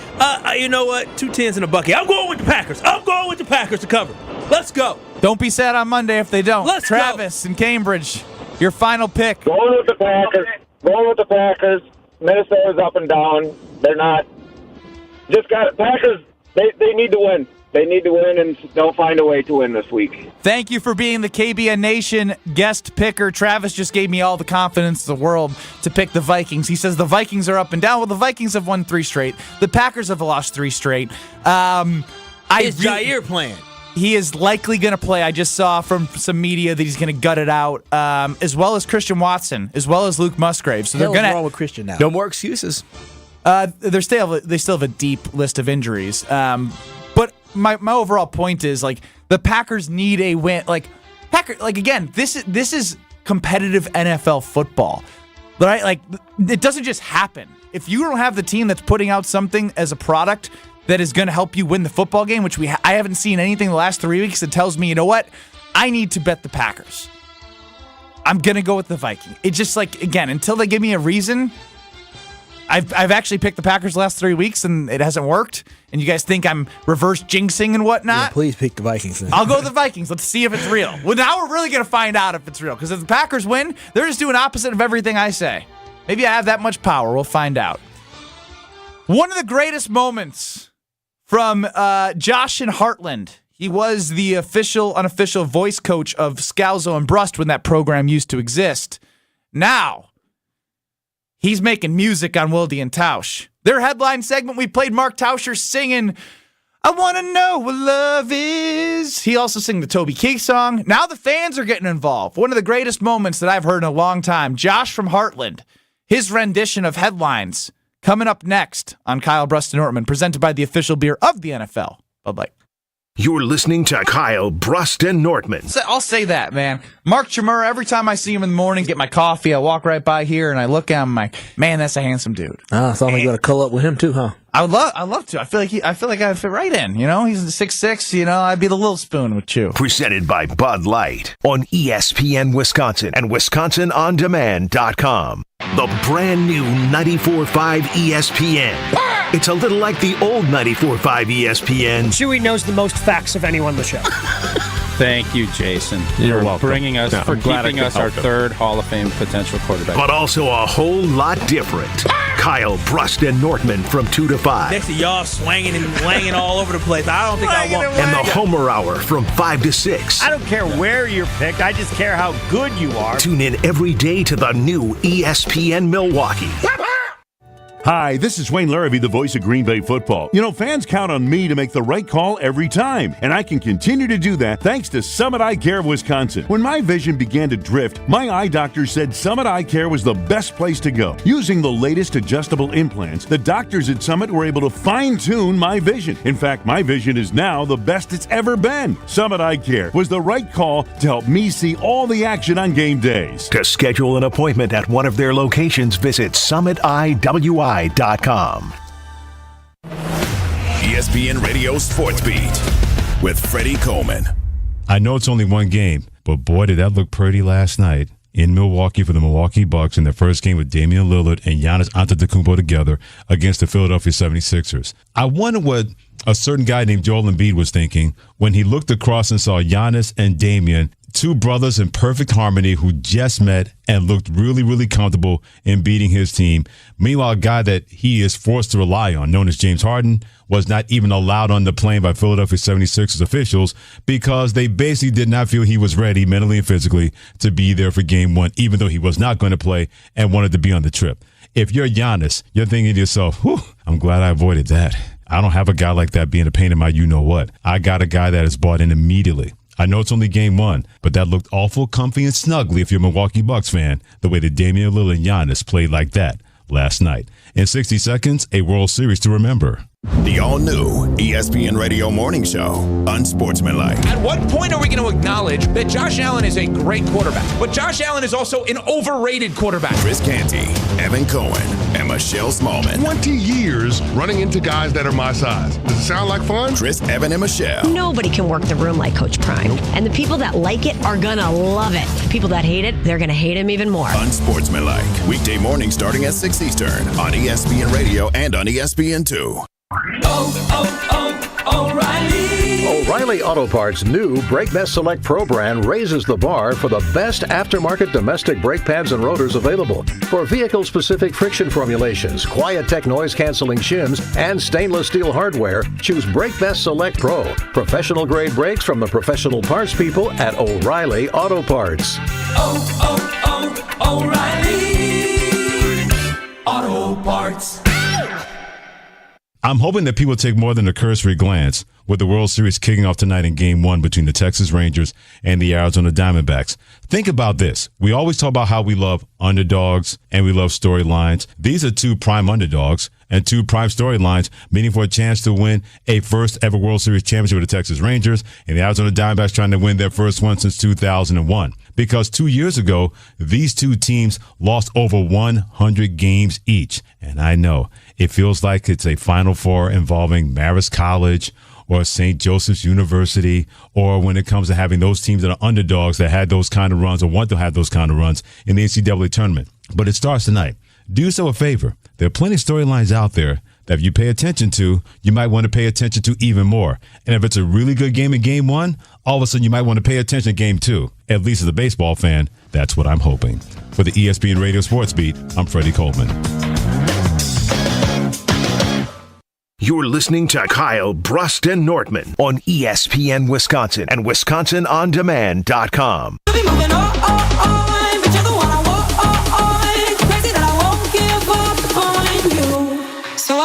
You know what? 2 10s in a bucket. I'm going with the Packers. I'm going with the Packers to cover. Let's go. Don't be sad on Monday if they don't. Let's Travis go. in Cambridge, your final pick. Going with the Packers. Minnesota's up and down. They're not. Just got it. Packers. They need to win. They need to win, and they'll find a way to win this week. Thank you for being the KBN Nation guest picker. Travis just gave me all the confidence in the world to pick the Vikings. He says the Vikings are up and down. Well, the Vikings have won 3 straight. The Packers have lost 3 straight. Is Jair playing? He is likely going to play. I just saw from some media that he's going to gut it out, as well as Christian Watson, as well as Luke Musgrave. So they're going to wrong with Christian now. No more excuses. They still have a deep list of injuries. But my overall point is like the Packers need a win. Again, this is competitive NFL football, right? Like it doesn't just happen. If you don't have the team that's putting out something as a product that is going to help you win the football game, which I haven't seen anything the last 3 weeks that tells me, you know what, I need to bet the Packers. I'm going to go with the Vikings. It's just like, again, until they give me a reason. I've actually picked the Packers the last 3 weeks, and it hasn't worked. And you guys think I'm reverse jinxing and whatnot? Yeah, please pick the Vikings then. I'll go with the Vikings. Let's see if it's real. Well, now we're really going to find out if it's real. Because if the Packers win, they're just doing opposite of everything I say. Maybe I have that much power. We'll find out. One of the greatest moments from Josh in Heartland. He was the unofficial voice coach of Scalzo and Brust when that program used to exist. Now, he's making music on Wilde and Tausch. Their headline segment, we played Mark Tauscher singing, I Want to Know What Love Is. He also sang the Toby Keith song. Now the fans are getting involved. One of the greatest moments that I've heard in a long time. Josh from Heartland, his rendition of headlines coming up next on Kyle, Brust, and Nortman, presented by the official beer of the NFL. Bye-bye. You're listening to Kyle, Brust, and Nortman. So I'll say that, man. Mark Chmura, every time I see him in the morning, get my coffee, I walk right by here, and I look at him, I'm like, man, that's a handsome dude. So I'm going to cull up with him too, huh? I'd love to. I feel like I'd fit right in. You know, he's 6'6", I'd be the little spoon with Chew. Presented by Bud Light on ESPN Wisconsin and WisconsinOnDemand.com. The brand new 94.5 ESPN. It's a little like the old 94.5 ESPN. Chewy knows the most facts of anyone on the show. Thank you, Jason. You're welcome. Bringing us, for keeping us our third Hall of Fame potential quarterback. But also a whole lot different. Kyle, Brust, and Nortman from 2 to 5. Next to y'all swinging and wanging all over the place. I don't think I want. And the Homer Hour from 5 to 6. I don't care where you're picked. I just care how good you are. Tune in every day to the new ESPN Milwaukee. Hi, this is Wayne Larrabee, the voice of Green Bay football. You know, fans count on me to make the right call every time, and I can continue to do that thanks to Summit Eye Care of Wisconsin. When my vision began to drift, my eye doctor said Summit Eye Care was the best place to go. Using the latest adjustable implants, the doctors at Summit were able to fine-tune my vision. In fact, my vision is now the best it's ever been. Summit Eye Care was the right call to help me see all the action on game days. To schedule an appointment at one of their locations, visit summitiwi.com. ESPN Radio Sports Beat with Freddie Coleman. I know it's only one game, but boy, did that look pretty last night in Milwaukee for the Milwaukee Bucks in their first game with Damian Lillard and Giannis Antetokounmpo together against the Philadelphia 76ers. I wonder what a certain guy named Joel Embiid was thinking when he looked across and saw Giannis and Damian, two brothers in perfect harmony who just met and looked really, really comfortable in beating his team. Meanwhile, a guy that he is forced to rely on, known as James Harden, was not even allowed on the plane by Philadelphia 76ers officials because they basically did not feel he was ready mentally and physically to be there for game one, even though he was not going to play and wanted to be on the trip. If you're Giannis, you're thinking to yourself, whew, I'm glad I avoided that. I don't have a guy like that being a pain in my you-know-what. I got a guy that is bought in immediately. I know it's only game one, but that looked awful comfy and snuggly if you're a Milwaukee Bucks fan, the way that Damian Lillard and Giannis played like that last night. In 60 seconds, a World Series to remember. The all-new ESPN Radio Morning Show, Unsportsmanlike. At what point are we going to acknowledge that Josh Allen is a great quarterback, but Josh Allen is also an overrated quarterback? Chris Canty, Evan Cohen, and Michelle Smallman. 20 years running into guys that are my size. Does it sound like fun? Chris, Evan, and Michelle. Nobody can work the room like Coach Prime. And the people that like it are going to love it. People that hate it, they're going to hate him even more. Unsportsmanlike. Weekday morning starting at 6 Eastern on ESPN Radio and on ESPN2. O'Reilly Auto Parts' new Brake Best Select Pro brand raises the bar for the best aftermarket domestic brake pads and rotors available. For vehicle-specific friction formulations, quiet tech noise-canceling shims, and stainless steel hardware, choose Brake Best Select Pro. Professional-grade brakes from the professional parts people at O'Reilly Auto Parts. O'Reilly Auto Parts. I'm hoping that people take more than a cursory glance with the World Series kicking off tonight in Game 1 between the Texas Rangers and the Arizona Diamondbacks. Think about this. We always talk about how we love underdogs and we love storylines. These are two prime underdogs and two prime storylines, meaning for a chance to win a first-ever World Series championship with the Texas Rangers and the Arizona Diamondbacks trying to win their first one since 2001. Because 2 years ago, these two teams lost over 100 games each. And I know it feels like it's a Final Four involving Marist College or St. Joseph's University, or when it comes to having those teams that are underdogs that had those kind of runs or want to have those kind of runs in the NCAA tournament. But it starts tonight. Do yourself a favor. There are plenty of storylines out there that if you pay attention to, you might want to pay attention to even more. And if it's a really good game in Game 1, all of a sudden you might want to pay attention to Game 2. At least as a baseball fan, that's what I'm hoping. For the ESPN Radio Sports Beat, I'm Freddie Coleman. You're listening to Kyle, Brust, and Nortman on ESPN Wisconsin and WisconsinOnDemand.com. So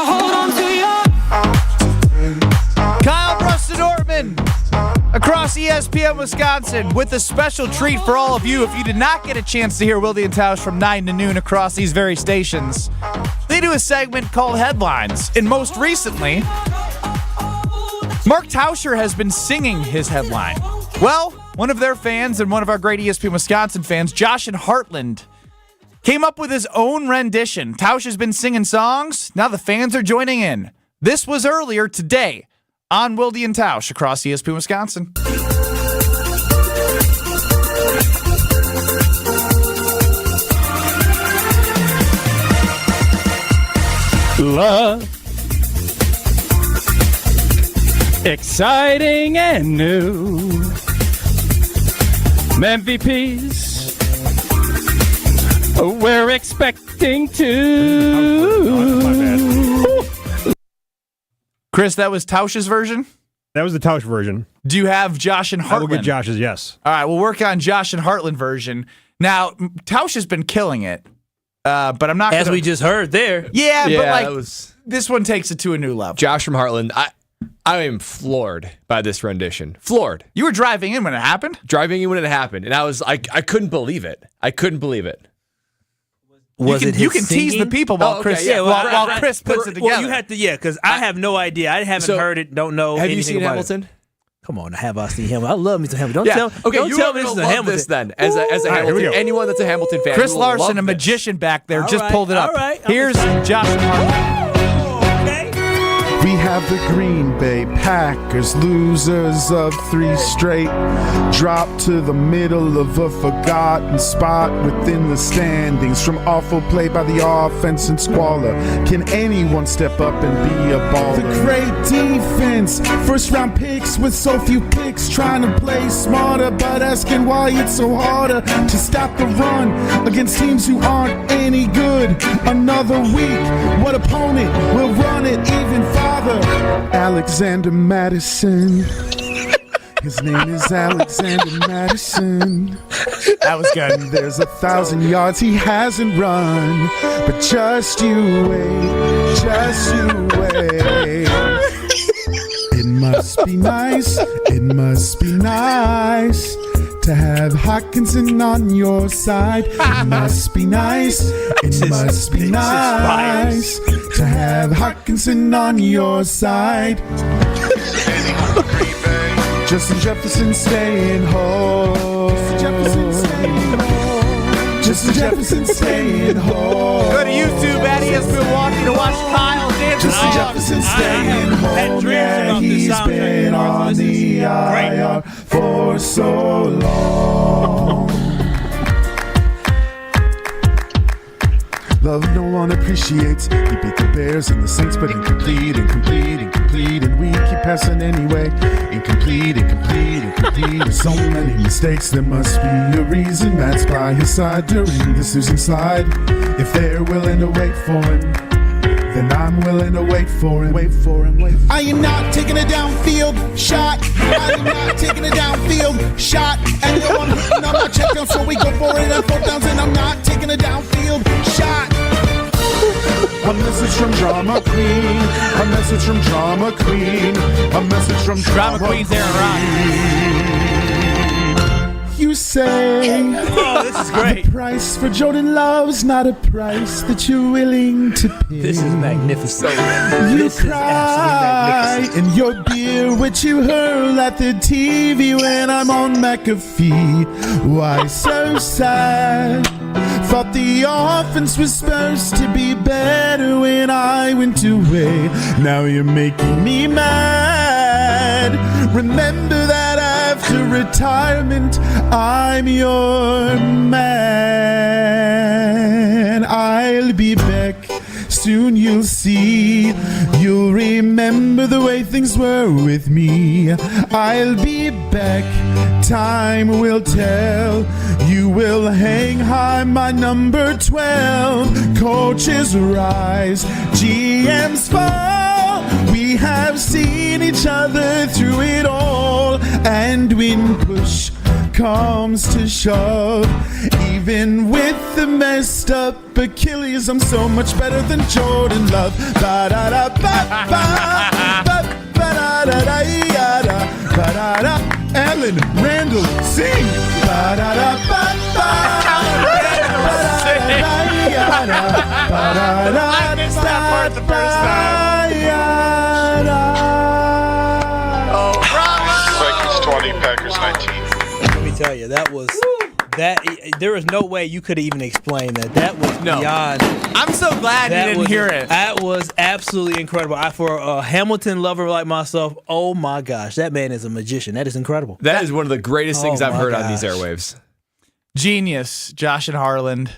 ESPN Wisconsin with a special treat for all of you. If you did not get a chance to hear Wilde and Tausch from 9 to noon across these very stations, they do a segment called Headlines. And most recently, Mark Tauscher has been singing his headline. Well, one of their fans and one of our great ESPN Wisconsin fans, Josh in Heartland, came up with his own rendition. Tausch has been singing songs. Now the fans are joining in. This was earlier today on Wilde and Tausch across ESPN Wisconsin. Love, exciting and new. MVPs, we're expecting to. Chris, that was Tausch's version? That was the Tausch version. Do you have Josh and Heartland? I will get Josh's, yes. All right, we'll work on Josh and Heartland version. Now, Tausch has been killing it, but I'm not As we just heard there. Yeah, but like that was... this one takes it to a new level. Josh from Heartland, I am floored by this rendition. Floored. You were driving in when it happened? Driving in when it happened, and I couldn't believe it. I couldn't believe it. You can tease the people while Chris while Chris puts it together. Well, you have to, because I have no idea. I haven't heard it. Don't know. Have you seen Hamilton? It. Come on, have I seen Hamilton? I love me some Hamilton. Don't tell me this is a Hamilton. This then as a Hamilton. Anyone that's a Hamilton fan, Chris Larson, a magician back there, just pulled it up. All right, here's Josh and Heartland. We have the Green Bay Packers, losers of 3 straight. Drop to the middle of a forgotten spot within the standings. From awful play by the offense and squalor, can anyone step up and be a baller? The great defense, first round picks with so few picks. Trying to play smarter, but asking why it's so harder to stop the run against teams who aren't any good. Another week, what opponent will run it even farther? Alexander Madison. His name is Alexander Madison. That was good. And there's 1,000 yards he hasn't run. But just you wait, just you wait. It must be nice, it must be nice to have Hockenson on your side. It must be nice, it must be nice to have Hockenson on your side. Justin Jefferson staying home. Justin Jefferson staying home. Go to YouTube at ES Milwaukee to watch Kyle dance. Justin Jefferson staying home. Yeah, he's been on the IR for so long. Love no one appreciates. He beat the Bears and the Saints, but incomplete. And we keep passing anyway. Incomplete. There's so many mistakes, there must be a reason. That's by his side during this losing slide. If they're willing to wait for him, then I'm willing to wait for him. I am not taking a downfield shot. I am not taking a downfield shot. And no one hitting on my check down, so we go for it on 4th downs. And I'm not taking a downfield shot. A message from Drama Queen. A message from Drama Queen. A message from Drama Queen's Aaron Rodgers. You say, oh, this is great. The price for Jordan Love's not a price that you're willing to pay. This is magnificent. You this cry is in your beer, which you hurl at the TV when I'm on McAfee. Why so sad? Thought the offense was supposed to be better when I went away. Now you're making me mad. Remember that after retirement, I'm your man. I'll be back. Soon you'll see. You'll remember the way things were with me. I'll be back. Time will tell. You will hang high my number 12. Coaches rise, GMs fall. We have seen each other through it all. And when push comes to shove, even with the messed up Achilles, I'm so much better than Jordan Love. Ba-da-da-ba-ba, ba-ba-da-da-da-da-da, ba-da-da. Allen, Randall, sing. I missed that part the first time. Oh, Vikings 20, Packers 19. Let me tell you, that was that. There was no way you could even explain that. That was beyond. I'm so glad you didn't hear it. That was absolutely incredible. For a Hamilton lover like myself, oh my gosh, that man is a magician. That is incredible. That is one of the greatest things I've heard on these airwaves. Genius, Josh and Heartland,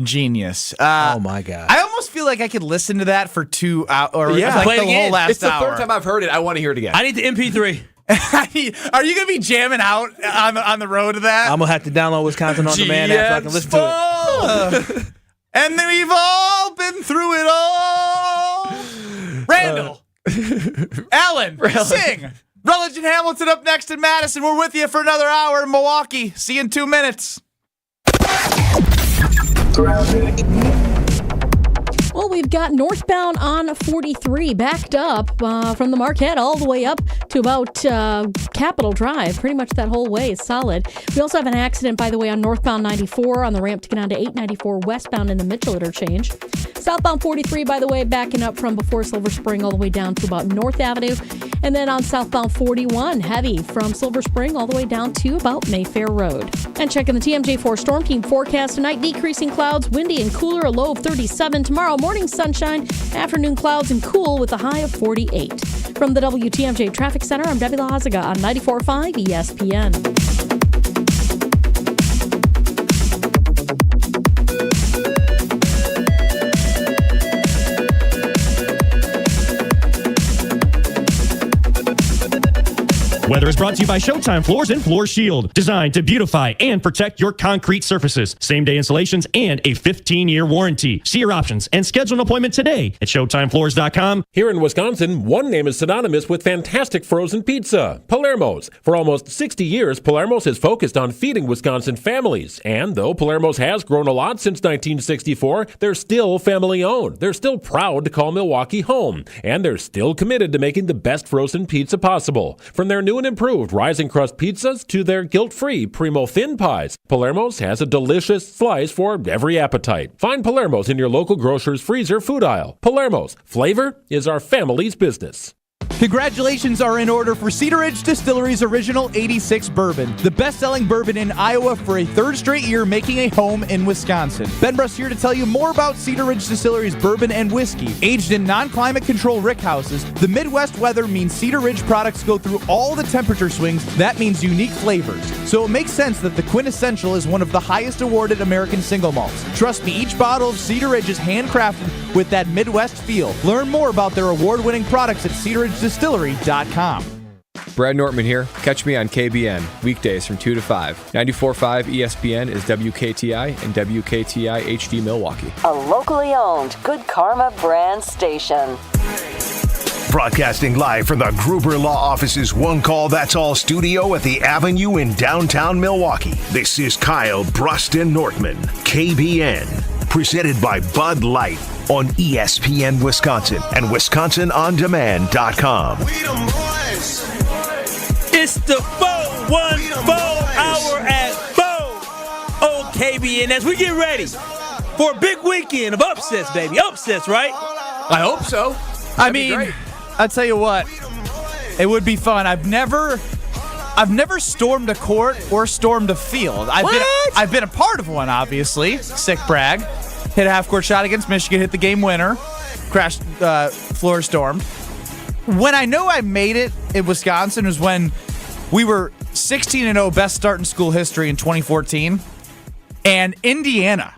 genius. Oh my god! I almost feel like I could listen to that for 2 hours, or Yeah, like play it the again. whole last It's the hour. third time I've heard it. I want to hear it again. I need the MP3. Are you gonna be jamming out on the road to that? I'm gonna have to download Wisconsin on demand app so I can listen to it. And then we've all been through it all. Randall, Allen, sing. Rutledge and Hamilton up next in Madison. We're with you for another hour in Milwaukee. See you in 2 minutes. Well, we've got northbound on 43 backed up from the Marquette all the way up to about Capitol Drive. Pretty much that whole way is solid. We also have an accident, by the way, on northbound 94 on the ramp to get on to 894 westbound in the Mitchell interchange. Southbound 43, by the way, backing up from before Silver Spring all the way down to about North Avenue. And then on southbound 41, heavy from Silver Spring all the way down to about Mayfair Road. And checking the TMJ4 Storm Team forecast tonight, decreasing clouds, windy and cooler, a low of 37. Tomorrow morning sunshine, afternoon clouds and cool with a high of 48. From the WTMJ Traffic Center, I'm Debbie Lazaga on 94.5 ESPN. Weather is brought to you by Showtime Floors and Floor Shield, designed to beautify and protect your concrete surfaces. Same-day installations and a 15-year warranty. See your options and schedule an appointment today at ShowtimeFloors.com. Here in Wisconsin, one name is synonymous with fantastic frozen pizza, Palermo's. For almost 60 years, Palermo's has focused on feeding Wisconsin families. And though Palermo's has grown a lot since 1964, they're still family-owned. They're still proud to call Milwaukee home. And they're still committed to making the best frozen pizza possible. From their new and improved rising crust pizzas to their guilt-free Primo thin pies, Palermo's has a delicious slice for every appetite. Find Palermo's in your local grocer's freezer food aisle. Palermo's, flavor is our family's business. Congratulations are in order for Cedar Ridge Distillery's Original 86 Bourbon, the best-selling bourbon in Iowa for a third straight year, making a home in Wisconsin. Ben Brust here to tell you more about Cedar Ridge Distillery's bourbon and whiskey. Aged in non-climate control rick houses, the Midwest weather means Cedar Ridge products go through all the temperature swings. That means unique flavors. So it makes sense that the Quintessential is one of the highest awarded American single malts. Trust me, each bottle of Cedar Ridge is handcrafted with that Midwest feel. Learn more about their award-winning products at cedarridgedistillery.com. Brad Nortman here. Catch me on KBN, weekdays from 2 to 5. 94.5 ESPN is WKTI and WKTI HD Milwaukee. A locally owned Good Karma brand station. Broadcasting live from the Gruber Law Office's One Call That's All studio at the Avenue in downtown Milwaukee. This is Kyle, Brust, and Nortman, KBN. Presented by Bud Light on ESPN Wisconsin and WisconsinOnDemand.com. It's the 414 hour at 4 on KBN as we get ready for a big weekend of upsets, baby. Upsets, right? I hope so. I mean, I'll tell you what, it would be fun. I've never stormed a court or stormed a field. I've been a part of one, obviously. Sick brag. Hit a half-court shot against Michigan, hit the game winner, crashed, floor stormed. When I know I made it in Wisconsin was when we were 16-0, best start in school history in 2014, and Indiana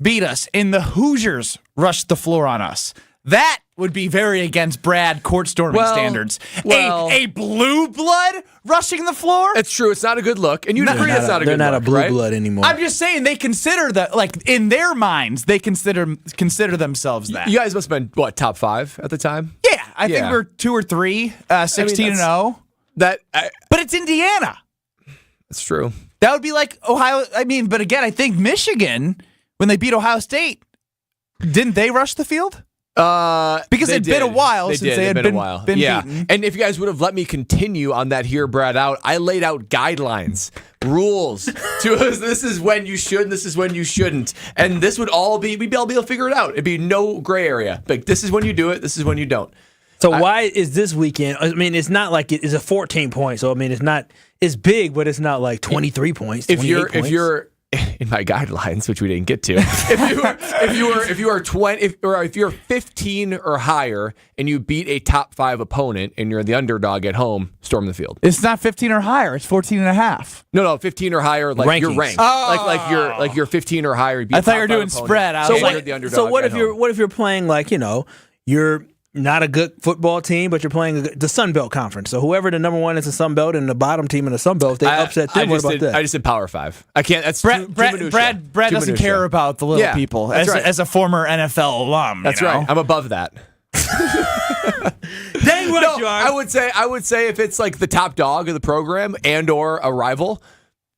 beat us, and the Hoosiers rushed the floor on us. That would be very against Brad court storming standards. A blue blood rushing the floor? It's true. It's not a good look. And you'd agree it's not a good look. They're not a blue right? blood anymore. I'm just saying they consider that, like, in their minds, they consider themselves that. You guys must have been, what, top 5 at the time? Yeah, I think we're 2 or 3, 16-0. But it's Indiana. That's true. That would be like Ohio. I mean, but again, I think Michigan, when they beat Ohio State, didn't they rush the field? Because it'd been a while since they had been yeah. beaten. And if you guys would have let me continue on that here, Brad, out, I laid out guidelines, rules to us. This is when you should, and this is when you shouldn't. And this would all be, we'd all be able to figure it out. It'd be no gray area. Like, this is when you do it, this is when you don't. So why is this weekend? I mean, it's not like it's a 14 point. So I mean, it's big, but it's not like 23 points. If you're in my guidelines, which we didn't get to, if you're 15 or higher and you beat a top 5 opponent and you're the underdog at home, storm the field. It's not 15 or higher. It's 14.5. No, 15 or higher, like Rankings. you're ranked. Like you're 15 or higher. You beat I a thought top you were 5 doing opponent, spread out. So you're the underdog. So what at home. if you're playing like you're not a good football team, but you're playing the Sun Belt Conference. So whoever the number one is the Sun Belt and the bottom team in the Sun Belt, if they upset them. What about that? I just did Power 5. I can't. That's Brad doesn't care about the little people. As a former NFL alum, that's right. I'm above that. Dang right you are. I would say if it's like the top dog of the program and or a rival,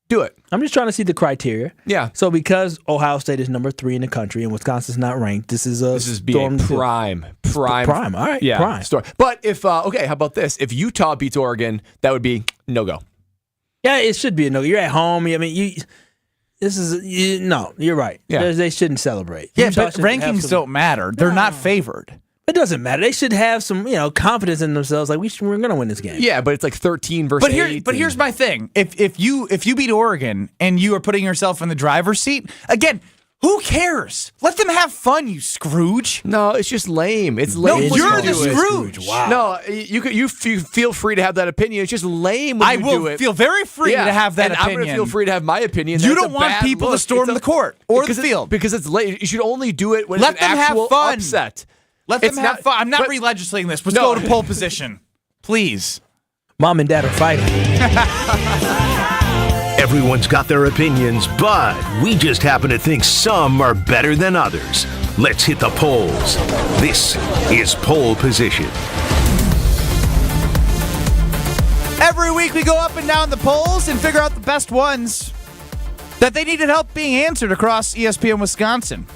do it. I'm just trying to see the criteria. Yeah. So because Ohio State is number 3 in the country and Wisconsin's not ranked, this is being prime. All right. Yeah. Prime. Story. But if how about this? If Utah beats Oregon, that would be no go. Yeah, it should be a no. You're at home. I mean, you're right. Yeah. They shouldn't celebrate. Yeah, Utah but should rankings don't matter. They're not favored. It doesn't matter. They should have some, confidence in themselves. Like we're going to win this game. Yeah, but it's like 13 versus 8. But here's my thing: if you beat Oregon and you are putting yourself in the driver's seat again, who cares? Let them have fun, you Scrooge. No, it's just lame. It's lame. No, you're the Scrooge. Wow. No, you feel free to have that opinion. It's just lame when you do it. I will feel very free to have that opinion. I'm going to feel free to have my opinion. You don't want people to storm the court or the field because it's late. You should only do it when Let it's an them actual have fun. upset. Let them have fun. I'm not re-legislating this. Let's go to pole position. Please. Mom and dad are fighting. Everyone's got their opinions, but we just happen to think some are better than others. Let's hit the polls. This is Pole Position. Every week we go up and down the polls and figure out the best ones that they needed help being answered across ESPN Wisconsin.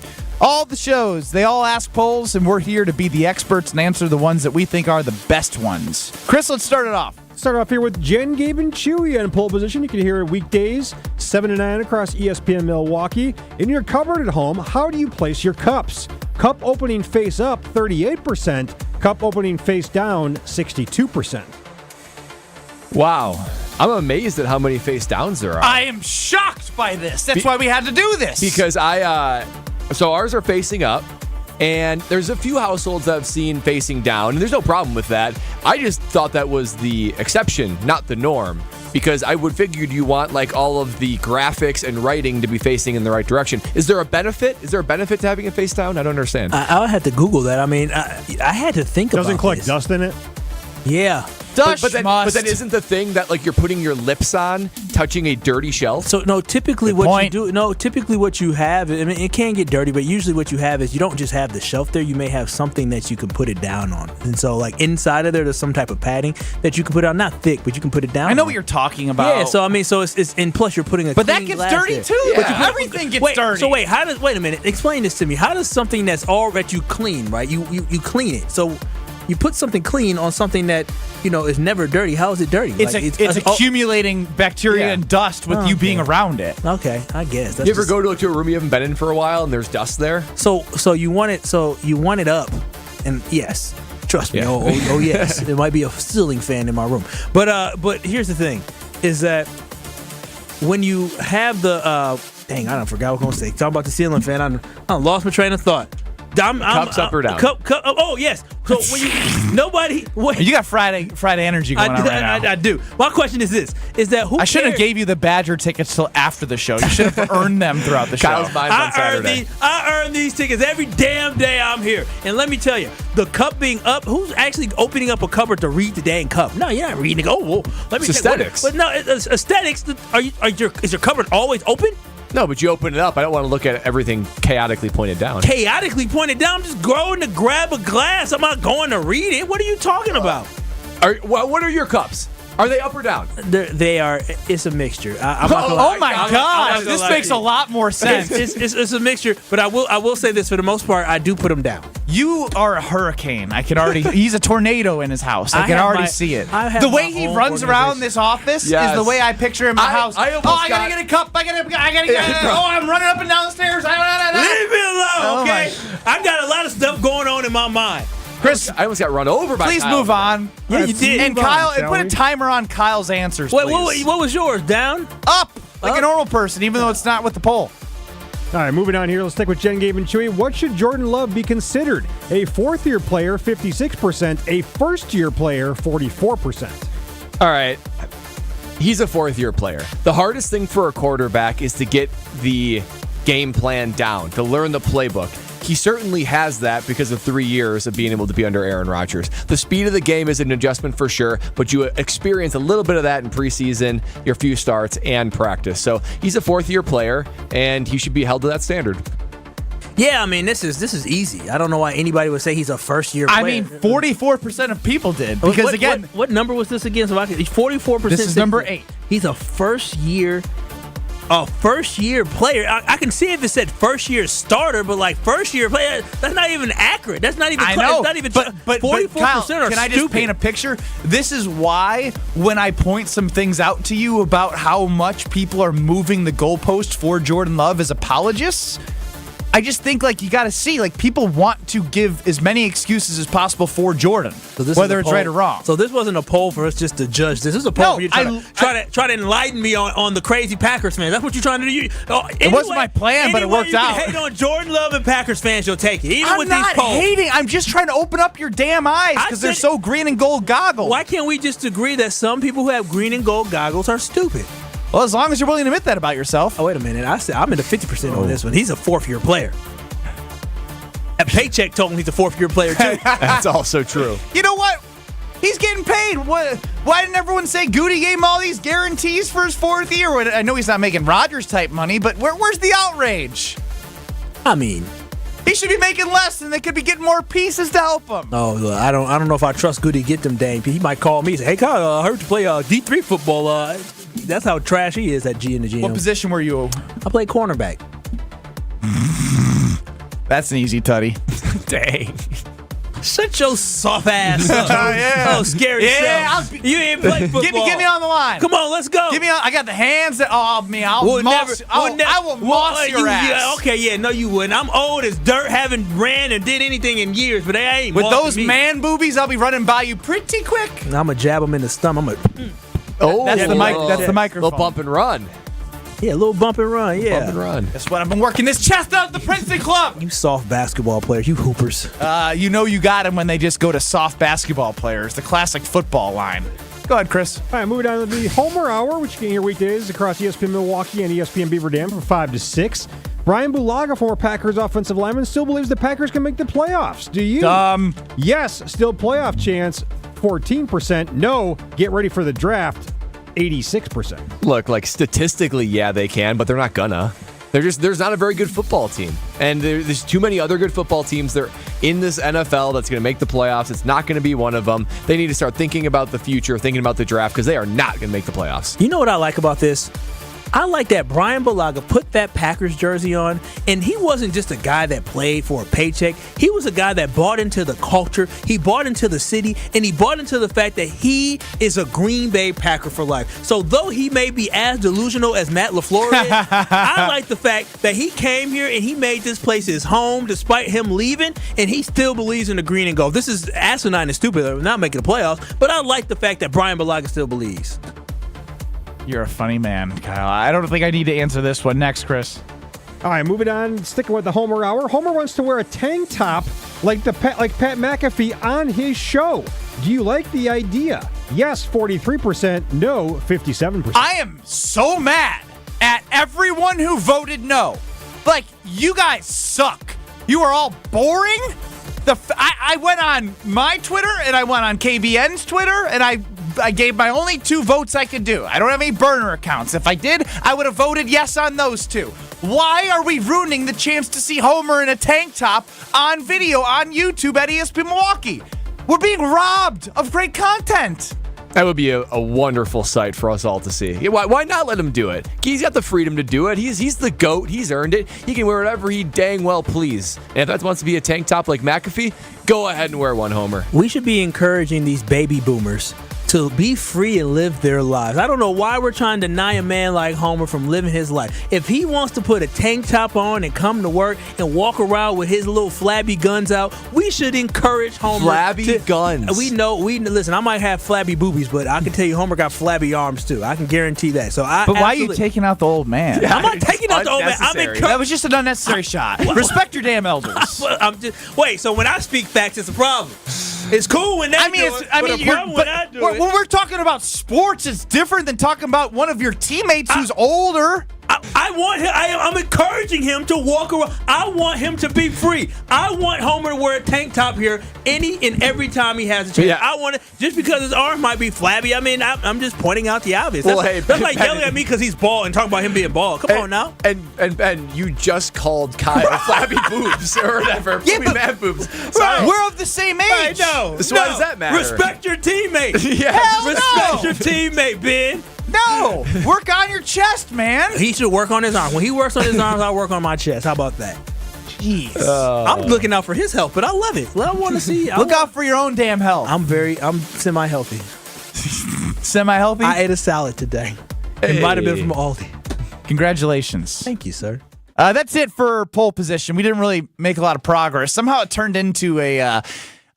All the shows, they all ask polls, and we're here to be the experts and answer the ones that we think are the best ones. Chris, let's start it off. Start off here with Jen, Gabe, and Chewy on pole position. You can hear it weekdays, 7 to 9 across ESPN Milwaukee. In your cupboard at home, how do you place your cups? Cup opening face up, 38%. Cup opening face down, 62%. Wow. I'm amazed at how many face downs there are. I am shocked by this. That's why we had to do this. Because so ours are facing up, and there's a few households that I've seen facing down, and there's no problem with that. I just thought that was the exception, not the norm, because I would figure you want like all of the graphics and writing to be facing in the right direction. Is there a benefit? Is there a benefit to having it face down? I don't understand. I'll have to Google that. I mean, I had to think about it. Doesn't collect dust in it? Yeah. But then isn't the thing that like you're putting your lips on touching a dirty shelf? So no, typically typically what you have, I mean, it can get dirty, but usually what you have is you don't just have the shelf there, you may have something that you can put it down on. And so like inside of there's some type of padding that you can put on, not thick, but you can put it down. I know on. what you're talking about. Yeah, so I mean, so it's and plus you're putting a But that clean gets glass dirty there. too. Yeah. Everything gets dirty. So wait a minute, explain this to me. How does something that's all that you clean, right? You clean it. So you put something clean on something that, is never dirty. How is it dirty? It's accumulating bacteria and dust with you being around it. Okay, I guess. You ever go to a room you haven't been in for a while and there's dust there? So you want it up, and yes, trust me. Yeah. Oh yes, there might be a ceiling fan in my room. But here's the thing, is that when you have the dang, I forgot what I was going to say. Talking about the ceiling fan, I lost my train of thought. Cups up or down? Oh yes. So when you got Friday energy going on right now. I do. My question is this: is that who? I shouldn't have gave you the Badger tickets till after the show. You should have earned them throughout the show. Kyle's mine's on Saturday. I earn these tickets every damn day I'm here. And let me tell you, the cup being up. Who's actually opening up a cupboard to read the dang cup? No, you're not reading it. Oh, well, let me. It's aesthetics. But no, it's aesthetics. Is your cupboard always open? No, but you open it up. I don't want to look at everything chaotically pointed down. Chaotically pointed down? I'm just going to grab a glass. I'm not going to read it. What are you talking about? What are your cups? Are they up or down? They are. It's a mixture. Oh my gosh, this makes a lot more sense. It's a mixture, but I will say this: for the most part, I do put them down. You are a hurricane. I can already. He's a tornado in his house. I can already see it. The way he runs around this office is the way I picture him in my house. I gotta get a cup. I gotta get. I'm running up and down the stairs. Leave me alone, okay? I got a lot of stuff going on in my mind. Chris, I almost got run over by Please Kyle. move on. Yeah, you did. And Kyle, put a timer on Kyle's answers, please. What was yours? Down? Up, like a normal person, even though it's not with the poll. All right, moving on here. Let's stick with Jen, Gabe, and Chewy. What should Jordan Love be considered? A fourth-year player, 56%. A first-year player, 44%. All right. He's a fourth-year player. The hardest thing for a quarterback is to get the game plan down, to learn the playbook. He certainly has that because of 3 years of being able to be under Aaron Rodgers. The speed of the game is an adjustment for sure, but you experience a little bit of that in preseason, your few starts, and practice. So he's a fourth-year player, and he should be held to that standard. Yeah, I mean, this is easy. I don't know why anybody would say he's a first-year player. I mean, 44% of people did. Because, what number was this again? So 44%. This is number 8. He's a first-year player. I can see if it said first-year starter, but like first-year player, that's not even accurate. That's not even. I know. It's not even. But 44% Kyle, are stupid. can I just paint a picture? This is why when I point some things out to you about how much people are moving the goalpost for Jordan Love as apologists, I just think like you got to see like people want to give as many excuses as possible for Jordan, whether it's right or wrong. So this wasn't a poll for us just to judge. This is a poll for you to try to enlighten me on the crazy Packers fans. That's what you're trying to do. It wasn't my plan, but it worked out. You can hate on Jordan Love and Packers fans, you'll take it. Even with these polls. I'm not hating. I'm just trying to open up your damn eyes because they're so green and gold goggles. Why can't we just agree that some people who have green and gold goggles are stupid? Well, as long as you're willing to admit that about yourself. Oh, wait a minute. I'm in the 50% on this one. He's a fourth-year player. That paycheck told him he's a fourth-year player, too. That's also true. You know what? He's getting paid. Why didn't everyone say Goody gave him all these guarantees for his fourth year? I know he's not making Rodgers-type money, but where's the outrage? I mean, he should be making less, and they could be getting more pieces to help him. Oh, I don't know if I trust Goody to get them dang. He might call me and say, "Hey, Kyle, I heard you play D3 football." That's how trash he is at G in the GM. What position were you? I played cornerback. That's an easy tutty. Dang. Shut your soft ass up. Yeah. Oh, scary self. You ain't play football. Get me on the line. Come on, let's go. Give me on. I got the hands that. I will moss your ass. Yeah, okay, yeah, no, you wouldn't. I'm old as dirt, haven't ran and did anything in years, but I ain't. With those man boobies, I'll be running by you pretty quick. I'm gonna jab them in the stomach. That's the mic. That's the microphone. Little bump and run. Yeah, a little bump and run, yeah. Bump and run. That's what I've been working this chest out at the Princeton Club. You soft basketball players, you hoopers. You know you got them when they just go to soft basketball players, the classic football line. Go ahead, Chris. All right, moving on to the Homer Hour, which you can hear weekdays across ESPN Milwaukee and ESPN Beaver Dam from 5 to 6. Brian Bulaga, former Packers offensive lineman, still believes the Packers can make the playoffs. Do you? Yes, still playoff chance, 14%. No, get ready for the draft, 86%. Look, like statistically, yeah, they can, but they're not gonna. There's not a very good football team. And there's too many other good football teams that are in this NFL that's going to make the playoffs. It's not going to be one of them. They need to start thinking about the future, thinking about the draft, because they are not going to make the playoffs. You know what I like about this? I like that Brian Bulaga put that Packers jersey on, and he wasn't just a guy that played for a paycheck. He was a guy that bought into the culture, he bought into the city, and he bought into the fact that he is a Green Bay Packer for life. So though he may be as delusional as Matt LaFleur is, I like the fact that he came here and he made this place his home despite him leaving, and he still believes in the green and gold. This is asinine and stupid. They're not making the playoffs, but I like the fact that Brian Bulaga still believes. You're a funny man, Kyle. I don't think I need to answer this one. Next, Chris. All right, moving on. Sticking with the Homer Hour. Homer wants to wear a tank top like Pat McAfee on his show. Do you like the idea? Yes, 43%. No, 57%. I am so mad at everyone who voted no. Like, you guys suck. You are all boring. I went on my Twitter and I went on KBN's Twitter and I gave my only 2 votes I could do. I don't have any burner accounts. If I did, I would have voted yes on those 2. Why are we ruining the chance to see Homer in a tank top on video on YouTube at ESPN Milwaukee? We're being robbed of great content. That would be a wonderful sight for us all to see. Yeah, why not let him do it? He's got the freedom to do it. He's the GOAT. He's earned it. He can wear whatever he dang well please. And if that wants to be a tank top like McAfee, go ahead and wear one, Homer. We should be encouraging these baby boomers to be free and live their lives. I don't know why we're trying to deny a man like Homer from living his life. If he wants to put a tank top on and come to work and walk around with his little flabby guns out, we should encourage Homer. Flabby guns. Listen, I might have flabby boobies, but I can tell you Homer got flabby arms too. I can guarantee that. But why are you taking out the old man? Yeah, I'm not taking out the old man. That was just an unnecessary shot. Respect your damn elders. So when I speak facts, it's a problem. It's cool when they do it. When we're talking about sports, it's different than talking about one of your teammates who's older. I want him. I'm encouraging him to walk around. I want him to be free. I want Homer to wear a tank top here any and every time he has a chance. Yeah. I want it just because his arms might be flabby. I mean, I'm just pointing out the obvious. That's like yelling at me because he's bald and talking about him being bald. Come on now. And you just called Kyle flabby boobs or whatever. Yeah, but man boobs. Right. We're of the same age. Right, no. So why does that matter? Respect your teammate. Respect your teammate, Ben. No, work on your chest, man. He should work on his arms. When he works on his arms, I'll work on my chest. How about that? Jeez. I'm looking out for his health, but I love it. I want to see. Look out for your own damn health. I'm semi-healthy. Semi-healthy? I ate a salad today. It might have been from Aldi. Congratulations. Thank you, sir. That's it for pole position. We didn't really make a lot of progress. Somehow it turned into a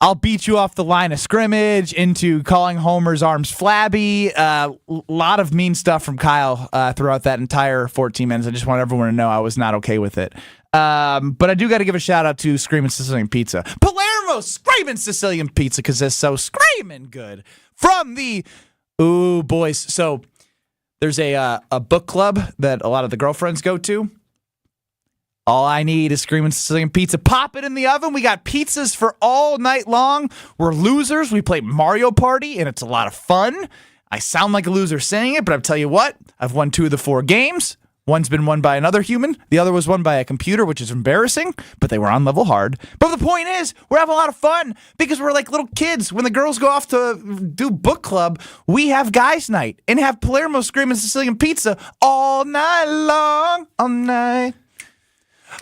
I'll beat you off the line of scrimmage, into calling Homer's arms flabby. Lot of mean stuff from Kyle throughout that entire 14 minutes. I just want everyone to know I was not okay with it. But I do got to give a shout out to Screamin' Sicilian Pizza. Palermo Screamin' Sicilian Pizza, because it's so screaming good. From the Ooh Boys. So there's a book club that a lot of the girlfriends go to. All I need is Screamin' Sicilian Pizza. Pop it in the oven. We got pizzas for all night long. We're losers. We play Mario Party, and it's a lot of fun. I sound like a loser saying it, but I'll tell you what. I've won 2 of the 4 games. One's been won by another human. The other was won by a computer, which is embarrassing, but they were on level hard. But the point is, we're having a lot of fun because we're like little kids. When the girls go off to do book club, we have guys' night and have Palermo Screamin' Sicilian Pizza all night long. All night.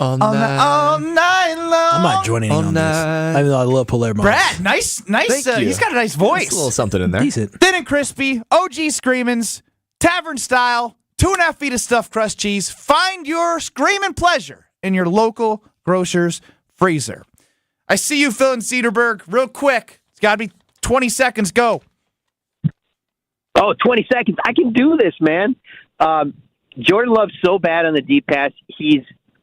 All night long. I'm not joining in on this. I mean, I love Palermo. Brad, nice. He's got a nice voice. There's a little something in there. Decent. Thin and crispy, OG Screamins, tavern style, 2.5 feet of stuffed crust cheese. Find your screaming pleasure in your local grocer's freezer. I see you, Phil in Cedarburg. Real quick. It's got to be 20 seconds. Go. Oh, 20 seconds. I can do this, man. Jordan Love's so bad on the deep pass.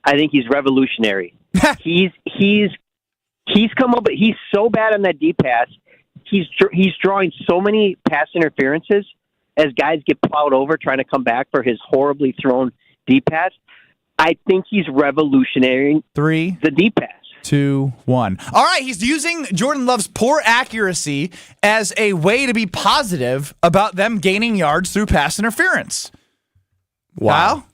I think he's revolutionary. He's come up, but he's so bad on that deep pass. He's drawing so many pass interferences as guys get plowed over trying to come back for his horribly thrown deep pass. I think he's revolutionary. 3, the deep pass. 2, 1. All right, he's using Jordan Love's poor accuracy as a way to be positive about them gaining yards through pass interference. Wow. Kyle?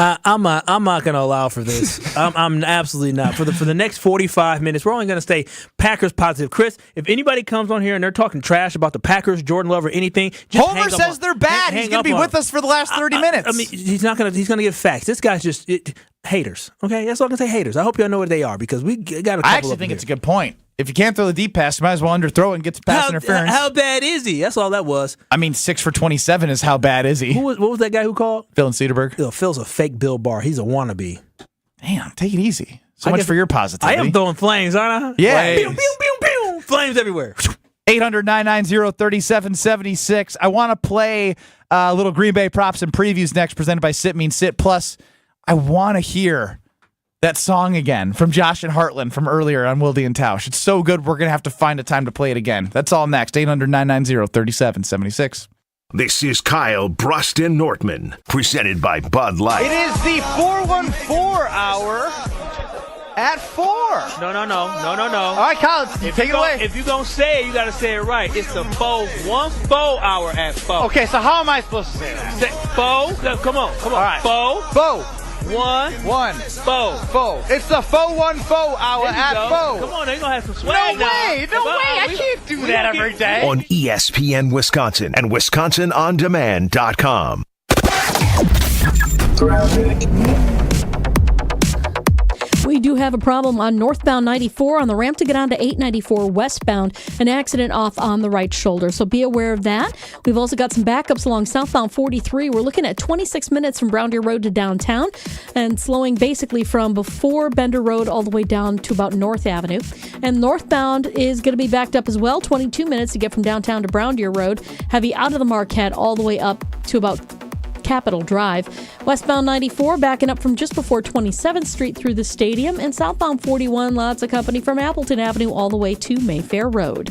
I'm not going to allow for this. I'm absolutely not. For the next 45 minutes, we're only going to stay Packers positive. Chris, if anybody comes on here and they're talking trash about the Packers, Jordan Love, or anything, just Homer says they're bad. He's going to be with us for the last 30 minutes. I mean, he's going to give facts. This guy's just haters. Okay, that's all I can say. Haters. I hope y'all know what they are because we got a couple. I actually think it's a good point. If you can't throw the deep pass, you might as well underthrow it and get the pass interference. How bad is he? That's all that was. I mean, 6 for 27 is how bad is he? What was that guy who called? Phil in Cedarburg. Phil's a fake Bill Barr. He's a wannabe. Damn, take it easy. So much for your positivity. I am throwing flames, aren't I? Yeah. Pew, pew, pew, pew. Flames everywhere. 800-990-3776. I want to play little Green Bay props and previews next, presented by Sit Means Sit. Plus, I want to hear that song again from Josh and Heartland from earlier on Wilde and Tausch. It's so good, we're going to have to find a time to play it again. That's all next. 800-990-3776. This is Kyle, Brust, and Nortman, presented by Bud Light. It is the 414 hour at 4. No. All right, Kyle, take it away. If you're going to say it, you got to say it right. It's the 414 hour at 4. Okay, so how am I supposed to say that? Foe? Come on. All right. Foe? Faux. It's the Faux 1 Faux hour at Faux. Come on, they gonna have some swag. No way. I can't do that every day. On ESPN Wisconsin and WisconsinOnDemand.com. We do have a problem on northbound 94 on the ramp to get on to 894 westbound. An accident off on the right shoulder, so be aware of that. We've also got some backups along southbound 43. We're looking at 26 minutes from Brown Deer Road to downtown and slowing basically from before Bender Road all the way down to about North Avenue. And northbound is going to be backed up as well, 22 minutes to get from downtown to Brown Deer Road. Heavy out of the Marquette all the way up to about Capitol Drive. Westbound 94 backing up from just before 27th Street through the stadium, and southbound 41 lots of company from Appleton Avenue all the way to Mayfair Road.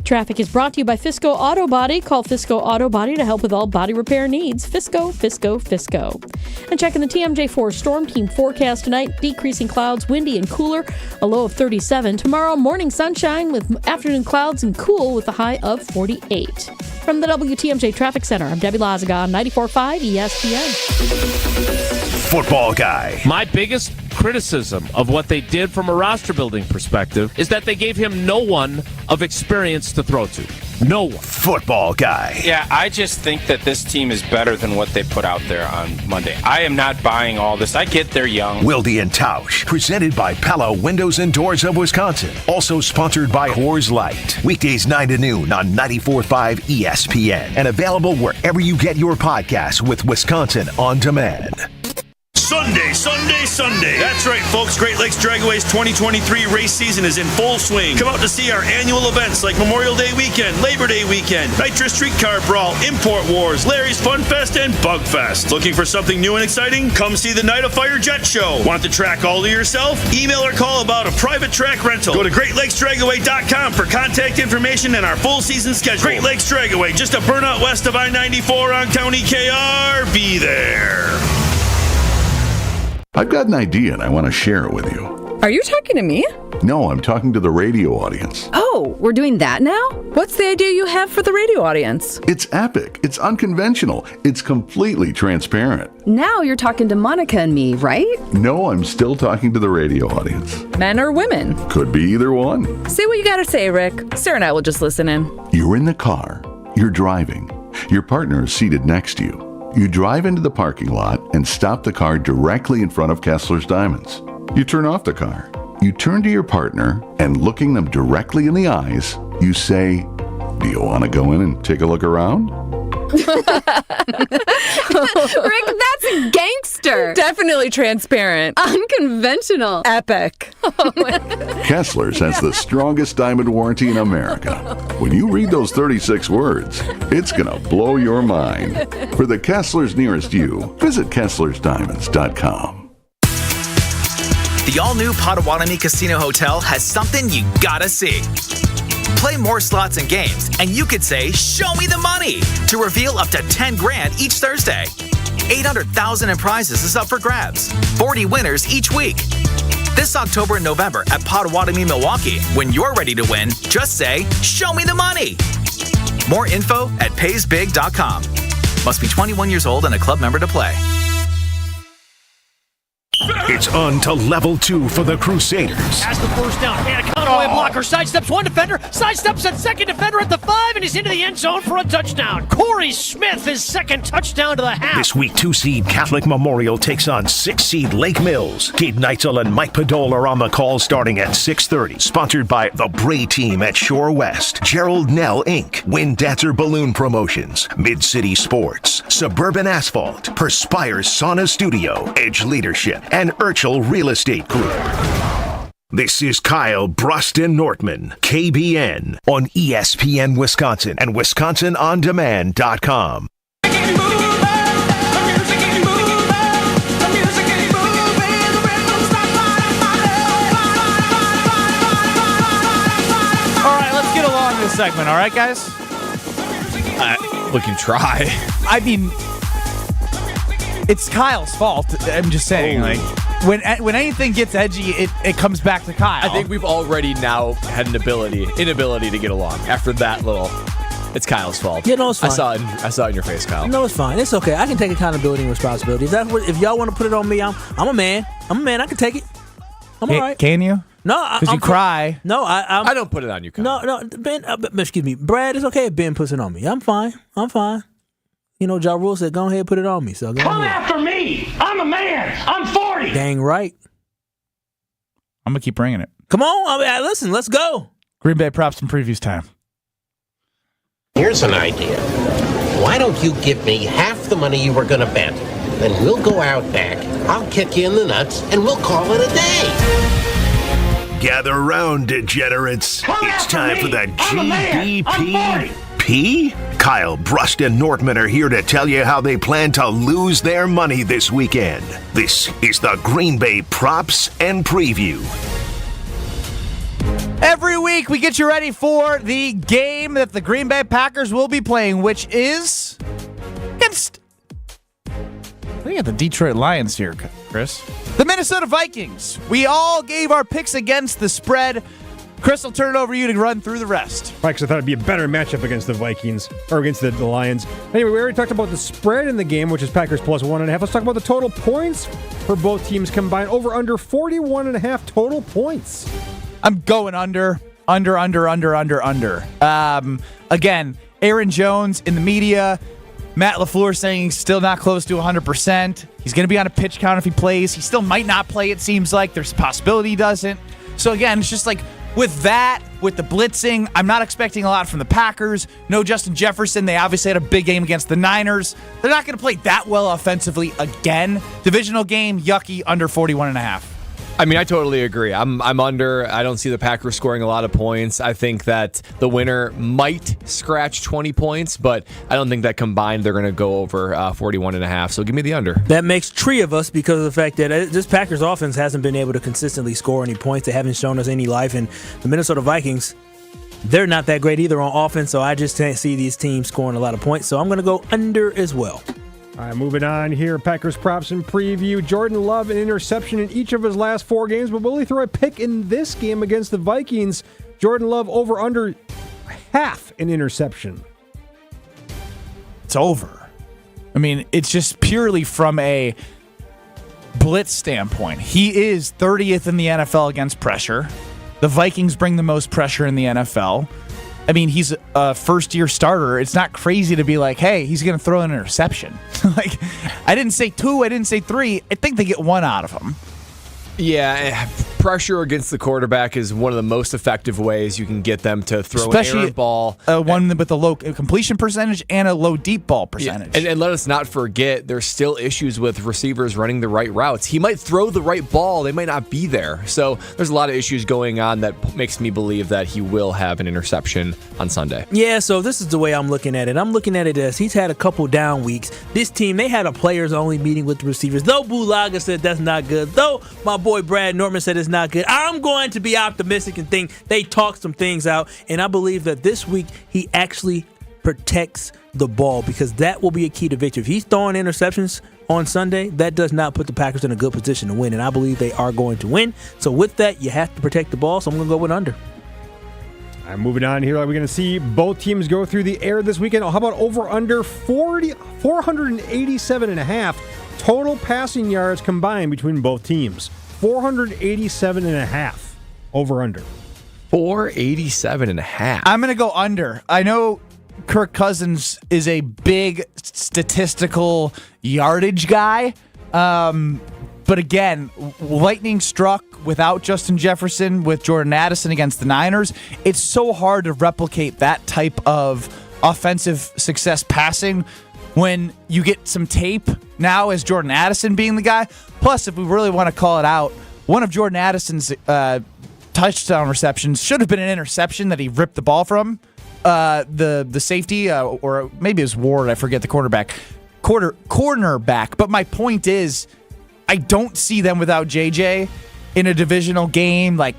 Traffic is brought to you by Fisco Auto Body. Call Fisco Auto Body to help with all body repair needs. Fisco. And checking the TMJ4 Storm Team forecast tonight, decreasing clouds, windy and cooler, a low of 37. Tomorrow, morning sunshine with afternoon clouds and cool with a high of 48. From the WTMJ Traffic Center, I'm Debbie Lazaga on 94.5 ESPN. Football guy. My biggest criticism of what they did from a roster building perspective is that they gave him no one of experience to throw to. No one. Football guy. Yeah, I just think that this team is better than what they put out there on Monday. I am not buying all this. I get they're young. Wilde and Tausch, presented by Pella Windows and Doors of Wisconsin. Also sponsored by Coors Light. Weekdays 9 to noon on 94.5 ESPN. And available wherever you get your podcasts with Wisconsin On Demand. Sunday. That's right, folks. Great Lakes Dragway's 2023 race season is in full swing. Come out to see our annual events like Memorial Day Weekend, Labor Day Weekend, Nitro Streetcar Brawl, Import Wars, Larry's Fun Fest, and Bug Fest. Looking for something new and exciting? Come see the Night of Fire Jet Show. Want the track all to yourself? Email or call about a private track rental. Go to GreatLakesDragaway.com for contact information and our full season schedule. Great Lakes Dragaway, just a burnout west of I-94 on County KR. Be there. I've got an idea and I want to share it with you. Are you talking to me? No, I'm talking to the radio audience. Oh, we're doing that now? What's the idea you have for the radio audience? It's epic. It's unconventional. It's completely transparent. Now you're talking to Monica and me, right? No, I'm still talking to the radio audience. Men or women? Could be either one. Say what you gotta say, Rick. Sarah and I will just listen in. You're in the car. You're driving. Your partner is seated next to you. You drive into the parking lot and stop the car directly in front of Kessler's Diamonds. You turn off the car. You turn to your partner and looking them directly in the eyes, you say, "Do you want to go in and take a look around?" Rick, that's gangster. Definitely transparent. Unconventional. Epic. Kessler's has the strongest diamond warranty in America. When you read those 36 words, it's going to blow your mind. For the Kesslers nearest you, visit KesslersDiamonds.com. The all-new Potawatomi Casino Hotel has something you gotta see. Play more slots and games, and you could say, "Show me the money," to reveal up to 10 grand each Thursday. 800,000 in prizes is up for grabs. 40 winners each week. This October and November at Potawatomi, Milwaukee. When you're ready to win, just say, "Show me the money." More info at paysbig.com. Must be 21 years old and a club member to play. It's on to level 2 for the Crusaders. Has the first down. And a counterway blocker. Sidesteps one defender. Sidesteps that second defender at the 5. And he's into the end zone for a touchdown. Corey Smith, his second touchdown to the half. This week, 2-seed Catholic Memorial takes on 6-seed Lake Mills. Gabe Neitzel and Mike Padol are on the call starting at 6:30. Sponsored by the Bray Team at Shore West, Gerald Nell Inc., Windancer Balloon Promotions, Mid-City Sports, Suburban Asphalt, Perspire Sauna Studio, Edge Leadership, and Urchel Real Estate Group. This is Kyle Brust and Nortman, KBN, on ESPN Wisconsin and WisconsinOnDemand.com. All right, let's get along this segment, all right, guys? We can try. I mean, it's Kyle's fault. I'm just saying, like, when anything gets edgy, it comes back to Kyle. I think we've already now had inability to get along after that little It's Kyle's fault. Yeah, no, it's fine. I saw it in your face, Kyle. No, it's fine. It's okay. I can take accountability and responsibility. If y'all want to put it on me, I'm a man. I'm a man. I can take it. I'm all right. Can you? No, because you cry. No, I don't put it on you, Kyle. No, Ben. Excuse me, Brad. It's okay if Ben puts it on me. I'm fine. You know, Ja Rule said, "Go ahead, put it on me." So come after me. I'm a man. I'm 40. Dang right. I'm gonna keep bringing it. Come on, listen. Let's go. Green Bay props and previews time. Here's an idea. Why don't you give me half the money you were going to bet? Then we'll go out back, I'll kick you in the nuts, and we'll call it a day. Gather around, degenerates. It's time for the GBPP. Kyle, Brust, and Nortman are here to tell you how they plan to lose their money this weekend. This is the Green Bay Props and Preview. Every week, we get you ready for the game that the Green Bay Packers will be playing, which is against, I think, the Detroit Lions here, Chris. The Minnesota Vikings. We all gave our picks against the spread. Chris, I'll turn it over to you to run through the rest. Right, because I thought it'd be a better matchup against the Vikings, or against the Lions. Anyway, we already talked about the spread in the game, which is Packers plus 1.5. Let's talk about the total points for both teams combined. Over under 41.5 total points. I'm going under. Again, Aaron Jones in the media. Matt LaFleur saying he's still not close to 100%. He's going to be on a pitch count if he plays. He still might not play, it seems like. There's a possibility he doesn't. So again, it's just like with that, with the blitzing, I'm not expecting a lot from the Packers. No Justin Jefferson. They obviously had a big game against the Niners. They're not going to play that well offensively again. Divisional game, yucky, under 41.5. I mean, I totally agree. I'm under. I don't see the Packers scoring a lot of points. I think that the winner might scratch 20 points, but I don't think that combined they're going to go over 41.5. So give me the under. That makes three of us because of the fact that this Packers offense hasn't been able to consistently score any points. They haven't shown us any life. And the Minnesota Vikings, they're not that great either on offense, so I just can't see these teams scoring a lot of points. So I'm going to go under as well. All right, moving on here. Packers props and preview. Jordan Love an interception in each of his last 4 games, but will he throw a pick in this game against the Vikings? Jordan Love over under half an interception. It's over. I mean, it's just purely from a blitz standpoint. He is 30th in the NFL against pressure. The Vikings bring the most pressure in the NFL. I mean, he's a first-year starter. It's not crazy to be like, hey, he's going to throw an interception. Like, I didn't say 2, I didn't say 3. I think they get 1 out of him. Yeah, pressure against the quarterback is one of the most effective ways you can get them to throw an errant ball. One with a low completion percentage and a low deep ball percentage. Yeah. And let us not forget, there's still issues with receivers running the right routes. He might throw the right ball. They might not be there. So there's a lot of issues going on that makes me believe that he will have an interception on Sunday. Yeah, so this is the way I'm looking at it. I'm looking at it as he's had a couple down weeks. This team, they had a players-only meeting with the receivers. Though Bulaga said that's not good. Though my boy Brad Nortman said it's not good. I'm going to be optimistic and think they talked some things out, and I believe that this week he actually protects the ball because that will be a key to victory. If he's throwing interceptions on Sunday, that does not put the Packers in a good position to win, and I believe they are going to win. So with that, you have to protect the ball, so I'm going to go with under. All right, moving on here. Are we going to see both teams go through the air this weekend? How about over under 487.5 total passing yards combined between both teams? 487.5 over under. 487.5. I'm going to go under. I know Kirk Cousins is a big statistical yardage guy. But again, lightning struck without Justin Jefferson with Jordan Addison against the Niners. It's so hard to replicate that type of offensive success passing when you get some tape now as Jordan Addison being the guy. Plus, if we really want to call it out, one of Jordan Addison's touchdown receptions should have been an interception that he ripped the ball from the safety, or maybe it was Ward, I forget the cornerback. But my point is, I don't see them without JJ in a divisional game. Like,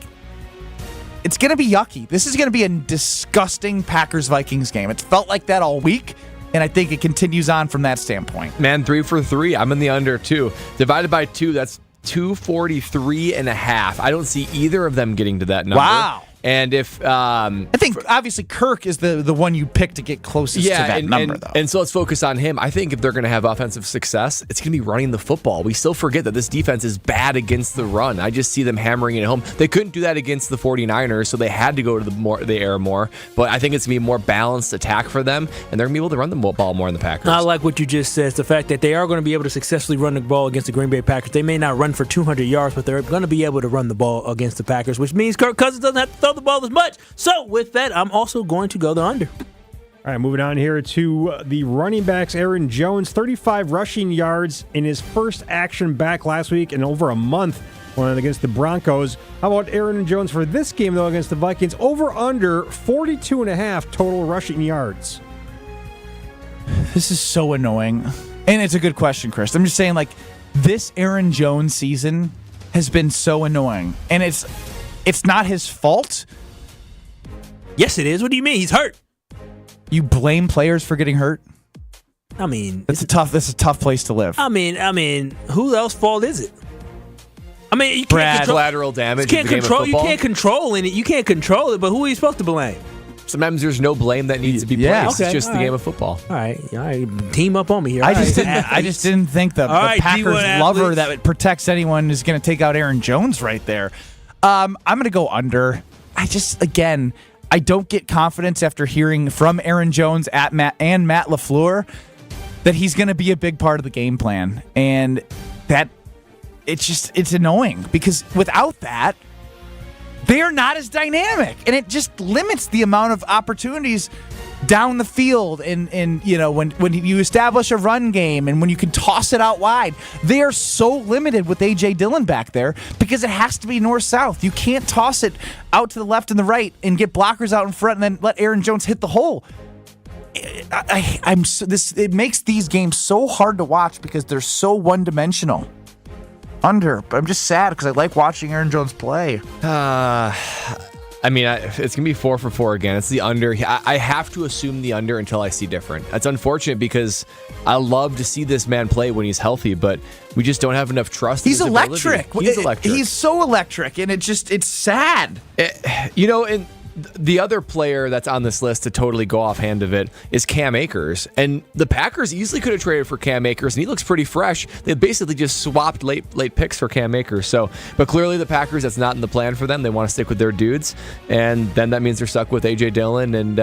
it's going to be yucky. This is going to be a disgusting Packers-Vikings game. It's felt like that all week, and I think it continues on from that standpoint. Man, 3 for 3. I'm in the under, too. Divided by 2, that's 243.5. I don't see either of them getting to that number. Wow. And if I think obviously Kirk is the one you pick to get closest to that number, though. And so let's focus on him. I think if they're going to have offensive success, it's going to be running the football. We still forget that this defense is bad against the run. I just see them hammering it home. They couldn't do that against the 49ers, so they had to go to the air more. But I think it's going to be a more balanced attack for them, and they're going to be able to run the ball more in the Packers. I like what you just said. It's the fact that they are going to be able to successfully run the ball against the Green Bay Packers. They may not run for 200 yards, but they're going to be able to run the ball against the Packers, which means Kirk Cousins doesn't have to throw the ball as much. So with that, I'm also going to go the under. All right, moving on here to the running backs. Aaron Jones, 35 rushing yards in his first action back last week in over a month when against the Broncos. How about Aaron Jones for this game, though, against the Vikings? Over under 42.5 total rushing yards. This is so annoying. And it's a good question, Chris. I'm just saying, like, this Aaron Jones season has been so annoying. And it's not his fault. Yes, it is. What do you mean? He's hurt. You blame players for getting hurt? I mean, that's a tough place to live. I mean, who else's fault is it? I mean, you can't control collateral damage. You can't control it. You can't control it. But who are you supposed to blame? Sometimes there's no blame that needs to be placed. Okay, it's just the game of football. All right, team up on me here. I just didn't think the Packers lover that protects anyone is going to take out Aaron Jones right there. I'm going to go under. I don't get confidence after hearing from Aaron Jones and Matt LaFleur that he's going to be a big part of the game plan. And that it's annoying because without that, they're not as dynamic. And it just limits the amount of opportunities down the field. And you know, when you establish a run game and when you can toss it out wide, they are so limited with A.J. Dillon back there because it has to be north-south. You can't toss it out to the left and the right and get blockers out in front and then let Aaron Jones hit the hole. It makes these games so hard to watch because they're so one-dimensional. Under, but I'm just sad because I like watching Aaron Jones play. I mean, it's going to be 4 for 4 again. It's the under. I have to assume the under until I see different. That's unfortunate because I love to see this man play when he's healthy, but we just don't have enough trust in his electric. ability. He's electric. He's so electric, and it's sad. And the other player that's on this list to totally go offhand of it is Cam Akers. And the Packers easily could have traded for Cam Akers, and he looks pretty fresh. They basically just swapped late picks for Cam Akers. But clearly the Packers, that's not in the plan for them. They want to stick with their dudes. And then that means they're stuck with A.J. Dillon and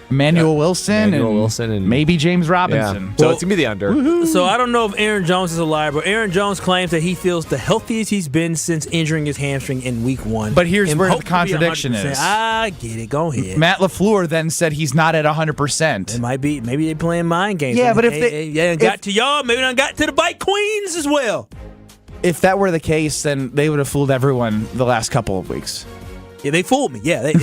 Emmanuel Wilson and maybe James Robinson. Yeah. So it's going to be the under. Woo-hoo. So I don't know if Aaron Jones is a liar, but Aaron Jones claims that he feels the healthiest he's been since injuring his hamstring in week 1. But here's where the contradiction is. I get it. Go ahead. Matt LaFleur then said he's not at 100%. It might be. Maybe they're playing mind games. Yeah, but got to y'all, maybe they got to the Bike Queens as well. If that were the case, then they would have fooled everyone the last couple of weeks. Yeah, they fooled me. Yeah, they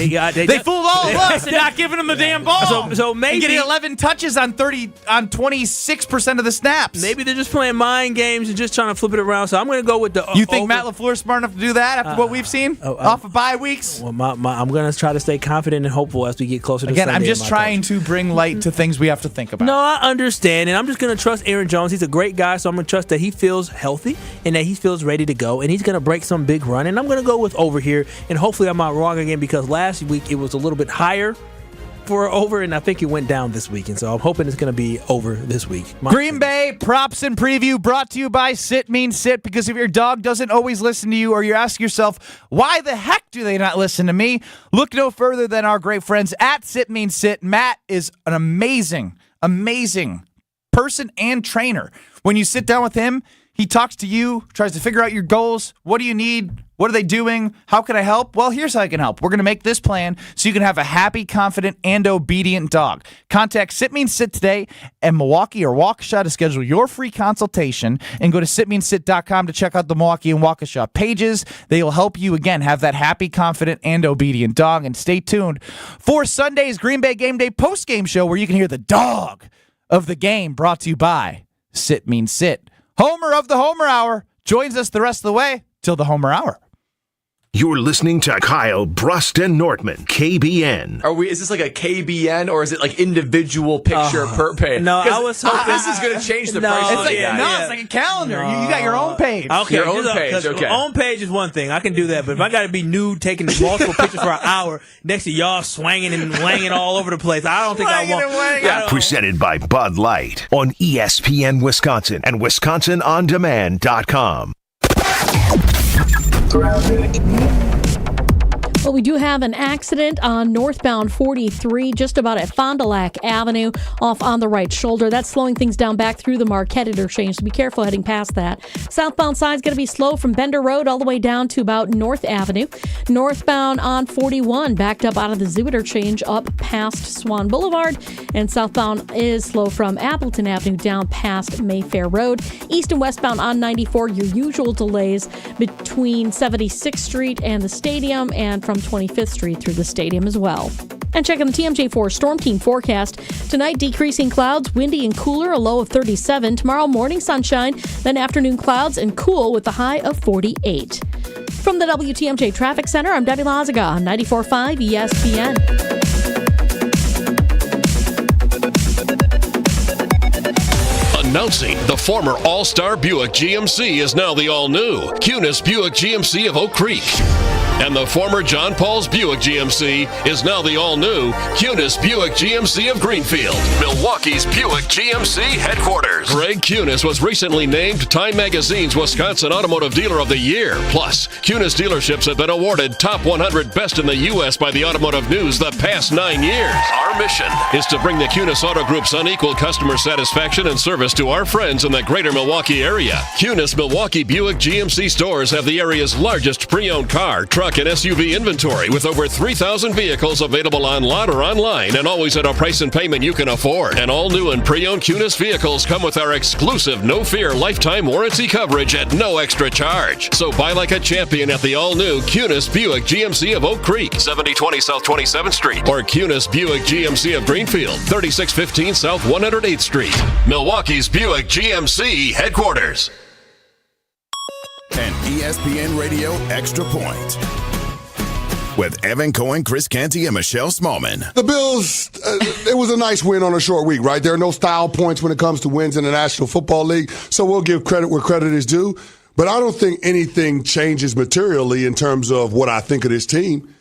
fooled all of us and not giving them the damn ball. So maybe and getting 11 touches on 26% of the snaps. Maybe they're just playing mind games and just trying to flip it around. So I'm going to go with the. You think Matt LaFleur's smart enough to do that after what we've seen off of bye weeks? Well, I'm going to try to stay confident and hopeful as we get closer to Sunday. I'm just trying to bring light to things we have to think about. No, I understand, and I'm just going to trust Aaron Jones. He's a great guy, so I'm going to trust that he feels healthy and that he feels ready to go, and he's going to break some big run. And I'm going to go with over here, and hopefully I'm not wrong again because last week it was a little bit higher for over, and I think it went down this week, and so I'm hoping it's going to be over this week. Green Bay Props and Preview brought to you by Sit Means Sit, because if your dog doesn't always listen to you or you're asking yourself, why the heck do they not listen to me? Look no further than our great friends at Sit Means Sit. Matt is an amazing person and trainer. When you sit down with him, he talks to you, tries to figure out your goals. What do you need? What are they doing? How can I help? Well, here's how I can help. We're going to make this plan so you can have a happy, confident, and obedient dog. Contact Sit Means Sit today in Milwaukee or Waukesha to schedule your free consultation, and go to sitmeansit.com to check out the Milwaukee and Waukesha pages. They will help you, again, have that happy, confident, and obedient dog. And stay tuned for Sunday's Green Bay Game Day post-game show where you can hear the dog of the game, brought to you by Sit Means Sit. Homer of the Homer Hour joins us the rest of the way till the Homer Hour. You're listening to Kyle, Brust, and Nortman, KBN. Is this like a KBN or is it like individual picture per page? No, I was hoping this is going to change the price. It's like a calendar. You got your own page. Okay, your own page. Okay. Own page is one thing. I can do that. But if I got to be nude, taking multiple pictures for an hour next to y'all swanging and wanging all over the place, I don't think I want. Presented by Bud Light on ESPN Wisconsin and WisconsinOnDemand.com. Well, we do have an accident on northbound 43, just about at Fond du Lac Avenue, off on the right shoulder. That's slowing things down back through the Marquette interchange, so be careful heading past that. Southbound side is going to be slow from Bender Road all the way down to about North Avenue. Northbound on 41, backed up out of the Zoo interchange up past Swan Boulevard. And southbound is slow from Appleton Avenue down past Mayfair Road. East and westbound on 94, your usual delays between 76th Street and the stadium, and from 25th Street through the stadium as well. And checking the TMJ4 Storm Team forecast. Tonight, decreasing clouds, windy and cooler, a low of 37. Tomorrow, morning sunshine, then afternoon clouds and cool with a high of 48. From the WTMJ Traffic Center, I'm Debbie Lazaga on 94.5 ESPN. Announcing the former All-Star Buick GMC is now the all-new Cunis Buick GMC of Oak Creek. And the former John Paul's Buick GMC is now the all-new Cunis Buick GMC of Greenfield, Milwaukee's Buick GMC headquarters. Greg Cunis was recently named Time Magazine's Wisconsin Automotive Dealer of the Year. Plus, Cunis dealerships have been awarded Top 100 Best in the U.S. by the Automotive News the past 9 years. Our mission is to bring the Cunis Auto Group's unequaled customer satisfaction and service to our friends in the greater Milwaukee area. Cunis Milwaukee Buick GMC stores have the area's largest pre-owned car, truck, and SUV inventory with over 3,000 vehicles available on lot or online and always at a price and payment you can afford. And all new and pre-owned Cunis vehicles come with our exclusive no-fear lifetime warranty coverage at no extra charge. So buy like a champion at the all-new Cunis Buick GMC of Oak Creek, 7020 South 27th Street, or Cunis Buick GMC of Greenfield, 3615 South 108th Street. Milwaukee's Buick GMC headquarters. An ESPN Radio Extra Point with Evan Cohen, Chris Canty, and Michelle Smallman. The Bills, it was a nice win on a short week, right? There are no style points when it comes to wins in the National Football League, so we'll give credit where credit is due. But I don't think anything changes materially in terms of what I think of this team.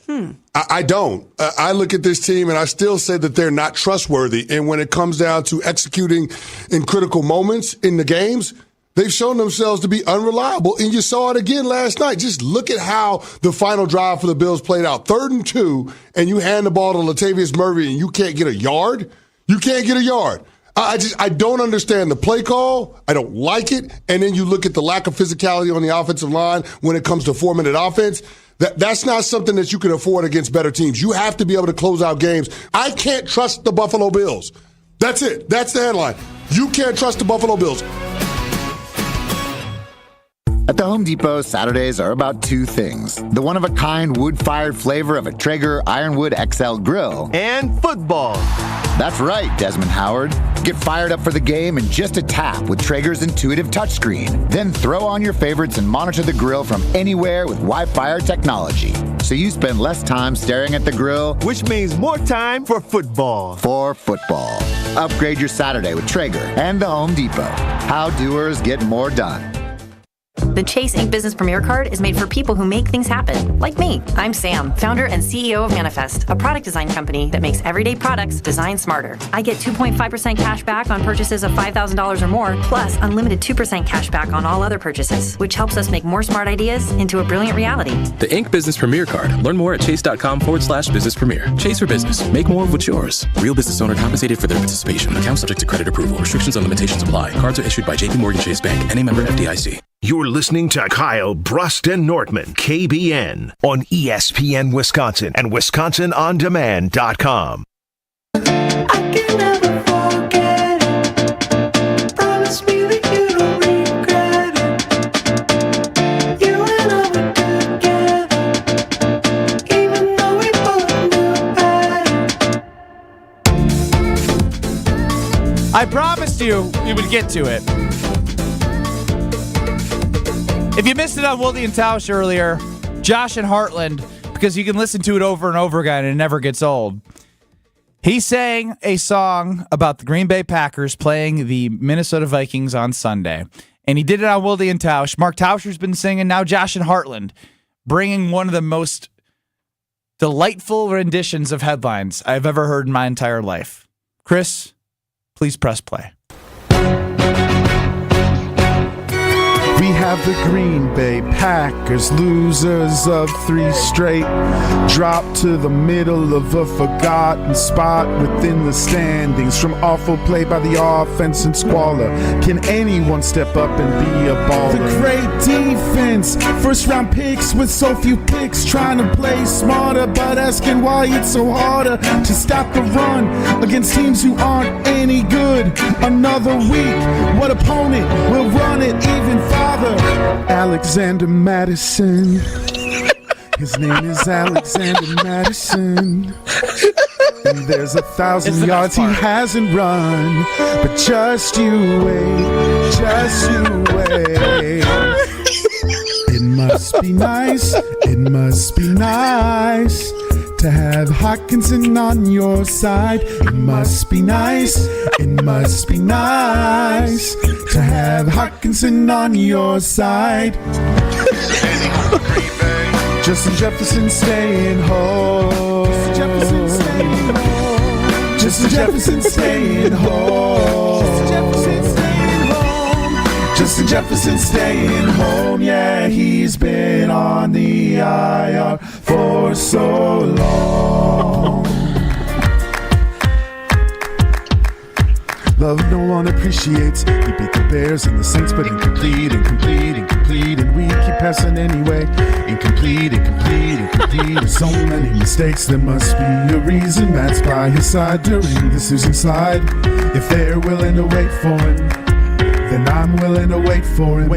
I don't. I look at this team and I still say that they're not trustworthy. And when it comes down to executing in critical moments in the games, they've shown themselves to be unreliable, and you saw it again last night. Just look at how the final drive for the Bills played out. 3rd and 2, and you hand the ball to Latavius Murray, and you can't get a yard? You can't get a yard. I don't understand the play call. I don't like it. And then you look at the lack of physicality on the offensive line when it comes to 4-minute offense. That's not something that you can afford against better teams. You have to be able to close out games. I can't trust the Buffalo Bills. That's it. That's the headline. You can't trust the Buffalo Bills. At the Home Depot, Saturdays are about two things. The one-of-a-kind wood-fired flavor of a Traeger Ironwood XL grill. And football. That's right, Desmond Howard. Get fired up for the game in just a tap with Traeger's intuitive touchscreen. Then throw on your favorites and monitor the grill from anywhere with Wi-Fi technology. So you spend less time staring at the grill, which means more time for football. For football. Upgrade your Saturday with Traeger and the Home Depot. How doers get more done. The Chase Ink Business Premier Card is made for people who make things happen, like me. I'm Sam, founder and CEO of Manifest, a product design company that makes everyday products designed smarter. I get 2.5% cash back on purchases of $5,000 or more, plus unlimited 2% cash back on all other purchases, which helps us make more smart ideas into a brilliant reality. The Ink Business Premier Card. Learn more at chase.com/business premier. Chase for business. Make more of what's yours. Real business owner compensated for their participation. Account subject to credit approval. Restrictions and limitations apply. Cards are issued by JPMorgan Chase Bank. Any member FDIC. You're listening to Kyle, Brust, and Nortman, KBN, on ESPN Wisconsin and WisconsinOnDemand.com. I promised you we would get to it. If you missed it on Wildy and Tausch earlier, Josh in Heartland, because you can listen to it over and over again and it never gets old. He sang a song about the Green Bay Packers playing the Minnesota Vikings on Sunday. And he did it on Wilde and Tausch. Mark Tauscher's been singing. Now Josh in Heartland, bringing one of the most delightful renditions of headlines I've ever heard in my entire life. Chris, please press play. We have the Green Bay Packers, losers of 3 straight, dropped to the middle of a forgotten spot within the standings from awful play by the offense and squalor. Can anyone step up and be a baller? The great defense, first round picks with so few picks, trying to play smarter but asking why it's so harder to stop the run against teams who aren't any good. Another week, what opponent will run it even farther? Alexander Madison. His name is Alexander Madison. And there's 1,000 yards he hasn't run. But just you wait, just you wait. It must be nice, it must be nice to have Hockenson on your side. It must be nice, it must be nice to have Hockenson on your side. Justin Jefferson staying home. Justin Jefferson staying home. Justin Jefferson staying home. Justin Jefferson staying home. Yeah, he's been on the IR for so long. Love no one appreciates. He beat the Bears and the Saints, but incomplete, and we keep passing anyway. Incomplete. So many mistakes, there must be a reason. That's by his side during the Susan slide. If they're willing to wait for him, then I'm willing to wait for him.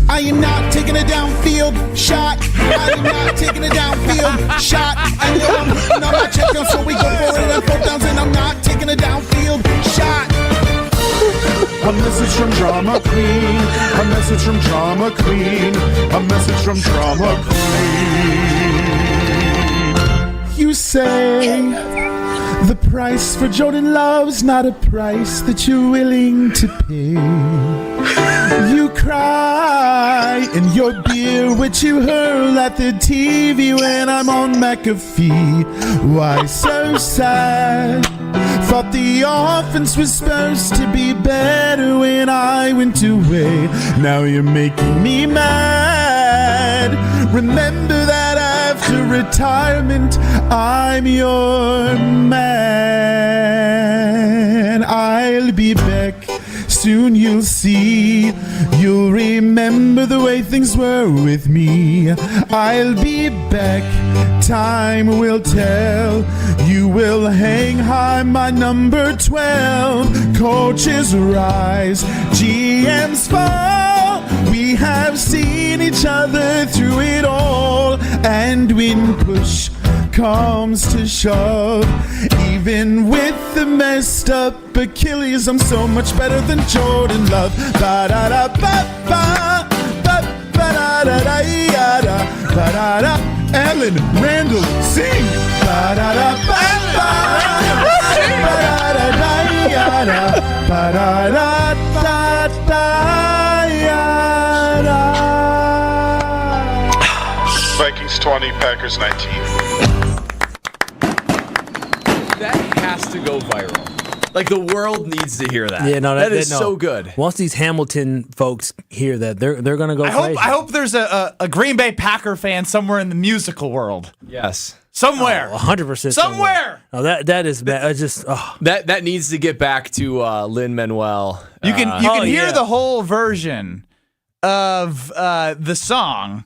I am not taking a downfield shot. I am not taking a downfield shot. I know I'm hitting on my check down, so we go for it on 4th downs, and I'm not taking a downfield shot. A message from Drama Queen. A message from Drama Queen. A message from Drama Queen. You say the price for Jordan Love's not a price that you're willing to pay. You cry in your beer, which you hurl at the TV when I'm on McAfee. Why so sad? Thought the offense was supposed to be better when I went away. Now you're making me mad. Remember that after retirement, I'm your man. I'll be back. Soon you'll see. You'll remember the way things were with me. I'll be back. Time will tell. You will hang high, my number 12. Coaches rise, GMs fall. We have seen each other through it all. And when push comes to shove, even with the messed up Achilles, I'm so much better than Jordan Love. Ba-da-da-ba-ba, ba-ba-da-da-da-da-da, ba-da-da. Ellen Randall, sing! Ba-da-da-ba-ba, ba-da-da-da-da-da, ba-da-da-da-da-da. Vikings 20, Packers 19. That has to go viral. Like, the world needs to hear that. Yeah, no, that is so good. Once these Hamilton folks hear that, they're gonna go crazy. I hope there's a Green Bay Packer fan somewhere in the musical world. Yes. Somewhere. 100%. Somewhere. Oh, that is bad. Just that needs to get back to Lin-Manuel. You can hear the whole version of the song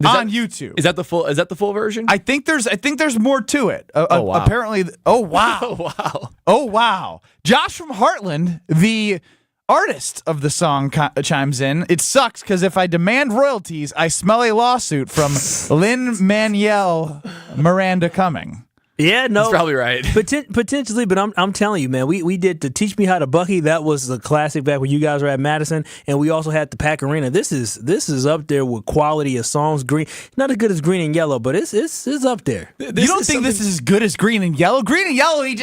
on YouTube. Is that the full version? I think there's more to it. Wow. Apparently. Oh wow. Oh wow. Josh from Heartland, the artist of the song, chimes in. It sucks because if I demand royalties, I smell a lawsuit from Lin-Manuel Miranda coming. Yeah, no, He's probably right. Potentially, but I'm telling you, man, we did the Teach Me How to Bucky. That was the classic back when you guys were at Madison, and we also had the Pack Arena. This is up there with quality of songs. Green, not as good as Green and Yellow, but it's up there. You don't think this is as good as Green and Yellow? Green and Yellow, you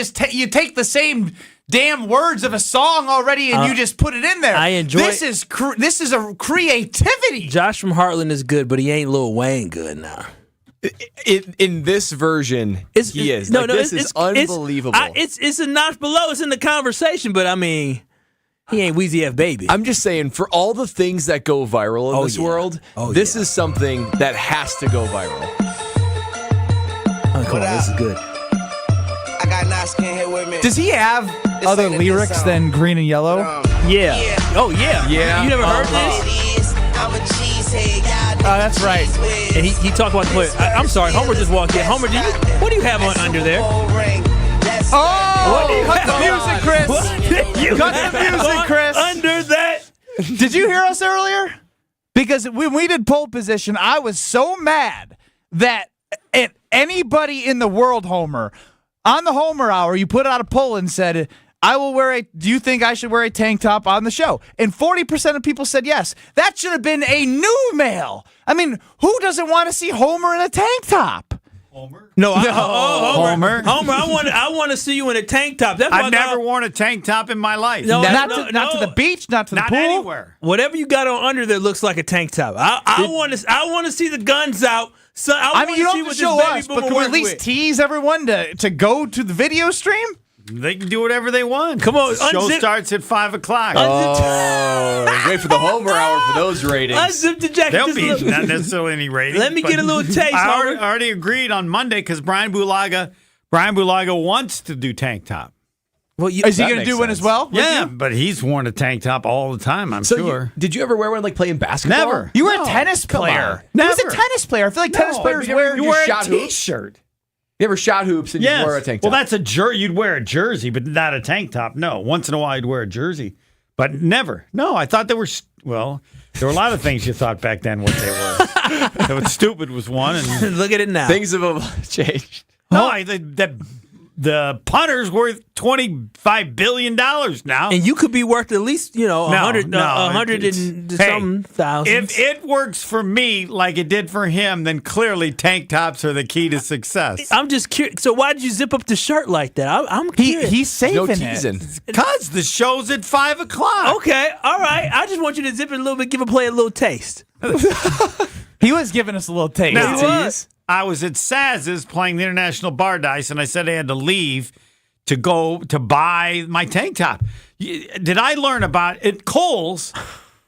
take the same damn words of a song already and you just put it in there. I enjoy this. This is a creativity. Josh from Heartland is good, but he ain't Lil Wayne good now. In this version, he is. This is unbelievable. It's a notch below. It's in the conversation, but I mean, he ain't Weezy F Baby. I'm just saying, for all the things that go viral in this world, this is something that has to go viral. Oh, come on, this is good. I got nice skin here with me. Does he have other lyrics than Green and Yellow? Yeah. Oh, yeah. Yeah. You never heard this? I'm a cheesehead. Oh, that's right. And he talked about the play. I'm sorry, Homer just walked in. Homer, what do you have on under there? Oh, cut the music, Chris. Cut the music, Chris. Under that. Did you hear us earlier? Because when we did pole position, I was so mad that anybody in the world, Homer, on the Homer Hour, you put out a poll and said, do you think I should wear a tank top on the show? And 40% of people said yes. That should have been a new mail. I mean, who doesn't want to see Homer in a tank top? No, Homer. Homer, I want to see you in a tank top. That's I've never worn a tank top in my life. No, not to the beach, not to the pool. Anywhere. Whatever you got on under there looks like a tank top. I want to see the guns out. So I mean, you don't have to show us, but can we at least tease everyone to go to the video stream? They can do whatever they want. Come on, the show starts at 5 o'clock. Oh, wait for the Homer Hour for those ratings. Unzip the jacket. There'll be not necessarily any ratings. Let me get a little taste. I already agreed on Monday because Brian Bulaga wants to do tank top. Well, is he going to do one as well? Yeah, but he's worn a tank top all the time, I'm sure. Did you ever wear one like playing basketball? Never. You were a tennis player. He was a tennis player. I feel like tennis players wear a T-shirt. You ever shot hoops and you wear a tank top? Well, that's a jersey. You'd wear a jersey, but not a tank top. No, once in a while you'd wear a jersey, but never. No, I thought there were a lot of things you thought back then what they were. Stupid was one. And look at it now. Things have changed. No, the punter's worth $25 billion now. And you could be worth at least, 100 and some thousands. If it works for me like it did for him, then clearly tank tops are the key to success. I'm just curious. So why did you zip up the shirt like that? I'm curious. He's saving it. Because the show's at 5 o'clock. Okay, all right. I just want you to zip it a little bit, give a play a little taste. He was giving us a little taste. Now, I was at Saz's playing the International Bar Dice, and I said I had to leave to go to buy my tank top. Did I learn about it? Kohl's,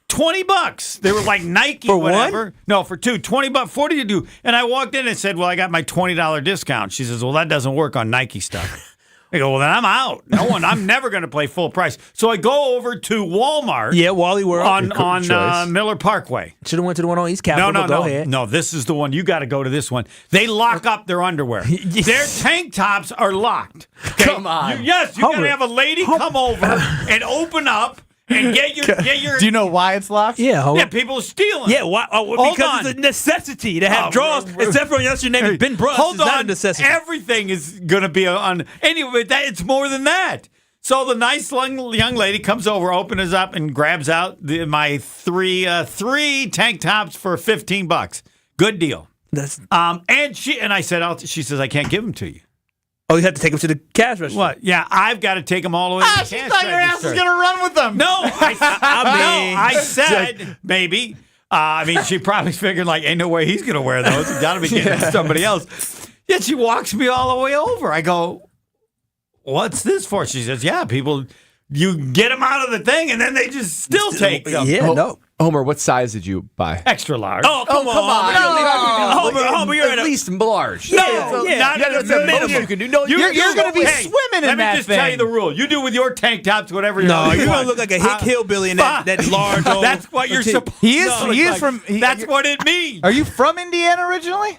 $20. They were like Nike for whatever. One? No, for two. $20, 40 to do. And I walked in and said, well, I got my $20 discount. She says, well, that doesn't work on Nike stuff. I go, well, then I'm out. I'm never going to play full price. So I go over to Walmart. Yeah, Wally World. On Miller Parkway. Should have went to the one on East Capitol. No. Go ahead. No, this is the one. You got to go to this one. They lock up their underwear. Their tank tops are locked. Okay? Come on. You got to have a lady come over and open up. And get your. Do you know why it's locked? Yeah, people are stealing. Yeah, why? Because it's a necessity to have drawers. Except for unless your name is Ben Brust. Hold it's on, not a necessity. Everything is going to be on. Anyway, it's more than that. So the nice young lady comes over, opens up, and grabs out my three tank tops for $15. Good deal. And I said, she says I can't give them to you. Oh, you have to take them to the cash register. What? Yeah, I've got to take them all the way to the cash register. She thought your ass was going to run with them. No, I said maybe. She probably figured ain't no way he's going to wear those. He's got to be getting somebody else. Yet she walks me all the way over. I go, what's this for? She says, yeah, people, you get them out of the thing and then they just still take them. Yeah, no. Homer, what size did you buy? Extra large. Oh, come on. Homer, you're at least large. No, not that's the most you can do. No, you're going to be swimming in that thing. Let me just tell you the rule. You do with your tank tops whatever you want. No, you're going to look like a hick hillbilly in that large old... That's what you're supposed to. He is from... That's what it means. Are you from Indiana originally?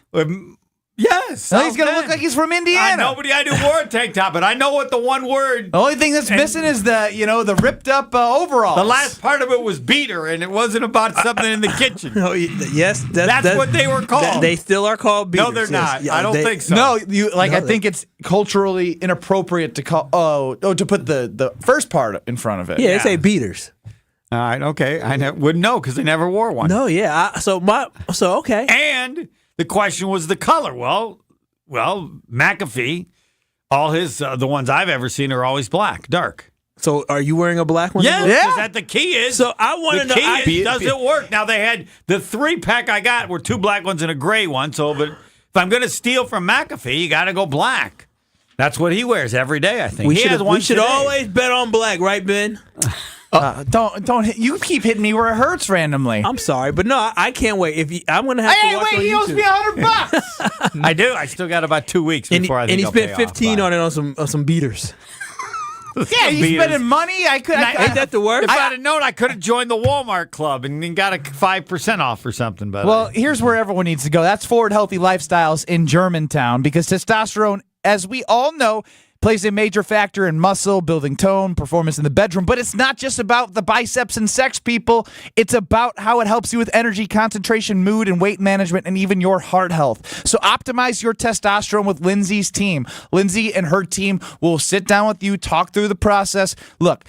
Yes. Now he's going to look like he's from Indiana. Nobody I knew wore a tank top, but I know what the one word. The only thing that's missing is the ripped up overalls. The last part of it was beater, and it wasn't about something in the kitchen. Oh, yes, that's what they were called. They still are called beaters. No, they're not. Yeah, I don't think so. No, I think it's culturally inappropriate to call. To put the first part in front of it. Yeah, they say beaters. All right, okay. I wouldn't know because they never wore one. No, yeah. So okay. And the question was the color. Well, McAfee, all his the ones I've ever seen are always black, dark. So are you wearing a black one? Yeah, because that the key is. So I want to know. The key is, does it work? Now they had the 3-pack I got were 2 black ones and a gray one. So, but if I'm going to steal from McAfee, you got to go black. That's what he wears every day. I think we should always bet on black, right, Ben? Don't you keep hitting me where it hurts randomly. I'm sorry, but no, I can't wait. I'm going to have to watch on he owes YouTube. me $100. I do. I still got about 2 weeks before I think and he spent 15 on it on some beaters. Yeah, you spending money? Ain't that the word? If I'd have known, I could have joined the Walmart club and got a 5% off or something. But well, here's where everyone needs to go. That's Forward Healthy Lifestyles in Germantown, because testosterone, as we all know, plays a major factor in muscle, building tone, performance in the bedroom. But it's not just about the biceps and sex, people. It's about how it helps you with energy, concentration, mood, and weight management, and even your heart health. So optimize your testosterone with Lindsay's team. Lindsay and her team will sit down with you, talk through the process. Look,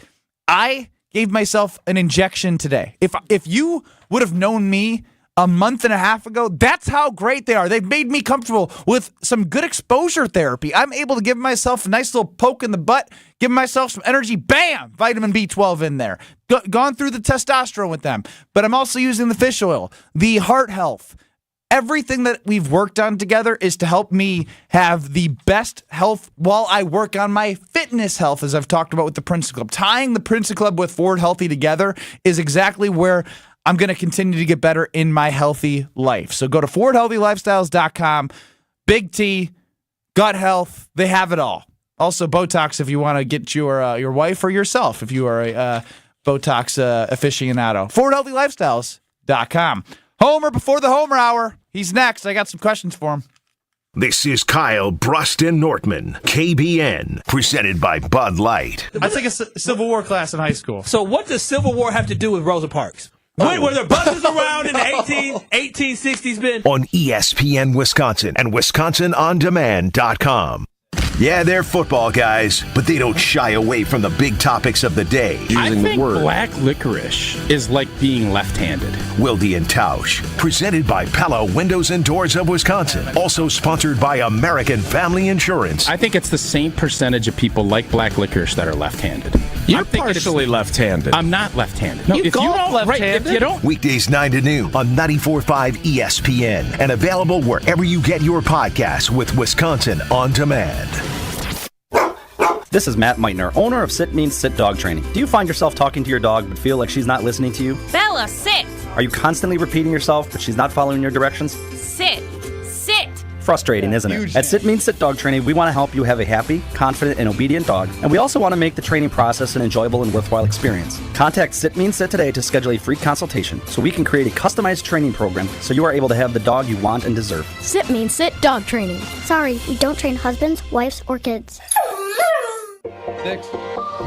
I gave myself an injection today. If you would have known me a month and a half ago, that's how great they are. They've made me comfortable with some good exposure therapy. I'm able to give myself a nice little poke in the butt, give myself some energy, bam, vitamin B12 in there. Gone through the testosterone with them. But I'm also using the fish oil, the heart health. Everything that we've worked on together is to help me have the best health while I work on my fitness health, as I've talked about with the Princeton Club. Tying the Princeton Club with Forward Healthy together is exactly where I'm going to continue to get better in my healthy life. So go to forwardhealthylifestyles.com. Big T, gut health, they have it all. Also, Botox if you want to get your wife or yourself if you are a Botox aficionado. Forwardhealthylifestyles.com. Homer before the Homer Hour. He's next. I got some questions for him. This is Kyle, Brust, and Nortman, KBN, presented by Bud Light. I took a Civil War class in high school. So what does Civil War have to do with Rosa Parks? Were there buses around in the 1860s, Ben? On ESPN Wisconsin and WisconsinOnDemand.com. Yeah, they're football guys, but they don't shy away from the big topics of the day. I think black licorice is like being left-handed. Wilde and Tausch, presented by Pella Windows and Doors of Wisconsin. Also sponsored by American Family Insurance. I think it's the same percentage of people like black licorice that are left-handed. You're partially left-handed. I'm not left-handed. No, if you don't left-handed. Right, if you don't. Weekdays 9 to noon on 94.5 ESPN and available wherever you get your podcasts with Wisconsin On Demand. This is Matt Meitner, owner of Sit Means Sit Dog Training. Do you find yourself talking to your dog but feel like she's not listening to you? Bella, sit! Are you constantly repeating yourself but she's not following your directions? Sit! Sit! Frustrating, isn't it? At Sit Means Sit Dog Training, we want to help you have a happy, confident, and obedient dog, and we also want to make the training process an enjoyable and worthwhile experience. Contact Sit Means Sit today to schedule a free consultation so we can create a customized training program so you are able to have the dog you want and deserve. Sit Means Sit Dog Training. Sorry, we don't train husbands, wives, or kids.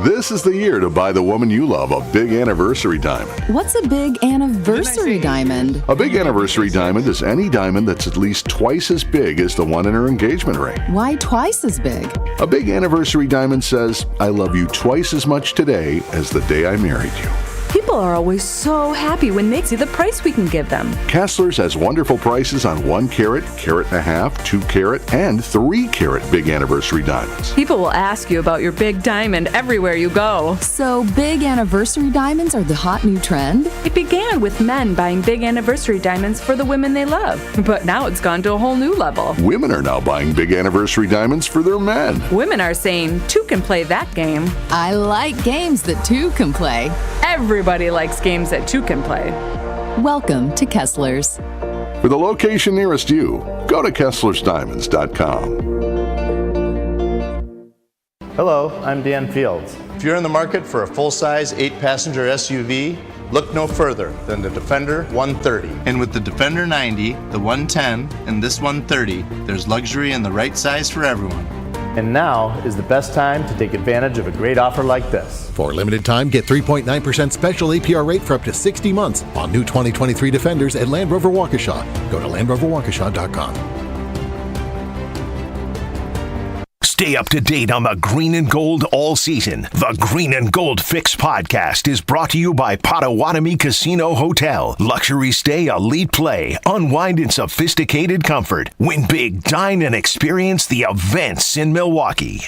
This is the year to buy the woman you love a big anniversary diamond. What's a big anniversary diamond? A big anniversary diamond is any diamond that's at least twice as big as the one in her engagement ring. Why twice as big? A big anniversary diamond says, I love you twice as much today as the day I married you. People are always so happy when they see the price we can give them. Kessler's has wonderful prices on 1 carat, carat and a half, 2 carat, and 3 carat big anniversary diamonds. People will ask you about your big diamond everywhere you go. So big anniversary diamonds are the hot new trend? It began with men buying big anniversary diamonds for the women they love, but now it's gone to a whole new level. Women are now buying big anniversary diamonds for their men. Women are saying, 2 can play that game. I like games that 2 can play. Everybody likes games that 2 can play. Welcome to Kessler's. For the location nearest you, go to KesslersDiamonds.com. Hello, I'm Dan Fields. If you're in the market for a full-size 8-passenger SUV, look no further than the Defender 130. And with the Defender 90, the 110, and this 130, there's luxury and the right size for everyone. And now is the best time to take advantage of a great offer like this. For a limited time, get 3.9% special APR rate for up to 60 months on new 2023 Defenders at Land Rover Waukesha. Go to LandRoverWaukesha.com. Stay up to date on the green and gold all season. The Green and Gold Fix podcast is brought to you by Potawatomi Casino Hotel. Luxury stay, elite play, unwind in sophisticated comfort. Win big, dine, and experience the events in Milwaukee.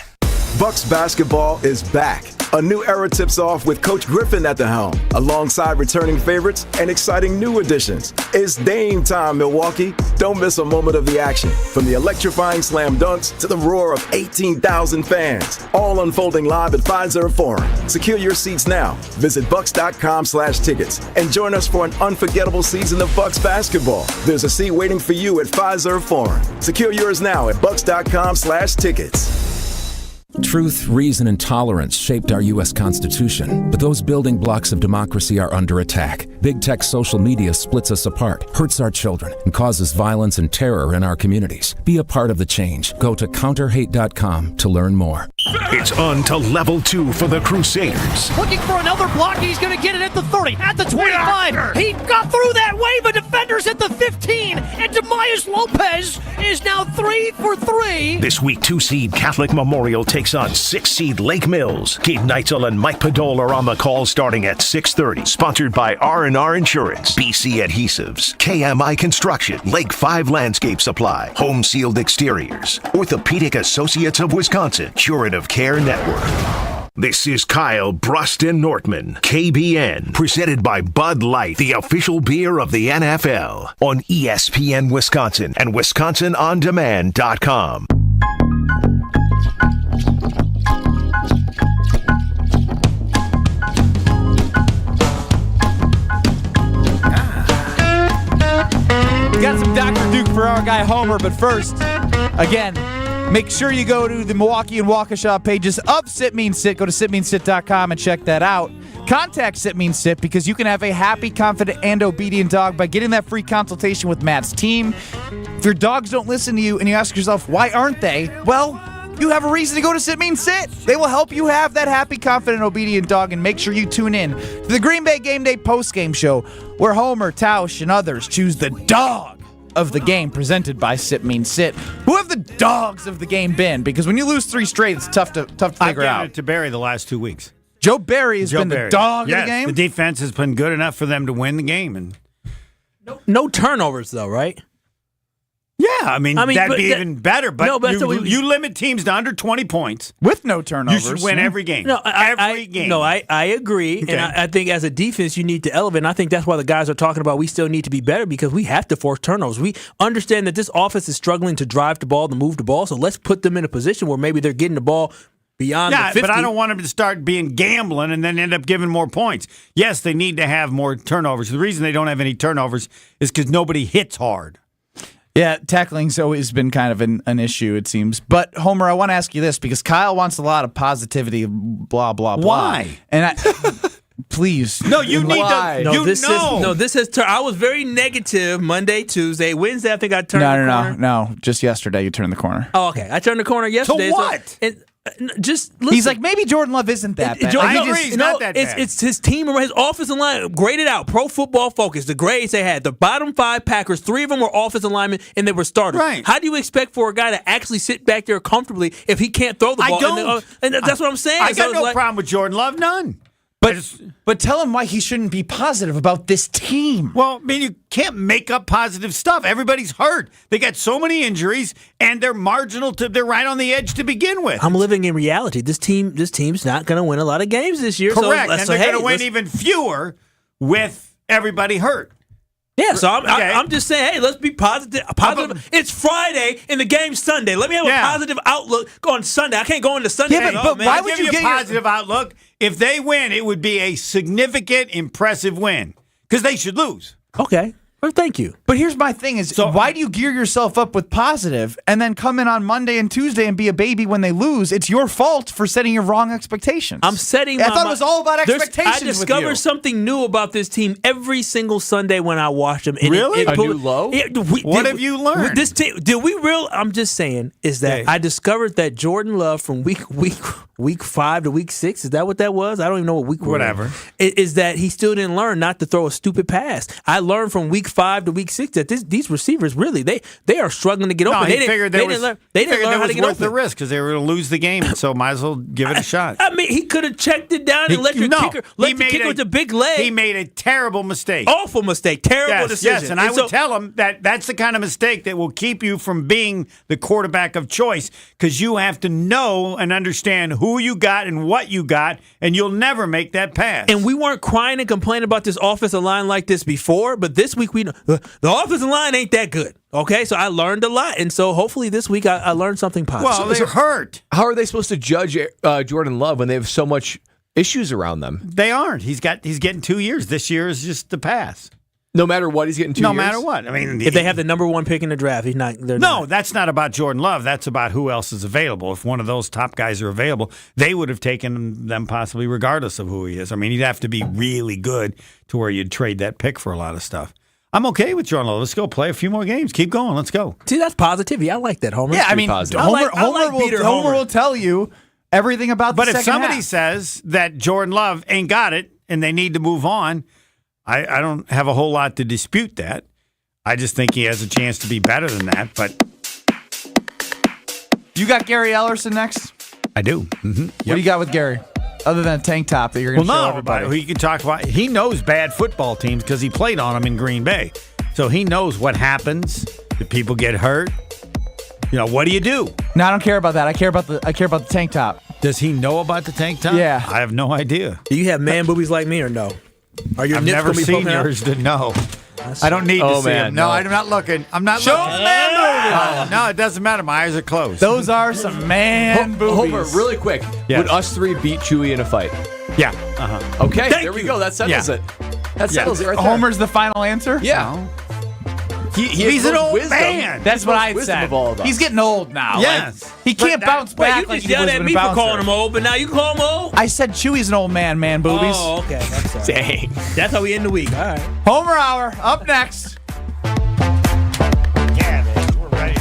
Bucks basketball is back. A new era tips off with Coach Griffin at the helm, alongside returning favorites and exciting new additions. It's Dame time, Milwaukee. Don't miss a moment of the action. From the electrifying slam dunks to the roar of 18,000 fans, all unfolding live at Pfizer Forum. Secure your seats now. Visit Bucks.com/tickets and join us for an unforgettable season of Bucks basketball. There's a seat waiting for you at Pfizer Forum. Secure yours now at Bucks.com/tickets. Truth, reason, and tolerance shaped our U.S. Constitution, but those building blocks of democracy are under attack. Big tech social media splits us apart, hurts our children, and causes violence and terror in our communities. Be a part of the change. Go to counterhate.com to learn more. It's on to level 2 for the Crusaders. Looking for another block, he's going to get it at the 30, at the 25. He got through that wave of defenders at the 15, and Demayas Lopez is now 3 for 3. This week, 2-seed Catholic Memorial takes on 6-seed Lake Mills. Gabe Neitzel and Mike Padole are on the call starting at 6:30. Sponsored by R&R Insurance, BC Adhesives, KMI Construction, Lake 5 Landscape Supply, Home Sealed Exteriors, Orthopedic Associates of Wisconsin, Curative Care Network. This is Kyle, Brust, and Nortman, KBN, presented by Bud Light, the official beer of the NFL, on ESPN Wisconsin and WisconsinOnDemand.com. Got some Dr. Duke for our guy Homer, but first, again, make sure you go to the Milwaukee and Waukesha pages of Sit Means Sit. Go to sitmeansit.com and check that out. Contact Sit Means Sit because you can have a happy, confident, and obedient dog by getting that free consultation with Matt's team. If your dogs don't listen to you and you ask yourself, why aren't they? Well, you have a reason to go to Sit Means Sit. They will help you have that happy, confident, obedient dog, and make sure you tune in to the Green Bay Game Day postgame show where Homer, Tausch, and others choose the dog of the game presented by Sit Means Sit. Who have the dogs of the game been? Because when you lose 3 straight, it's tough to figure I've given out. it to Barry the last 2 weeks. Joe Barry has been the dog of the game? The defense has been good enough for them to win the game. And no turnovers, though, right? Yeah, I mean that'd be even better. But, you limit teams to under 20 points. With no turnovers. You should win every game. No, every game. No, I agree. Okay. And I think as a defense, you need to elevate. And I think that's why the guys are talking about we still need to be better because we have to force turnovers. We understand that this offense is struggling to drive the ball, to move the ball. So let's put them in a position where maybe they're getting the ball beyond the 50. But I don't want them to start being gambling and then end up giving more points. Yes, they need to have more turnovers. The reason they don't have any turnovers is because nobody hits hard. Yeah, tackling's always been kind of an issue, it seems. But, Homer, I want to ask you this because Kyle wants a lot of positivity, blah, blah, blah. Why? And please. No, you need to. This has I was very negative Monday, Tuesday. Wednesday, I think I turned the corner. No. Just yesterday, you turned the corner. Oh, okay. I turned the corner yesterday. To what? So, just listen. He's like, maybe Jordan Love isn't that bad. I agree, he's not that bad. It's his team, his offensive line graded out. Pro Football Focus, the grades they had. The bottom 5 Packers, 3 of them were offensive linemen, and they were starters. Right. How do you expect for a guy to actually sit back there comfortably if he can't throw the ball? I don't. And that's what I'm saying. I got no problem with Jordan Love, none. But tell him why he shouldn't be positive about this team. Well, I mean, you can't make up positive stuff. Everybody's hurt. They got so many injuries, and they're marginal. They're right on the edge to begin with. I'm living in reality. This team's not going to win a lot of games this year. Correct, So and they're going to win even fewer with everybody hurt. Yeah, so I'm just saying, hey, let's be positive. It's Friday and the game's Sunday. Let me have a positive outlook on Sunday. I can't go into Sunday. Yeah, but why would you get a positive outlook? If they win, it would be a significant, impressive win because they should lose. Okay. Well, thank you. But here's my thing is, why do you gear yourself up with positive and then come in on Monday and Tuesday and be a baby when they lose? It's your fault for setting your wrong expectations. I'm setting I thought it was all about expectations. I discover something new about this team every single Sunday when I watch them. And really? A new low? What have you learned? This team, I'm just saying is that I discovered that Jordan Love from week 5 to week 6, is that what that was? I don't even know what week we're in. Is that he still didn't learn not to throw a stupid pass. I learned from week 5 to week 6 that these receivers really they are struggling to get open. He figured they didn't learn how to get open. Worth the risk because they were going to lose the game, so might as well give it a shot. I mean, he could have checked it down and let your kicker with the big leg. He made a terrible mistake. Awful mistake. Terrible decision. Yes, and I would tell him that that's the kind of mistake that will keep you from being the quarterback of choice because you have to know and understand who you got and what you got, and you'll never make that pass. And we weren't crying and complaining about this offensive line like this before, but this week we know the offensive line ain't that good. Okay, so I learned a lot, and so hopefully this week I learned something positive. Well, they're hurt. How are they supposed to judge Jordan Love when they have so much issues around them? They aren't. He's getting 2 years. This year is just the pass. No matter what, he's getting 2 years? No matter what. I mean, if they have the number 1 pick in the draft, he's not. That's not about Jordan Love. That's about who else is available. If one of those top guys are available, they would have taken them possibly regardless of who he is. I mean, he'd have to be really good to where you'd trade that pick for a lot of stuff. I'm okay with Jordan Love. Let's go play a few more games. Keep going. Let's go. See, that's positivity. I like that, Homer. Yeah, I mean, Homer will tell you everything about the second half. But if somebody says that Jordan Love ain't got it and they need to move on, I don't have a whole lot to dispute that. I just think he has a chance to be better than that. But you got Gary Ellerson next? I do. Mm-hmm. What do you got with Gary? Other than a tank top that you're going to show everybody. He can talk about. He knows bad football teams because he played on them in Green Bay, so he knows what happens if people get hurt. You know, what do you do? No, I don't care about that. I care about the tank top. Does he know about the tank top? Yeah, I have no idea. Do you have man boobies like me or no? Are your I've nips never gonna be seen poking out? yours to know. I don't need to see them. No, I'm not looking. I'm not Show looking. man boobies. No, it doesn't matter. My eyes are closed. Those are some man boobies. Homer, really quick. Yes. Would us 3 beat Chewy in a fight? Yeah. Okay, there we go. That settles it. That settles it right there. Homer's the final answer? Yeah. No. He's an old man. That's what I said. Of all of us. He's getting old now. Yes. Like, he can't bounce back You like just he yelled was at when me a for bouncer. calling him old, but now you call him old? I said Chewy's an old man boobies. Oh, okay. I'm sorry. Dang. That's how we end the week. All right. Homer Hour, up next. Yeah, man, we're ready.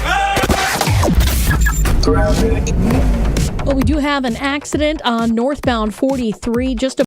Well, we do have an accident on northbound 43 just